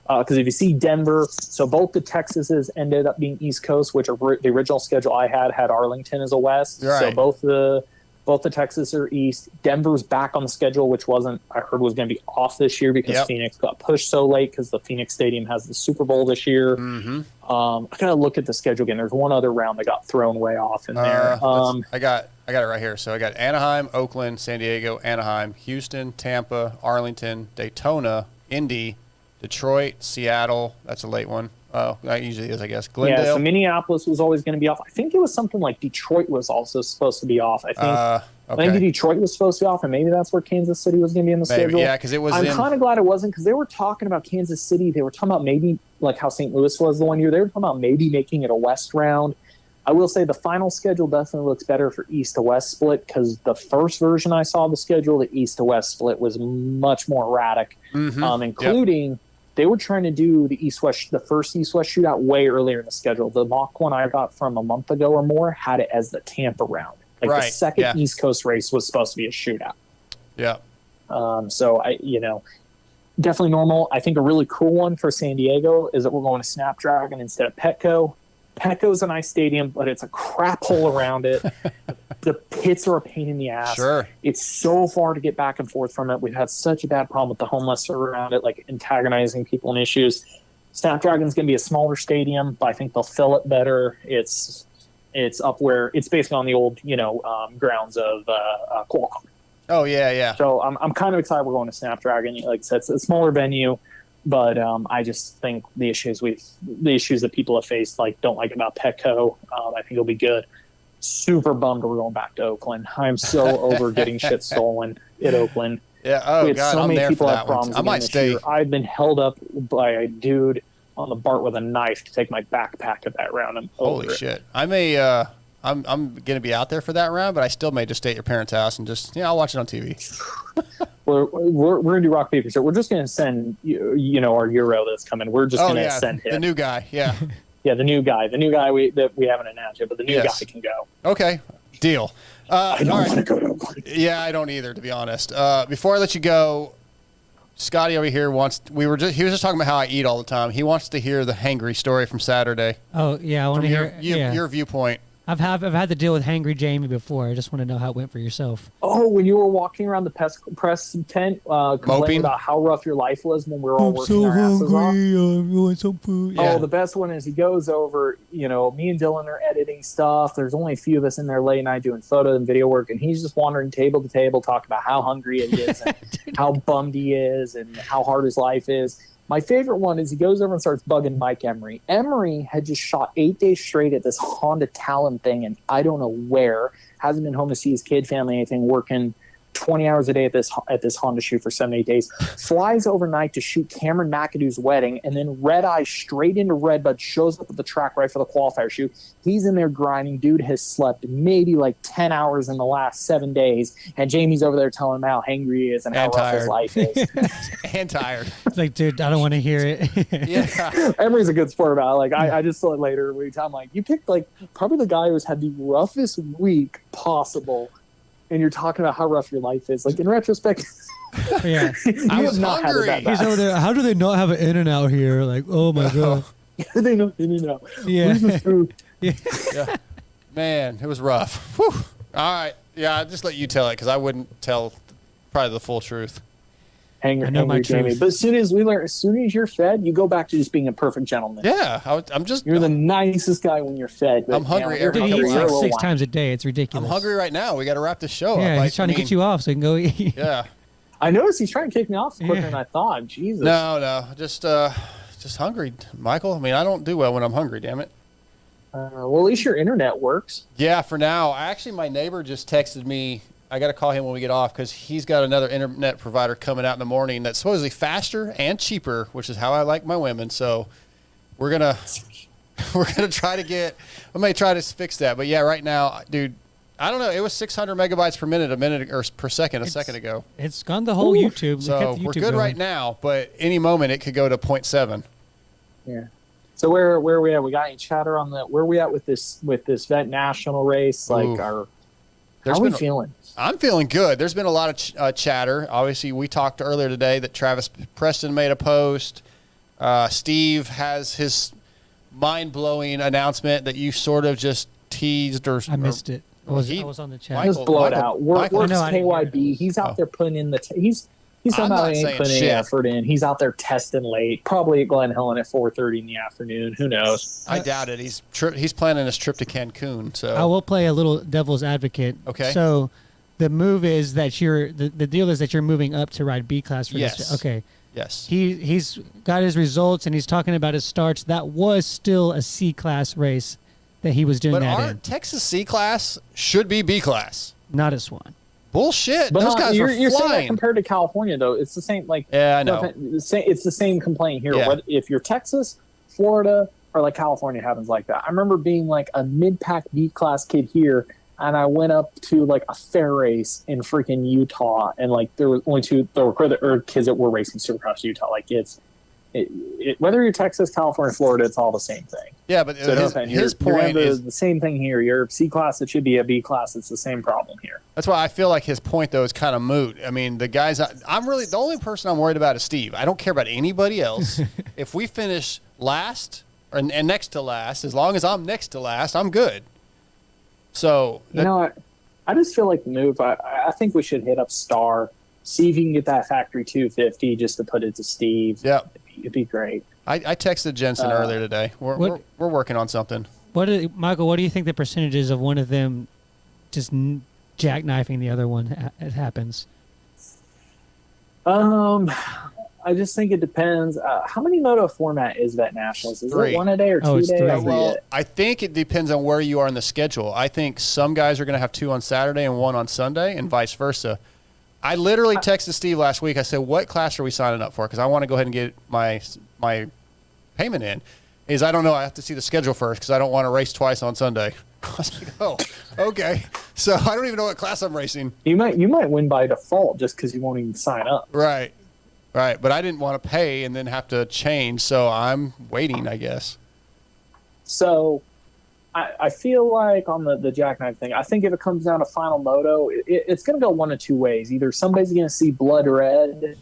Because if you see Denver, so both the Texases ended up being East Coast, which the original schedule I had Arlington as a West. Right. So both the Texas are East. Denver's back on the schedule, which I heard was going to be off this year because Phoenix got pushed so late because the Phoenix Stadium has the Super Bowl this year. Mm-hmm. I gotta look at the schedule again. There's one other round that got thrown way off in there. I got it right here. So I got Anaheim, Oakland, San Diego, Anaheim, Houston, Tampa, Arlington, Daytona, Indy, Detroit, Seattle. That's a late one. Oh, that usually is, I guess. Glendale. Yeah, so Minneapolis was always going to be off. I think it was something like Detroit was also supposed to be off. I think Detroit was supposed to be off, and maybe that's where Kansas City was going to be in the schedule. Yeah, because it was. I'm kind of glad it wasn't, because they were talking about Kansas City. They were talking about maybe, like how St. Louis was the one year, they were talking about maybe making it a West round. I will say the final schedule definitely looks better for East to West split, because the first version I saw of the schedule, the East to West split was much more erratic, including they were trying to do the first East-West shootout way earlier in the schedule. The mock one I got from a month ago or more had it as the Tampa round. The second East Coast race was supposed to be a shootout. Yeah. So definitely normal. I think a really cool one for San Diego is that we're going to Snapdragon instead of Petco. Petco's a nice stadium, but it's a crap hole around it. The pits are a pain in the ass. Sure. It's so far to get back and forth from it. We've had such a bad problem with the homeless around it, like antagonizing people and issues. Snapdragon's going to be a smaller stadium, but I think they'll fill it better. It's up where it's basically on the old, grounds of Qualcomm. Oh yeah. So I'm kind of excited we're going to Snapdragon. Like I said, it's a smaller venue, but I just think the issues that people have faced, don't like about Petco, I think it'll be good. Super bummed we're going back to Oakland. I'm so over getting shit stolen at Oakland. Yeah. Oh God, so I'm many there people for have that one. problems. I might stay. Year. I've been held up by a dude on the BART with a knife to take my backpack at that round. Holy shit! I may. I'm gonna be out there for that round, but I still may just stay at your parents' house and just I'll watch it on TV. We're gonna do rock paper. So we're just gonna send our Euro that's coming. We're just gonna send him the new guy. Yeah. Yeah, the new guy that we haven't announced yet, but the new guy can go. Okay, deal. I don't want to go to Oakland. Yeah, I don't either, to be honest. Before I let you go, Scotty over here he was just talking about how I eat all the time. He wants to hear the hangry story from Saturday. Oh yeah, I want to hear your viewpoint. I've had to deal with Hangry Jamie before. I just want to know how it went for yourself. Oh, when you were walking around the press tent, complaining about how rough your life was when we were all working our asses off. I want some food. Oh, the best one is he goes over, me and Dylan are editing stuff. There's only a few of us in there late night doing photo and video work, and he's just wandering table to table talking about how hungry he is and how bummed he is and how hard his life is. My favorite one is he goes over and starts bugging Mike Emery. Emery had just shot 8 days straight at this Honda Talon thing, and I don't know where. Hasn't been home to see his kid, family, anything, working 20 hours a day at this Honda shoot for 7 8 days. Flies overnight to shoot Cameron McAdoo's wedding, and then red eye straight into Redbud, shows up at the track right for the qualifier shoot. He's in there grinding. Dude has slept maybe 10 hours in the last 7 days, and Jamie's over there telling him how hangry he is and how rough his life is. And tired. It's like, dude, I don't want to hear it. Yeah. Emery's a good sport about it. I just saw it later. I'm like, you picked probably the guy who's had the roughest week possible, and you're talking about how rough your life is. In retrospect, yeah, I was not hungry. He's over there. How do they not have an In-N-Out here? Oh my god. They know In-N-Out. Yeah. Where's the food? Yeah. Man, it was rough. Whew. All right. Yeah, I'll just let you tell it because I wouldn't tell probably the full truth. Hangry Jamie. But as soon as you're fed, you go back to just being a perfect gentleman. Yeah, you're the nicest guy when you're fed. But, I'm hungry. He eats 6 times a day. It's ridiculous. I'm hungry right now. We got to wrap this show up. Yeah, he's trying to get you off so you can go eat. Yeah. I noticed he's trying to kick me off quicker than I thought. Jesus. No, just hungry, Michael. I mean, I don't do well when I'm hungry. Damn it. Well, at least your internet works. Yeah, for now. My neighbor just texted me. I got to call him when we get off because he's got another internet provider coming out in the morning that's supposedly faster and cheaper, which is how I like my women. So we're gonna try to I may try to fix that. But yeah, right now, dude, I don't know. It was 600 megabytes per minute or per second a second ago. It's gone the whole YouTube. So we're good right now, but any moment it could go to 0.7. Yeah. So where are we at? We got any chatter on where are we at with this vet national race? Like, how are we feeling? I'm feeling good. There's been a lot of chatter. Obviously, we talked earlier today that Travis Preston made a post. Steve has his mind-blowing announcement that you sort of just teased or I missed it. I was on the chat. Just blow it out. Works KYB. He's out there putting in he's somehow ain't putting any effort in. He's out there testing late, probably at Glen Helen at 4:30 in the afternoon. Who knows? I doubt it. He's planning his trip to Cancun. So I will play a little devil's advocate. Okay. So the move is that the deal is that you're moving up to ride B class for this. Okay. Yes. He's got his results and he's talking about his starts. That was still a C class race that he was doing but that our in. Texas C class should be B class. Not a Swan. Bullshit. But those guys you're flying. saying that compared to California, though, it's the same. Like, yeah, I know. It's the same complaint here. Yeah. If you're Texas, Florida, or like California happens like that. I remember being like a mid-pack B-class kid here, and I went up to like a fair race in freaking Utah, and like there was only kids that were racing Supercross Utah. Like whether you're Texas, California, Florida, it's all the same thing. Yeah, but so his point is the same thing here. You're C class, it should be a B class. It's the same problem here. That's why I feel like his point though is kind of moot. I mean, the guys, I'm really the only person I'm worried about is Steve. I don't care about anybody else. If we finish last and next to last, as long as I'm next to last, I'm good. So I just feel like the move. I think we should hit up Star, see if you can get that factory 250 just to put it to Steve. Yeah. It'd be great. I texted Jensen earlier today. We're working on something. Michael, what do you think the percentages of one of them just jackknifing the other one happens? I just think it depends. How many moto format is that Nationals? Is 3. it 1 a day or 2 days? 3. Well, I think it depends on where you are in the schedule. I think some guys are going to have 2 on Saturday and 1 on Sunday, and vice versa. I literally texted Steve last week. I said, "What class are we signing up for? Because I want to go ahead and get my payment in." I don't know. I have to see the schedule first because I don't want to race twice on Sunday. I was like, "Oh, okay." So I don't even know what class I'm racing. You might win by default just because you won't even sign up. Right. But I didn't want to pay and then have to change, so I'm waiting, I guess. So I feel like on the jackknife thing, I think if it comes down to final moto, it's going to go one of two ways. Either somebody's going to see blood red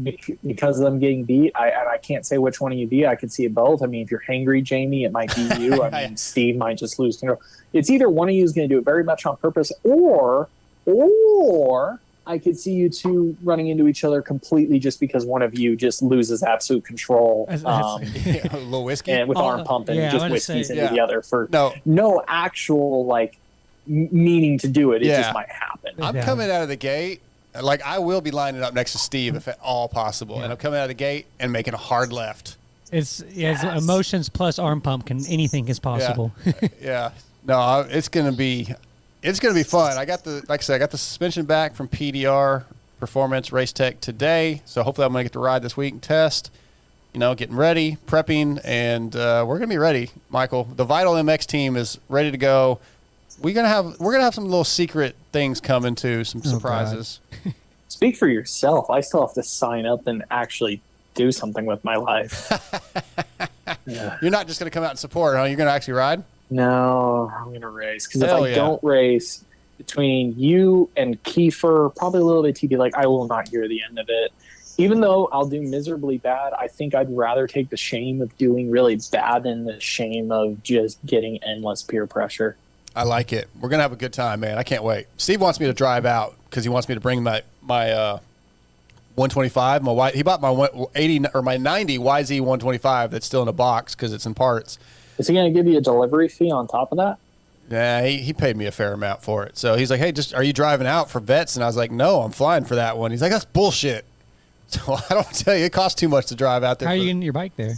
because of them getting beat. I can't say which one of you beat. I could see it both. I mean, if you're hangry, Jamie, it might be you. I mean, Steve might just lose control. It's either one of you is going to do it very much on purpose, or I could see you two running into each other completely just because one of you just loses absolute control. A little whiskey? And with arm pumping, just whiskeys into the other for no actual meaning to do it. It just might happen. I'm coming out of the gate. Like, I will be lining up next to Steve if at all possible. And I'm coming out of the gate and making a hard left. It's emotions plus arm pump. Anything is possible. Yeah. No, it's going to be fun. I got the suspension back from PDR Performance Race Tech today, so hopefully I'm going to get to ride this week and test. Getting ready, prepping, and we're going to be ready. Michael, the Vital MX team is ready to go. We're gonna have some little secret things coming too, some surprises. Speak for yourself. I still have to sign up and actually do something with my life. You're not just going to come out and support, huh? You're going to actually ride? No, I'm going to race. Because if I don't race, between you and Kiefer, probably a little bit TP, I will not hear the end of it. Even though I'll do miserably bad, I think I'd rather take the shame of doing really bad than the shame of just getting endless peer pressure. I like it. We're going to have a good time, man. I can't wait. Steve wants me to drive out because he wants me to bring my 125. He bought my 80 or my 90 YZ 125 that's still in a box because it's in parts. Is he going to give you a delivery fee on top of that? Yeah, he paid me a fair amount for it. So he's like, "Hey, are you driving out for vets?" And I was like, "No, I'm flying for that one." He's like, "That's bullshit." So I don't tell you, it costs too much to drive out there. How are you getting your bike there?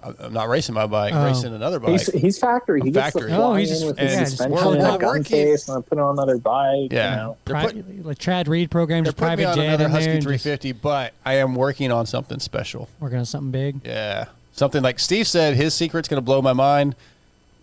I'm not racing my bike. I'm racing another bike. He's factory. He gets factory. to fly in with his suspension and a gun case, and I put on another bike. Yeah. Like Trad Reed program, just private jet in there. Husky 350, but I am working on something special. Working on something big? Yeah. Something like Steve said, his secret's going to blow my mind.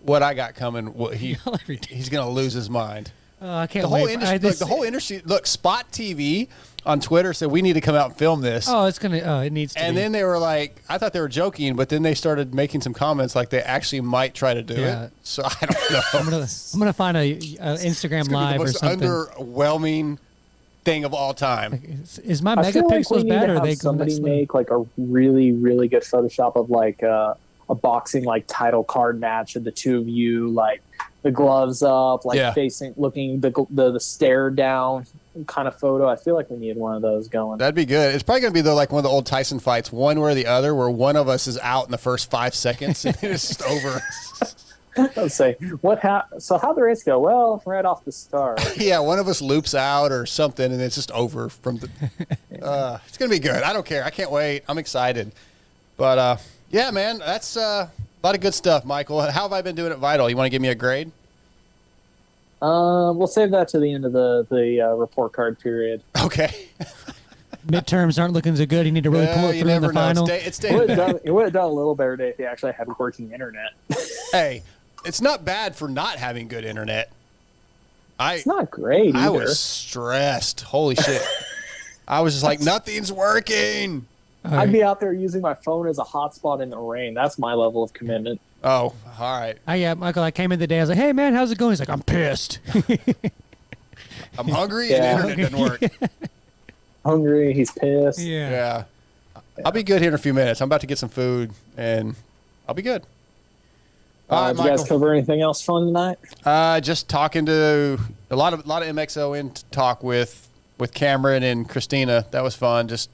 What I got coming, he's going to lose his mind. I can't The whole wait. industry, look, the whole industry. Look, Spot TV on Twitter said we need to come out and film this. Oh, it's gonna. Oh, it needs to. And be. then they were like, I thought they were joking, but then they started making some comments like they actually might try to do it. So I don't know. I'm gonna find a Instagram It's gonna live be the or most something. underwhelming thing of all time. Is my I feel like we megapixels need bad, to or are have they somebody make like a really, really good Photoshop of like a boxing like title card match of the two of you, like the gloves up, like facing, looking the stare down kind of photo. I feel like we need one of those going. That'd be good. It's probably going to be though like one of the old Tyson fights, one way or the other, where one of us is out in the first 5 seconds and then it's just over. I'd say, so how'd the race go? Well, right off the start. Yeah, one of us loops out or something, and it's just over from the. It's gonna be good. I don't care. I can't wait. I'm excited. But yeah, man, that's a lot of good stuff, Michael. How have I been doing at Vital? You want to give me a grade? We'll save that to the end of the report card period. Okay. Midterms aren't looking so good. You need to really pull it through in the final. It would have done a little better day if you actually had working internet. Hey, it's not bad for not having good internet. It's not great either. I was stressed. Holy shit. I was just like, nothing's working. I'd be out there using my phone as a hotspot in the rain. That's my level of commitment. Oh, all right. Michael, I came in the day. I was like, hey, man, how's it going? He's like, I'm pissed. I'm hungry and the internet doesn't work. Hungry, he's pissed. Yeah. I'll be good here in a few minutes. I'm about to get some food, and I'll be good. Did you guys cover anything else fun tonight? Just talking to a lot of MXON talk with Cameron and Christina. That was fun. Just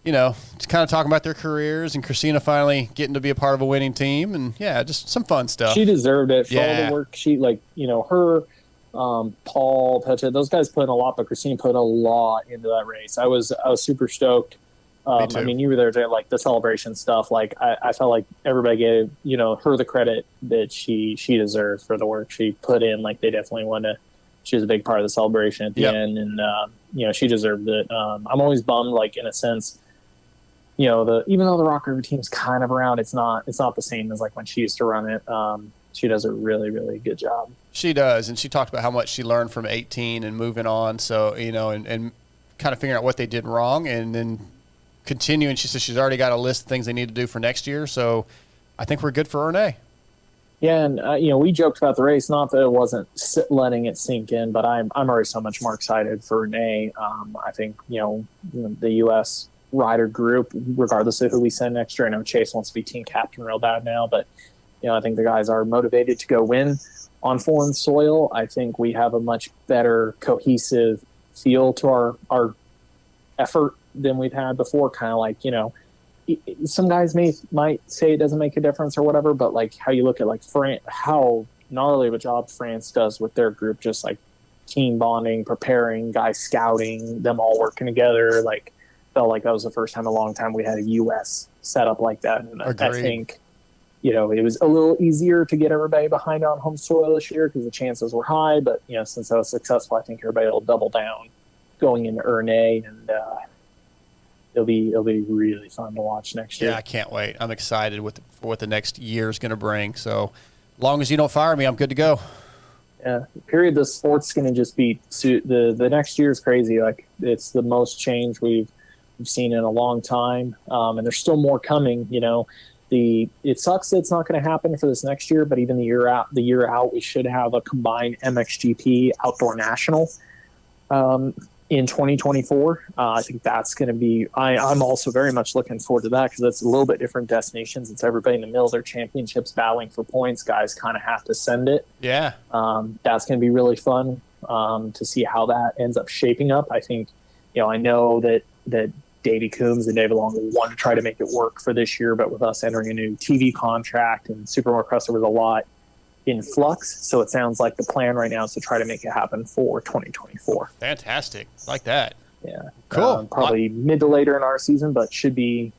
just kind of talking about their careers, and Christina finally getting to be a part of a winning team, and just some fun stuff. She deserved it for all the work her, Paul, Petra, those guys put in a lot, but Christina put a lot into that race. I was super stoked. I mean, you were there to like the celebration stuff. Like I felt like everybody gave her the credit that she deserved for the work she put in. Like they definitely wanted to. She was a big part of the celebration at the end, and she deserved it. I'm always bummed, like in a sense, even though the Rock River team's kind of around, it's not the same as like when she used to run it. She does a really, really good job. She does, and she talked about how much she learned from 18 and moving on. So and kind of figuring out what they did wrong, and then continuing. She says she's already got a list of things they need to do for next year. So I think we're good for Renee. Yeah, and we joked about the race, not that it wasn't letting it sink in, but I'm already so much more excited for Renee. I think the U.S. rider group, regardless of who we send next year. I know Chase wants to be team captain real bad now, but I think the guys are motivated to go win on foreign soil. I think we have a much better cohesive feel to our effort than we've had before. Kind of like some guys might say it doesn't make a difference or whatever, but like how you look at like how gnarly of a job France does with their group, just like team bonding, preparing, guys scouting, them all working together. Like felt like that was the first time in a long time we had a U.S. setup like that. And I think it was a little easier to get everybody behind on home soil this year because the chances were high. But since I was successful, I think everybody will double down going into Ernay, and it'll be really fun to watch next year. Yeah, I can't wait. I'm excited for what the next year is going to bring. So, long as you don't fire me, I'm good to go. Yeah, period. The sport's going to just be the next year is crazy. Like it's the most change we've seen in a long time, and there's still more coming. It sucks that it's not going to happen for this next year, but even the year out, we should have a combined MXGP outdoor national in 2024. I think that's going to be. I'm also very much looking forward to that because it's a little bit different destinations. It's everybody in the middle of their championships battling for points. Guys kind of have to send it. Yeah, that's going to be really fun to see how that ends up shaping up. I think I know that Davey Coombs and David Long want to try to make it work for this year, but with us entering a new TV contract and Super Motocross, there was a lot in flux. So it sounds like the plan right now is to try to make it happen for 2024. Fantastic. Like that. Yeah. Cool. Probably mid to later in our season, but should be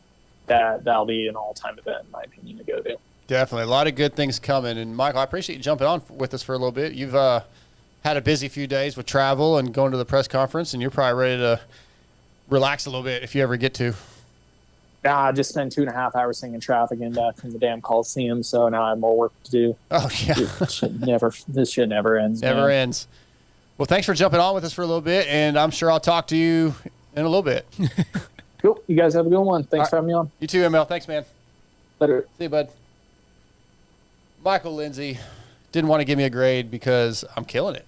that'll be an all-time event, in my opinion, to go to. Definitely. A lot of good things coming. And Michael, I appreciate you jumping on with us for a little bit. You've had a busy few days with travel and going to the press conference, and you're probably ready to relax a little bit if you ever get to. I just spent 2.5 hours sitting in traffic and in the damn Coliseum, so now I have more work to do. Oh yeah, this shit never ends. Never ends. Well, thanks for jumping on with us for a little bit, and I'm sure I'll talk to you in a little bit. Cool. You guys have a good one. Thanks for having me on. You too, ML. Thanks, man. Later. See you, bud. Michael Lindsay didn't want to give me a grade because I'm killing it.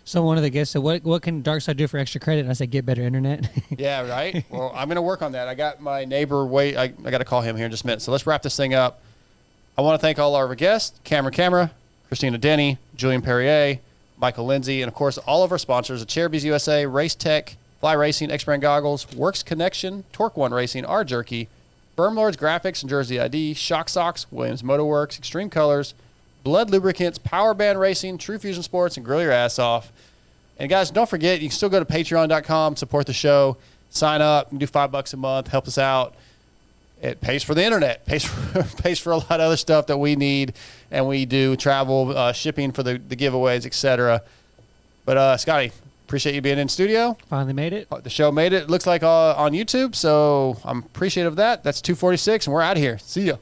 So one of the guests said, what can Darkside do for extra credit? And I said, get better internet. Yeah, right? Well, I'm going to work on that. I got my neighbor I got to call him here in just a minute. So let's wrap this thing up. I want to thank all our guests, Camera, Christina Denney, Julien Perrier, Michael Lindsay, and, of course, all of our sponsors, the Cherubies USA, Race Tech, Fly Racing, X-Brand Goggles, Works Connection, Torque One Racing, R Jerky, Firm Lords Graphics and Jersey ID, Shock Socks, Williams Motorworks, Extreme Colors, Blood Lubricants, Power Band Racing, TruFusion Sports, and Grill Your Ass Off. And, guys, don't forget, you can still go to patreon.com, support the show, sign up, you can do $5 a month, help us out. It pays for the internet, pays for a lot of other stuff that we need, and we do travel, shipping for the giveaways, etc. But, Scotty, appreciate you being in studio. Finally made it. The show made it. It looks like on YouTube, so I'm appreciative of that. That's 246, and we're out of here. See ya.